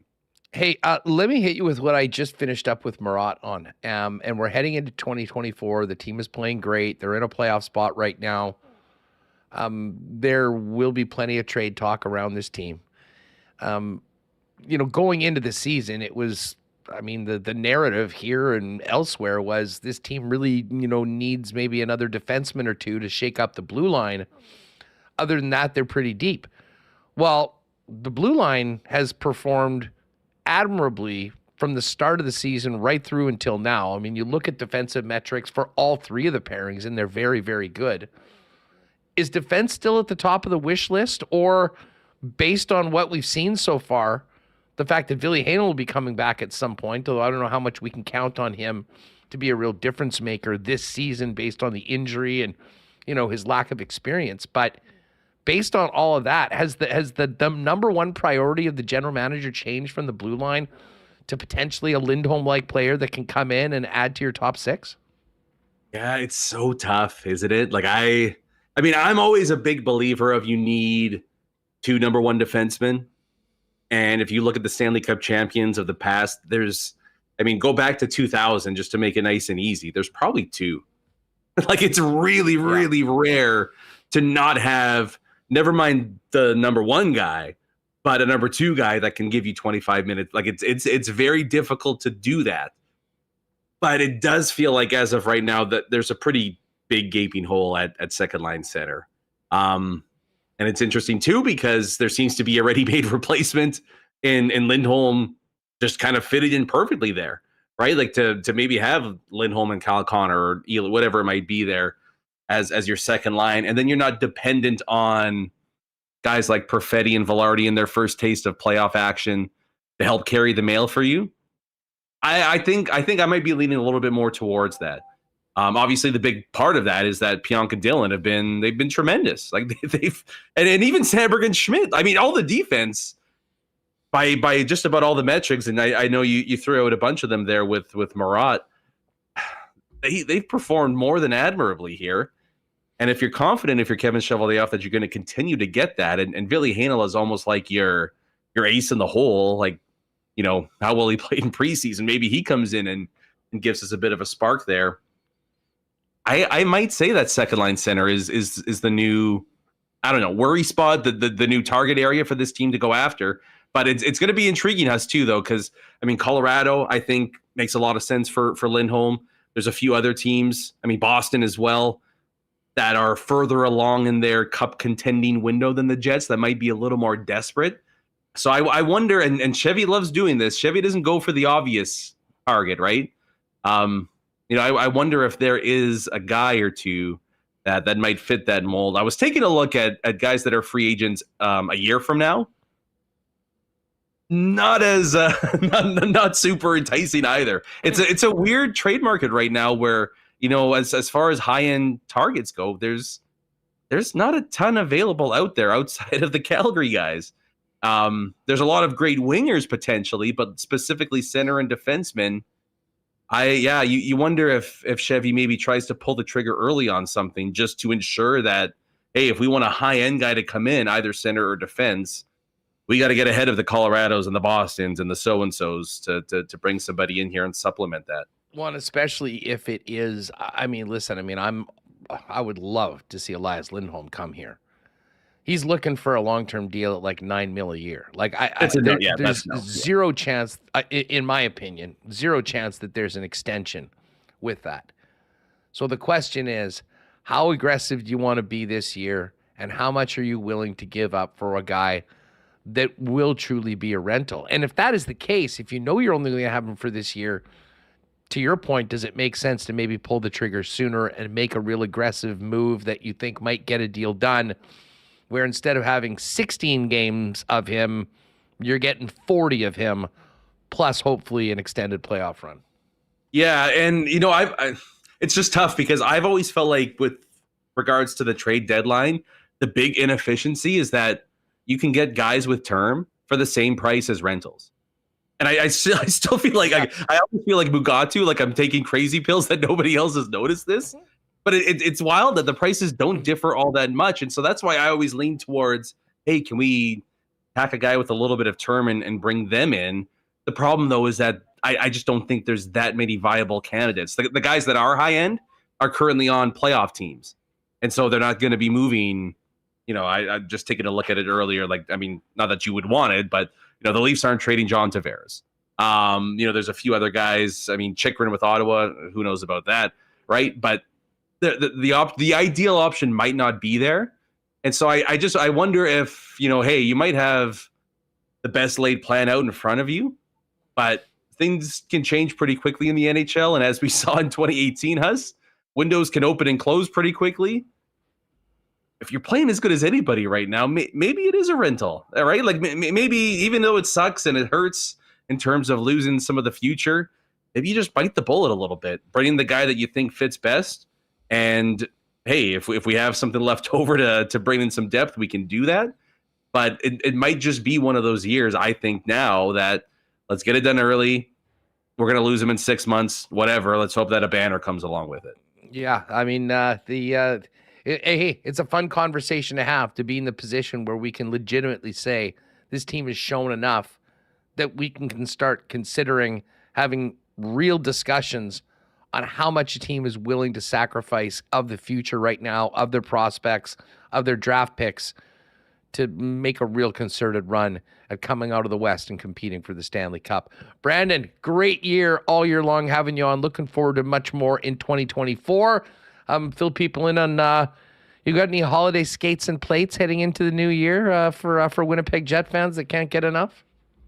Hey, let me hit you with what I just finished up with Murat on. And we're heading into 2024. The team is playing great. They're in a playoff spot right now. There will be plenty of trade talk around this team. Going into the season, it was, the narrative here and elsewhere was this team really, needs maybe another defenseman or two to shake up the blue line. Other than that, they're pretty deep. Well, the blue line has performed admirably from the start of the season right through until now. You look at defensive metrics for all three of the pairings, and they're very, very good. Is defense still at the top of the wish list? Or based on what we've seen so far, the fact that Ville Heinola will be coming back at some point, although I don't know how much we can count on him to be a real difference maker this season based on the injury and, his lack of experience. But based on all of that, has the number one priority of the general manager changed from the blue line to potentially a Lindholm-like player that can come in and add to your top six? Yeah, it's so tough, isn't it? I'm always a big believer of you need two number one defensemen. And if you look at the Stanley Cup champions of the past, go back to 2000 just to make it nice and easy. There's probably two. It's really, really rare to not have, never mind the number one guy, but a number two guy that can give you 25 minutes. It's very difficult to do that. But it does feel like, as of right now, that there's a pretty big gaping hole at second line center. And it's interesting too, because there seems to be a ready-made replacement in Lindholm, just kind of fitted in perfectly there, right? To maybe have Lindholm and Kyle Connor or Ely, whatever it might be there as your second line. And then you're not dependent on guys like Perfetti and Velarde in their first taste of playoff action to help carry the mail for you. I think I might be leaning a little bit more towards that. Obviously, the big part of that is that Pionk and Dillon they've been tremendous. Like they've and even Sandberg and Schmidt. I mean, all the defense by just about all the metrics, and I know you threw out a bunch of them there with Murat. They've performed more than admirably here. And if you're confident, if you're Kevin Cheveldayoff, that you're going to continue to get that, and Ville Heinola is almost like your ace in the hole. Like, you know, how well he played in preseason. Maybe he comes in and gives us a bit of a spark there. I might say that second line center is the new, I don't know, worry spot, the new target area for this team to go after. But it's going to be intriguing us too, though, because I mean, Colorado I think makes a lot of sense for Lindholm. There's a few other teams, I mean Boston as well, that are further along in their cup contending window than the Jets that might be a little more desperate. So I wonder, and Chevy loves doing this. Chevy doesn't go for the obvious target, right? You know, I wonder if there is a guy or two that might fit that mold. I was taking a look at guys that are free agents a year from now. Not as not super enticing either. It's a weird trade market right now where, you know, as far as high end targets go, there's not a ton available out there outside of the Calgary guys. There's a lot of great wingers potentially, but specifically center and defensemen. You wonder if Chevy maybe tries to pull the trigger early on something just to ensure that, hey, if we want a high end guy to come in, either center or defense, we got to get ahead of the Colorados and the Bostons and the so-and-sos to bring somebody in here and supplement that. One, especially if it is, I mean, listen, I mean, I would love to see Elias Lindholm come here. He's looking for a long-term deal at like $9 million a year. Like there's zero chance, in my opinion, zero chance that there's an extension with that. So the question is, how aggressive do you want to be this year, and how much are you willing to give up for a guy that will truly be a rental? And if that is the case, if you know you're only going to have him for this year, to your point, does it make sense to maybe pull the trigger sooner and make a real aggressive move that you think might get a deal done, where instead of having 16 games of him, you're getting 40 of him, plus hopefully an extended playoff run? Yeah, and you know, it's just tough because I've always felt like with regards to the trade deadline, the big inefficiency is that you can get guys with term for the same price as rentals. And I still feel like I always feel like Mugatu, like I'm taking crazy pills that nobody else has noticed this. But it's wild that the prices don't differ all that much. And so that's why I always lean towards, hey, can we pack a guy with a little bit of term and bring them in? The problem, though, is that I just don't think there's that many viable candidates. The guys that are high end are currently on playoff teams. And so they're not going to be moving. You know, I'm just taking a look at it earlier. Like, I mean, not that you would want it, but, you know, the Leafs aren't trading John Tavares. You know, there's a few other guys. I mean, Chychrun with Ottawa, who knows about that, right? But the ideal option might not be there. And so I wonder if, you know, hey, you might have the best laid plan out in front of you, but things can change pretty quickly in the NHL. And as we saw in 2018, windows can open and close pretty quickly. If you're playing as good as anybody right now, maybe it is a rental, all right? Like maybe even though it sucks and it hurts in terms of losing some of the future, maybe you just bite the bullet a little bit, bring in the guy that you think fits best. And hey, if we have something left over to bring in some depth, we can do that. But it might just be one of those years, I think now, that let's get it done early. We're going to lose him in 6 months, whatever. Let's hope that a banner comes along with it. Yeah, I mean, hey, it's a fun conversation to have, to be in the position where we can legitimately say this team has shown enough that we can start considering having real discussions on how much a team is willing to sacrifice of the future right now, of their prospects, of their draft picks, to make a real concerted run at coming out of the West and competing for the Stanley Cup. Brandon, great year all year long having you on. Looking forward to much more in 2024. Fill people in on, you got any holiday skates and plates heading into the new year for Winnipeg Jet fans that can't get enough?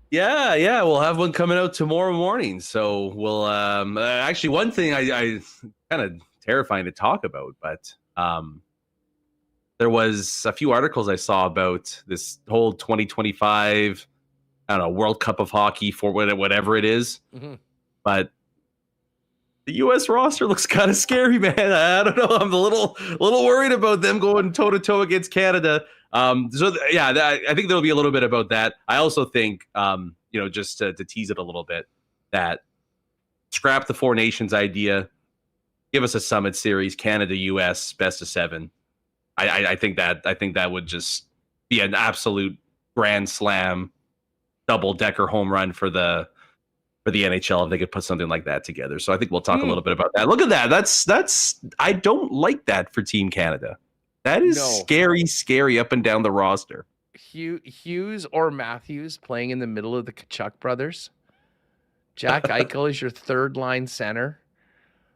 Yeah, we'll have one coming out tomorrow morning. So we'll actually, one thing I kind of terrifying to talk about, but there was a few articles I saw about this whole 2025 I don't know, World Cup of hockey for whatever it is. Mm-hmm. But the U.S. roster looks kind of scary, man. I don't know. I'm a little worried about them going toe to toe against Canada. I think there'll be a little bit about that. I also think, just to tease it a little bit, that scrap the Four Nations idea, give us a Summit Series, Canada, U.S. best of 7. I think that would just be an absolute grand slam, double-decker home run for the NHL if they could put something like that together. So I think we'll talk a little bit about that. Look at that. That's I don't like that for Team Canada. That is scary up and down the roster. Hughes or Matthews playing in the middle of the Kachuk brothers. Jack Eichel is your third line center.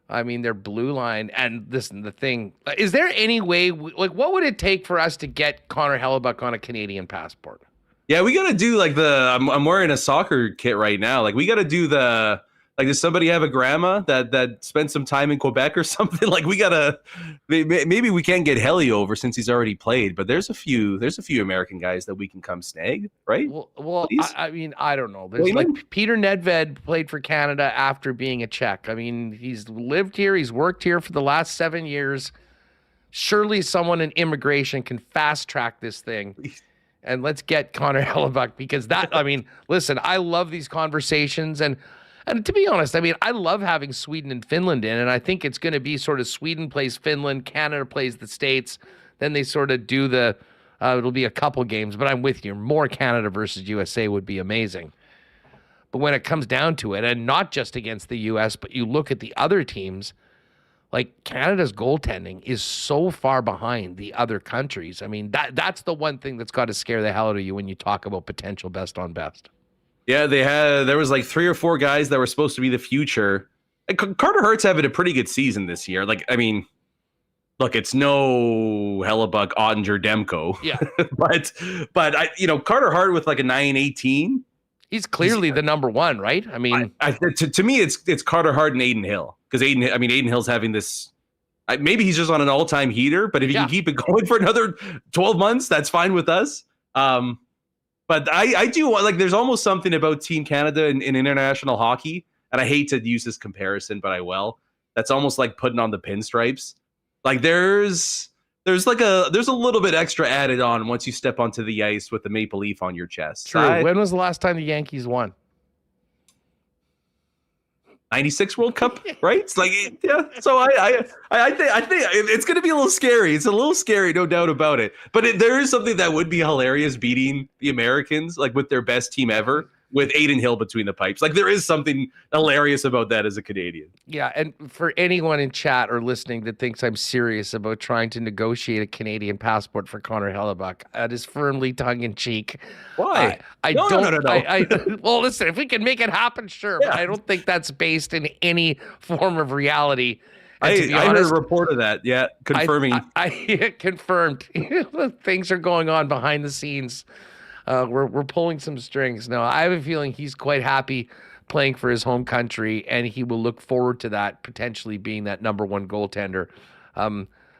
I mean, their blue line. And listen, the thing, is there any way, what would it take for us to get Connor Hellebuyck on a Canadian passport? Yeah, we got to do like I'm wearing a soccer kit right now. Like we got to do does somebody have a grandma that spent some time in Quebec or something? Like we got to, maybe we can't get Helly over since he's already played, but there's a few American guys that we can come snag, right? Well, I mean, I don't know. There's Peter Nedved played for Canada after being a Czech. I mean, he's lived here. He's worked here for the last 7 years. Surely someone in immigration can fast track this thing. And let's get Connor Hellebuyck because listen, I love these conversations. And to be honest, I mean, I love having Sweden and Finland in. And I think it's going to be sort of Sweden plays Finland, Canada plays the States. Then they sort of do it'll be a couple games. But I'm with you. More Canada versus USA would be amazing. But when it comes down to it, and not just against the U.S., but you look at the other teams, like Canada's goaltending is so far behind the other countries. I mean, that's the one thing that's got to scare the hell out of you when you talk about potential best on best. Yeah, there was like 3 or 4 guys that were supposed to be the future. Like Carter Hart's having a pretty good season this year. Like, I mean, look, it's no Hellebuyck, Ottinger, Demko. Yeah. but Carter Hart with like a 9.18. He's clearly the number one, right? I mean, to me, it's Carter Hart and Aiden Hill. Because Aiden Hill's having this. Maybe he's just on an all-time heater, but if he can keep it going for another 12 months, that's fine with us. But I do want, there's almost something about Team Canada in international hockey, and I hate to use this comparison, but I will. That's almost like putting on the pinstripes. Like there's a little bit extra added on once you step onto the ice with the maple leaf on your chest. True. When was the last time the Yankees won? 96 World Cup, right? It's like, yeah. So I think it's going to be a little scary. It's a little scary, no doubt about it. But there is something that would be hilarious beating the Americans, like with their best team ever, with Aiden Hill between the pipes. Like there is something hilarious about that as a Canadian. Yeah, and for anyone in chat or listening that thinks I'm serious about trying to negotiate a Canadian passport for Connor Hellebuyck, that is firmly tongue-in-cheek. Why? No. Well, listen, if we can make it happen, sure, but I don't think that's based in any form of reality. I heard a report of that, confirming. I confirmed. Things are going on behind the scenes. We're pulling some strings. No, I have a feeling he's quite happy playing for his home country, and he will look forward to that, potentially being that number one goaltender.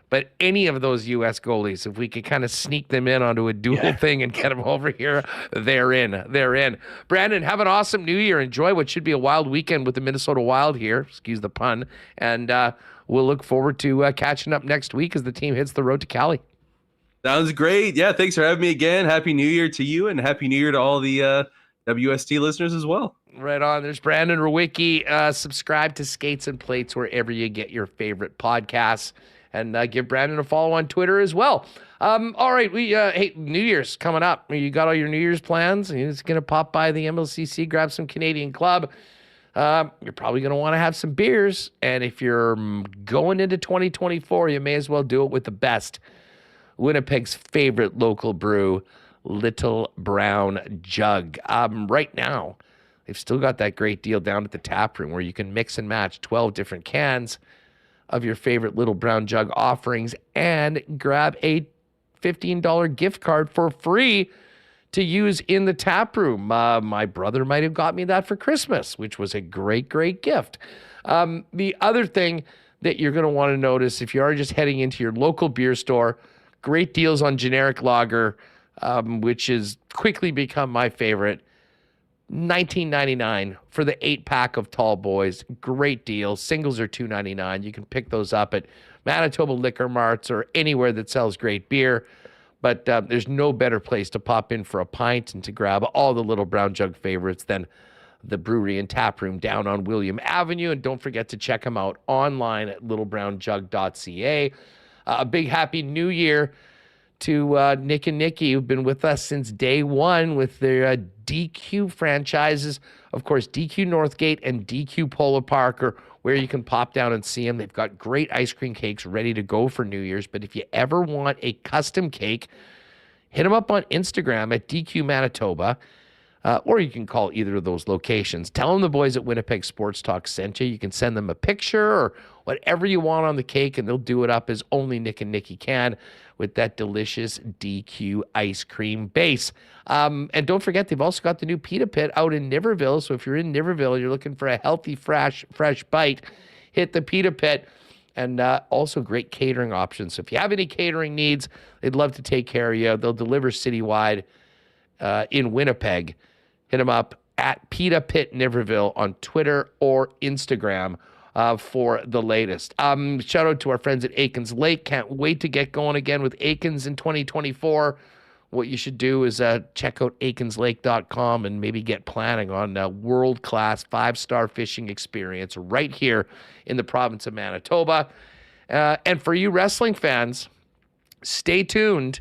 But any of those U.S. goalies, if we could kind of sneak them in onto a dual thing and get them over here, they're in. Brandon, have an awesome New Year. Enjoy what should be a wild weekend with the Minnesota Wild here. Excuse the pun. And we'll look forward to catching up next week as the team hits the road to Cali. Sounds great. Yeah, thanks for having me again. Happy New Year to you, and Happy New Year to all the WST listeners as well. Right on. There's Brandon Rewucki. Subscribe to Skates and Plates wherever you get your favorite podcasts, and give Brandon a follow on Twitter as well. All right, hey, New Year's coming up. You got all your New Year's plans? You're just gonna pop by the MLCC, grab some Canadian Club. You're probably gonna want to have some beers, and if you're going into 2024, you may as well do it with the best. Winnipeg's favorite local brew, Little Brown Jug. Right now, they've still got that great deal down at the tap room where you can mix and match 12 different cans of your favorite Little Brown Jug offerings and grab a $15 gift card for free to use in the tap room. My brother might have got me that for Christmas, which was a great, great gift. The other thing that you're going to want to notice if you are just heading into your local beer store, great deals on generic lager, which has quickly become my favorite. $19.99 for the 8-pack of Tall Boys. Great deal. Singles are $2.99. You can pick those up at Manitoba Liquor Marts or anywhere that sells great beer. But there's no better place to pop in for a pint and to grab all the Little Brown Jug favorites than the brewery and tap room down on William Avenue. And don't forget to check them out online at littlebrownjug.ca. A big happy new year to Nick and Nikki, who've been with us since day one with their DQ franchises. Of course, DQ Northgate and DQ Polo Park are where you can pop down and see them. They've got great ice cream cakes ready to go for New Year's. But if you ever want a custom cake, hit them up on Instagram at DQ Manitoba. Or you can call either of those locations. Tell them the boys at Winnipeg Sports Talk sent you. You can send them a picture or whatever you want on the cake, and they'll do it up as only Nick and Nikki can with that delicious DQ ice cream base. And don't forget, they've also got the new Pita Pit out in Niverville. So if you're in Niverville and you're looking for a healthy, fresh bite, hit the Pita Pit. And also great catering options. So if you have any catering needs, they'd love to take care of you. They'll deliver citywide in Winnipeg. Hit them up at Pita Pit Niverville on Twitter or Instagram for the latest. Shout out to our friends at Aitken's Lake. Can't wait to get going again with Aitken's in 2024. What you should do is check out aikenslake.com and maybe get planning on a world-class 5-star fishing experience right here in the province of Manitoba. And for you wrestling fans, stay tuned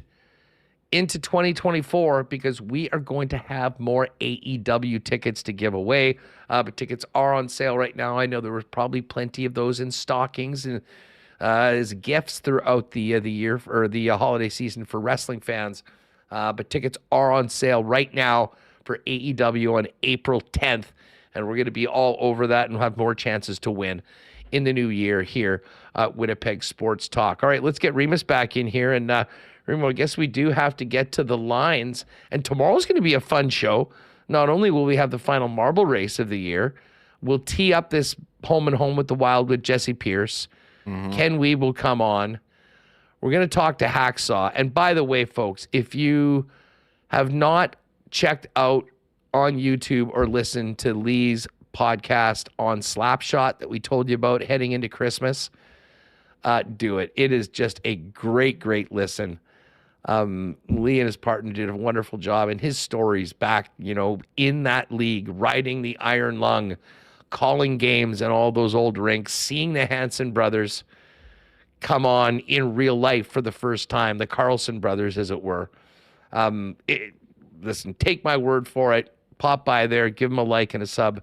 into 2024 because we are going to have more AEW tickets to give away. But tickets are on sale right now. I know there were probably plenty of those in stockings and as gifts throughout the year or the holiday season for wrestling fans. But tickets are on sale right now for AEW on April 10th. And we're going to be all over that and have more chances to win in the new year here at Winnipeg Sports Talk. All right, let's get Remis back in here. And Remo, I guess we do have to get to the lines. And tomorrow's going to be a fun show. Not only will we have the final marble race of the year, we'll tee up this home and home with the Wild with Jesse Pierce. Ken Weeb will come on. We're going to talk to Hacksaw. And by the way, folks, if you have not checked out on YouTube or listened to Lee's podcast on Slapshot that we told you about heading into Christmas, do it. It is just a great, great listen. Lee and his partner did a wonderful job, and his stories back, in that league, riding the Iron Lung, calling games and all those old rinks, seeing the Hanson brothers come on in real life for the first time, the Carlson brothers, as it were. Listen, take my word for it. Pop by there, give them a like and a sub,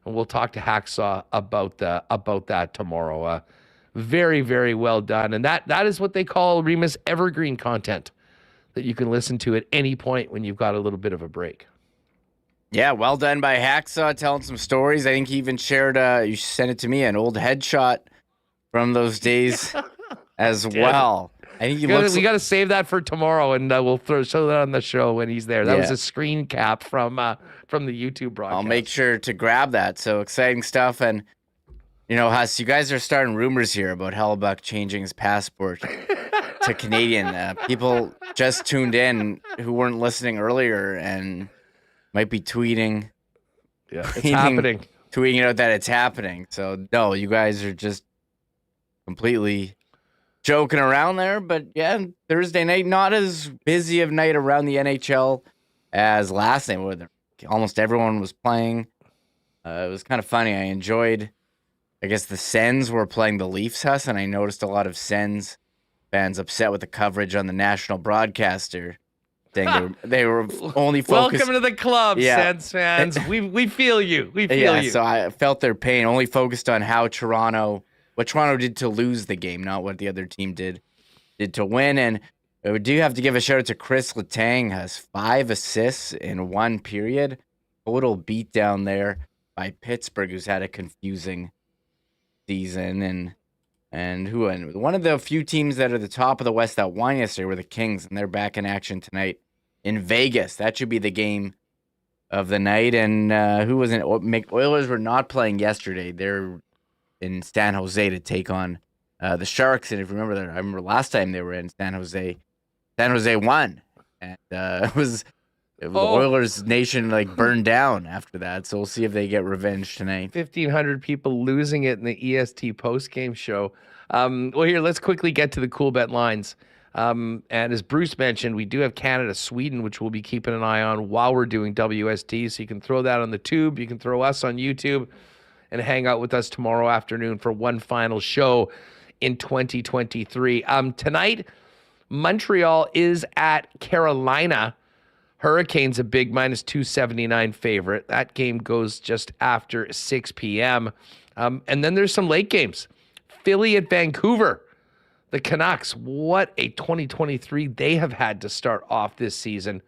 and we'll talk to Hacksaw about that tomorrow. Very, very well done, and that is what they call Remis evergreen content that you can listen to at any point when you've got a little bit of a break. Yeah, well done by Hacksaw, telling some stories. I think he even shared, you sent it to me, an old headshot from those days as well. I think we got to save that for tomorrow, and we'll show that on the show when he's there. That was a screen cap from the YouTube broadcast. I'll make sure to grab that. So exciting stuff. And, Huss, you guys are starting rumors here about Hellebuyck changing his passport to Canadian. People just tuned in who weren't listening earlier and might be tweeting. Yeah, it's happening. Tweeting out that it's happening. So, no, you guys are just completely joking around there. But, yeah, Thursday night, not as busy of night around the NHL as last night, where almost everyone was playing. It was kind of funny. I enjoyed, I guess, the Sens were playing the Leafs, Huss, and I noticed a lot of Sens fans upset with the coverage on the national broadcaster, saying they were only focused. Welcome to the club, Sens fans. We feel you. We feel you. So I felt their pain. Only focused on what Toronto did to lose the game, not what the other team did to win. And we do have to give a shout out to Chris Letang, has 5 assists in 1 period. Total beatdown there by Pittsburgh, who's had a confusing season. And one of the few teams that are the top of the West that won yesterday were the Kings, and they're back in action tonight in Vegas. That should be the game of the night. And Oilers were not playing yesterday. They're in San Jose to take on the Sharks. And if you remember, I remember last time they were in San Jose won, and it was The Oilers nation burned down after that, so we'll see if they get revenge tonight. 1,500 people losing it in the EST postgame show. Well, here, let's quickly get to the Coolbet lines. And as Bruce mentioned, we do have Canada-Sweden, which we'll be keeping an eye on while we're doing WST. So you can throw that on the tube. You can throw us on YouTube and hang out with us tomorrow afternoon for one final show in 2023. Tonight, Montreal is at Carolina. Hurricanes a big -279 favorite. That game goes just after 6 p.m. And then there's some late games. Philly at Vancouver. The Canucks, what a 2023 they have had to start off this season.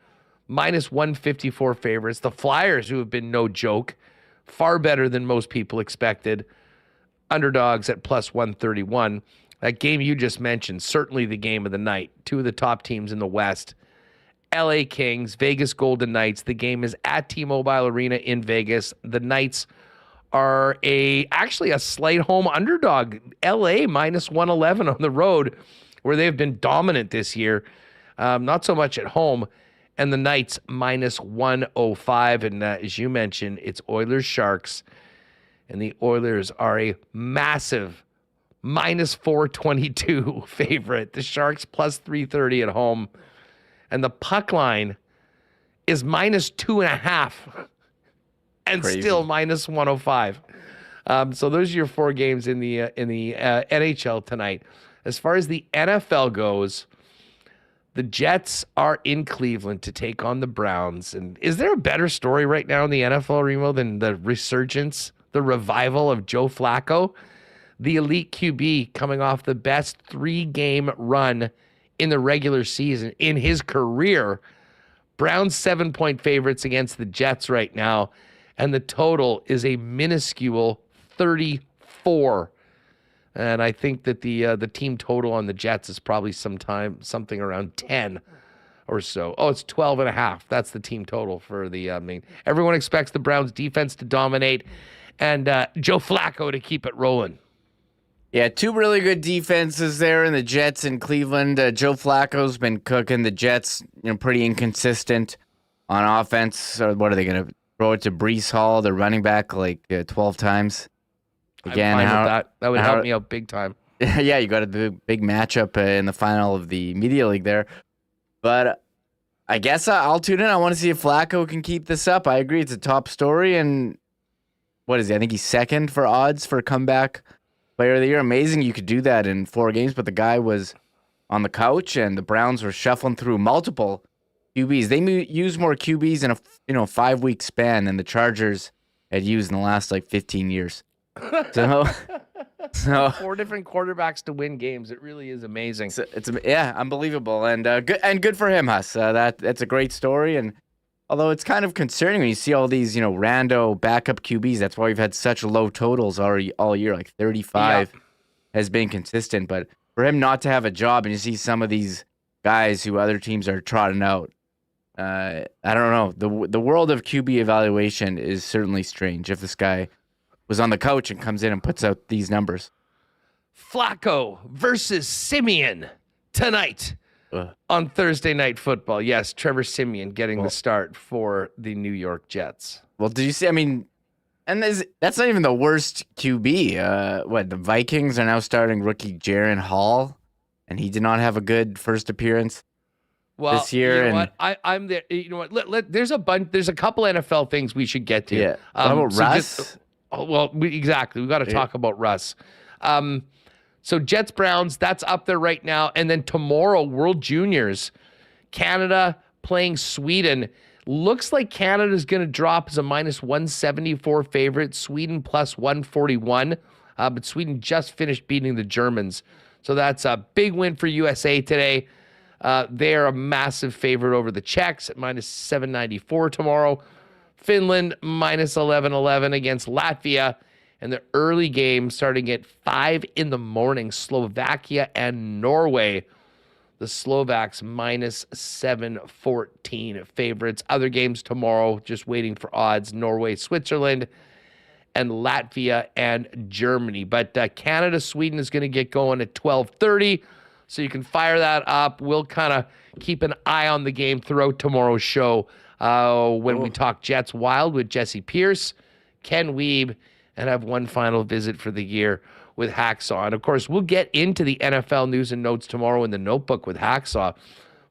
-154 favorites. The Flyers, who have been no joke, far better than most people expected. Underdogs at +131. That game you just mentioned, certainly the game of the night. Two of the top teams in the West. LA Kings, Vegas Golden Knights. The game is at T-Mobile Arena in Vegas. The Knights are actually a slight home underdog. LA -111 on the road, where they've been dominant this year. Not so much at home. And the Knights -105. And as you mentioned, it's Oilers Sharks. And the Oilers are a massive -422 favorite. The Sharks +330 at home. And the puck line is -2.5 and Crazy. still -105. So those are your four games in the NHL tonight. As far as the NFL goes, the Jets are in Cleveland to take on the Browns. And is there a better story right now in the NFL, Remo, than the resurgence, the revival of Joe Flacco? The elite QB coming off the best 3-game run in the regular season in his career. Browns 7-point favorites against the Jets right now, and the total is a minuscule 34. And I think that the team total on the Jets is probably something around 10 or so. Oh, it's 12.5. That's the team total for the everyone expects the Browns defense to dominate and Joe Flacco to keep it rolling. Yeah, two really good defenses there in the Jets in Cleveland. Joe Flacco's been cooking. The Jets, pretty inconsistent on offense. So what are they going to throw it to Breece Hall, the running back, 12 times? Again, I'm fine with that. That would help me out big time. Yeah, you got a big matchup in the final of the Media League there. But I guess I'll tune in. I want to see if Flacco can keep this up. I agree. It's a top story. And what is he? I think he's second for odds for comeback player of the year. Amazing you could do that in 4 games, but the guy was on the couch and the Browns were shuffling through multiple QBs. They use more QBs in a 5-week span than the Chargers had used in the last 15 years. So 4 different quarterbacks to win games. It really is amazing. It's unbelievable and good for him, Huss. That's a great story. And although it's kind of concerning when you see all these, rando backup QBs. That's why we've had such low totals all year. 35 has been consistent. But for him not to have a job, and you see some of these guys who other teams are trotting out, I don't know. The world of QB evaluation is certainly strange. If this guy was on the couch and comes in and puts out these numbers. Flacco versus Simeon tonight. On Thursday Night Football. Yes, Trevor Siemian getting the start for the New York Jets. Well, did you see? I mean, and that's not even the worst QB. The Vikings are now starting rookie Jaren Hall, and he did not have a good first appearance this year. You know what? I'm there. You know what? There's a couple NFL things we should get to. Yeah. How about Russ? Exactly. We got to talk about Russ. So Jets, Browns, that's up there right now. And then tomorrow, World Juniors, Canada playing Sweden. Looks like Canada's going to drop as a -174 favorite. Sweden +141. But Sweden just finished beating the Germans. So that's a big win for USA today. They are a massive favorite over the Czechs at -794 tomorrow. Finland -1111 against Latvia. And the early game starting at 5 a.m, Slovakia and Norway. The Slovaks -714 favorites. Other games tomorrow, just waiting for odds. Norway, Switzerland, and Latvia and Germany. But Canada, Sweden is going to get going at 12:30. So you can fire that up. We'll kind of keep an eye on the game throughout tomorrow's show. when we talk Jets Wild with Jesse Pierce, Ken Wiebe, and have one final visit for the year with Hacksaw. And of course, we'll get into the NFL news and notes tomorrow in the notebook with Hacksaw.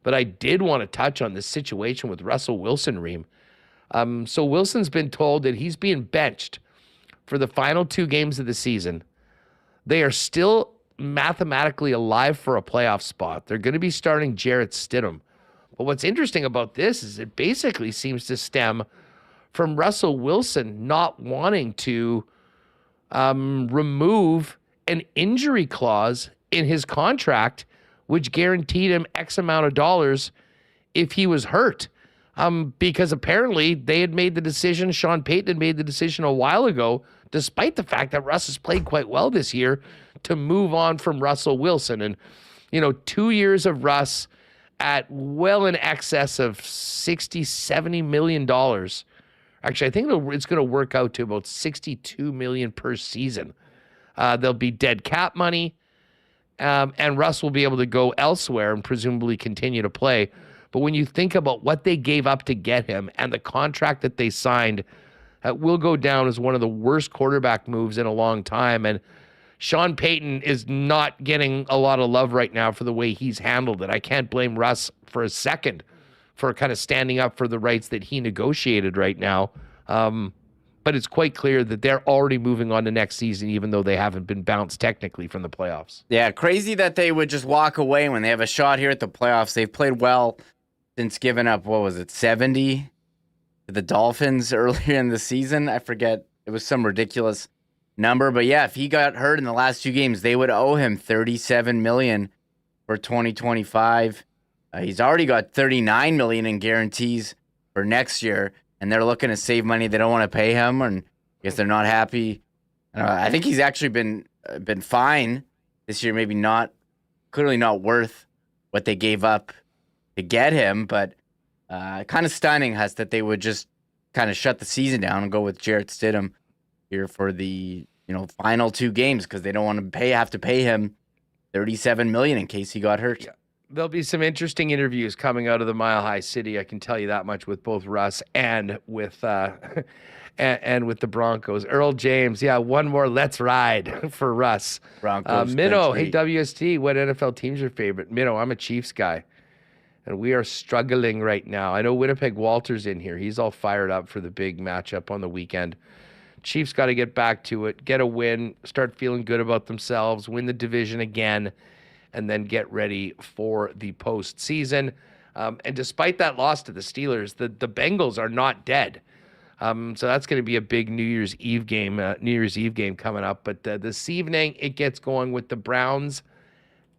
But I did want to touch on this situation with Russell Wilson, Reem. So Wilson's been told that he's being benched for the final 2 games of the season. They are still mathematically alive for a playoff spot. They're going to be starting Jarrett Stidham. But what's interesting about this is it basically seems to stem from Russell Wilson not wanting to remove an injury clause in his contract, which guaranteed him X amount of dollars if he was hurt. Because apparently they had made the decision, Sean Payton had made the decision a while ago, despite the fact that Russ has played quite well this year, to move on from Russell Wilson. And, 2 years of Russ at well in excess of $60-70 million. Actually, I think it's going to work out to about $62 million per season. There'll be dead cap money, and Russ will be able to go elsewhere and presumably continue to play. But when you think about what they gave up to get him and the contract that they signed, will go down as one of the worst quarterback moves in a long time. And Sean Payton is not getting a lot of love right now for the way he's handled it. I can't blame Russ for a second for kind of standing up for the rights that he negotiated right now. But it's quite clear that they're already moving on to next season, even though they haven't been bounced technically from the playoffs. Yeah, crazy that they would just walk away when they have a shot here at the playoffs. They've played well since giving up, 70 to the Dolphins earlier in the season. I forget. It was some ridiculous number. But yeah, if he got hurt in the last 2 games, they would owe him $37 million for 2025. He's already got $39 million in guarantees for next year, and they're looking to save money. They don't want to pay him, and I guess they're not happy. I think he's actually been fine this year. Maybe clearly not worth what they gave up to get him, but kind of stunning that they would just kind of shut the season down and go with Jarrett Stidham here for the final 2 games because they don't want to have to pay him $37 million in case he got hurt. Yeah. There'll be some interesting interviews coming out of the Mile High City. I can tell you that much with both Russ and with and with the Broncos. Earl James, one more let's ride for Russ. Broncos. Minnow, hey WST, what NFL team's your favorite? Minnow, I'm a Chiefs guy. And we are struggling right now. I know Winnipeg Walter's in here. He's all fired up for the big matchup on the weekend. Chiefs got to get back to it, get a win, start feeling good about themselves, win the division again, and then get ready for the postseason. And despite that loss to the Steelers, the Bengals are not dead. So that's going to be a big New Year's Eve game coming up. But this evening, it gets going with the Browns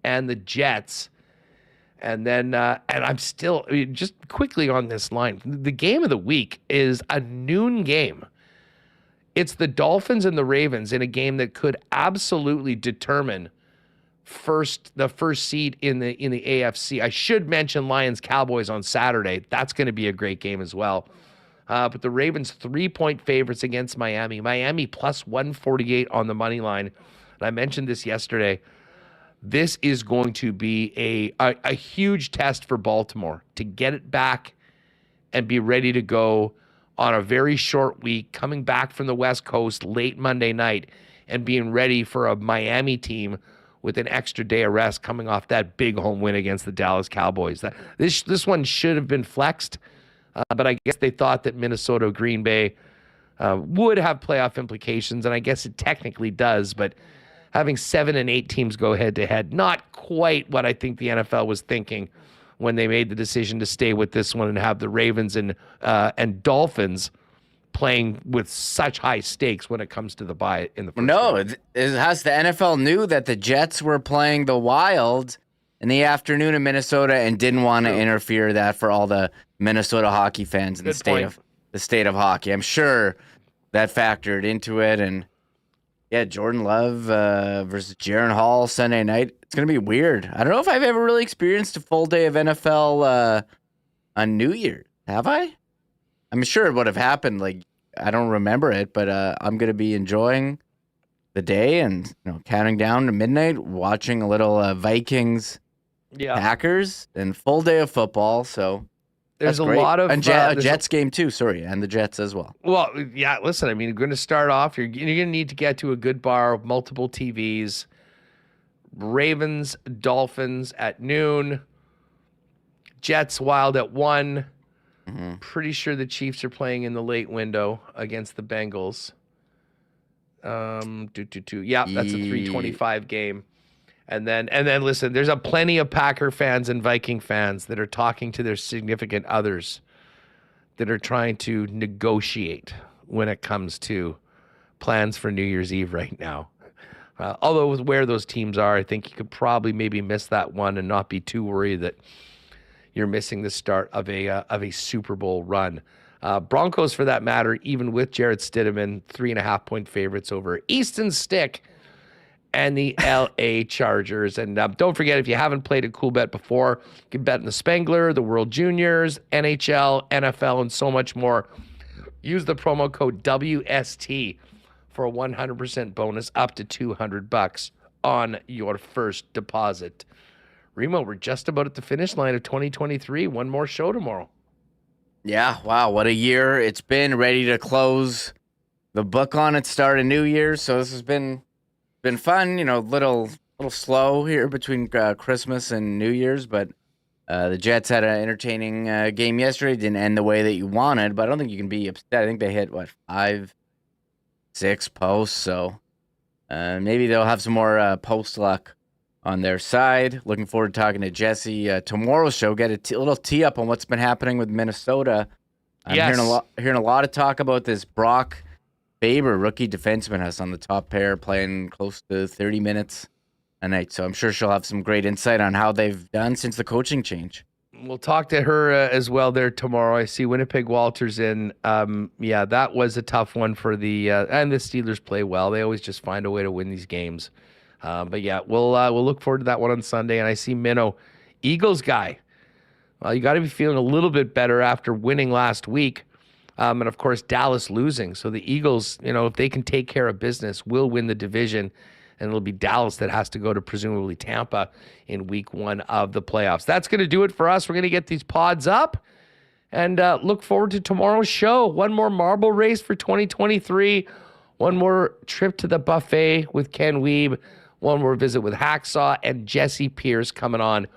and the Jets. And then, and I'm still, just quickly on this line, the game of the week is a noon game. It's the Dolphins and the Ravens in a game that could absolutely determine the first seed in the AFC. I should mention Lions Cowboys on Saturday. That's going to be a great game as well. But the Ravens 3-point favorites against Miami. Miami plus 148 on the money line. And I mentioned this yesterday. This is going to be a huge test for Baltimore to get it back and be ready to go on a very short week, coming back from the West Coast late Monday night and being ready for a Miami team with an extra day of rest coming off that big home win against the Dallas Cowboys. This one should have been flexed, but I guess they thought that Minnesota, Green Bay would have playoff implications, and I guess it technically does, but having 7 and 8 teams go head-to-head, not quite what I think the NFL was thinking when they made the decision to stay with this one and have the Ravens and Dolphins playing with such high stakes when it comes to the bye in the first round. It has the NFL knew that the Jets were playing the Wild in the afternoon in Minnesota and didn't want to interfere that for all the Minnesota hockey fans in the state of hockey. I'm sure that factored into it. And yeah, Jordan Love versus Jaron Hall Sunday night. It's going to be weird. I don't know if I've ever really experienced a full day of NFL on New Year. Have I? I'm sure it would have happened. I don't remember it, but I'm going to be enjoying the day and counting down to midnight, watching a little Vikings Packers and full day of football. So There's a lot of and a Jets game too. Sorry, and the Jets as well. Well, yeah. Listen, I mean, you're going to start off. You're going to need to get to a good bar, multiple TVs. Ravens, Dolphins at noon. Jets, Wild at 1. Pretty sure the Chiefs are playing in the late window against the Bengals. Yeah, that's a 3:25 game. And then listen, there's plenty of Packer fans and Viking fans that are talking to their significant others that are trying to negotiate when it comes to plans for New Year's Eve right now. Although with where those teams are, I think you could probably maybe miss that one and not be too worried that you're missing the start of a Super Bowl run. Broncos, for that matter, even with Jarrett Stidham, 3.5-point favorites over Easton Stick and the LA Chargers. And don't forget, if you haven't played at Coolbet before, you can bet in the Spengler, the World Juniors, NHL, NFL, and so much more. Use the promo code WST for a 100% bonus up to $200 on your first deposit. Remo, we're just about at the finish line of 2023. One more show tomorrow. Yeah, wow, what a year it's been. Ready to close the book on it, start a new year. So this has been fun, little slow here between Christmas and New Year's, but the Jets had an entertaining game yesterday. Didn't end the way that you wanted, but I don't think you can be upset. I think they hit 5-6 posts, so maybe they'll have some more post luck on their side. Looking forward to talking to Jesse tomorrow's show. Get a little tee up on what's been happening with Minnesota. I'm hearing a lot of talk about this Brock Faber, rookie defenseman, has on the top pair, playing close to 30 minutes a night. So I'm sure she'll have some great insight on how they've done since the coaching change. We'll talk to her as well there tomorrow. I see Winnipeg Walters in. Yeah, that was a tough one for and the Steelers play well. They always just find a way to win these games. But yeah, we'll look forward to that one on Sunday. And I see Minnow, Eagles guy. Well, you got to be feeling a little bit better after winning last week. And of course, Dallas losing. So the Eagles, if they can take care of business, will win the division. And it'll be Dallas that has to go to presumably Tampa in week 1 of the playoffs. That's going to do it for us. We're going to get these pods up and look forward to tomorrow's show. One more marble race for 2023. One more trip to the buffet with Ken Weeb. One more visit with Hacksaw and Jesse Pierce coming on.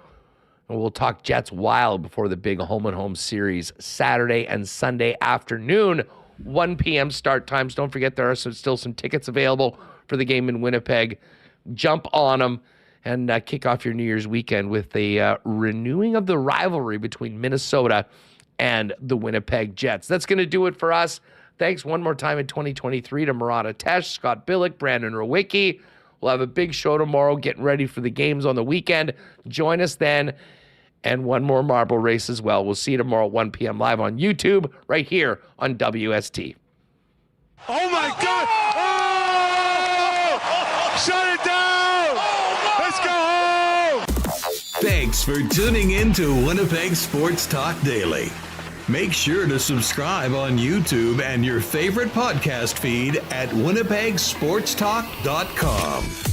And we'll talk Jets Wild before the big home and home series Saturday and Sunday afternoon, 1 p.m. start times. Don't forget there are still some tickets available for the game in Winnipeg. Jump on them and kick off your New Year's weekend with a renewing of the rivalry between Minnesota and the Winnipeg Jets. That's going to do it for us. Thanks one more time in 2023 to Murat, Scott Billeck, Brandon Rewucki. We'll have a big show tomorrow, getting ready for the games on the weekend. Join us then. And one more marble race as well. We'll see you tomorrow at 1 p.m. live on YouTube, right here on WST. Oh, my God! Oh! Shut it down! Let's go home! Thanks for tuning in to Winnipeg Sports Talk Daily. Make sure to subscribe on YouTube and your favorite podcast feed at winnipegsportstalk.com.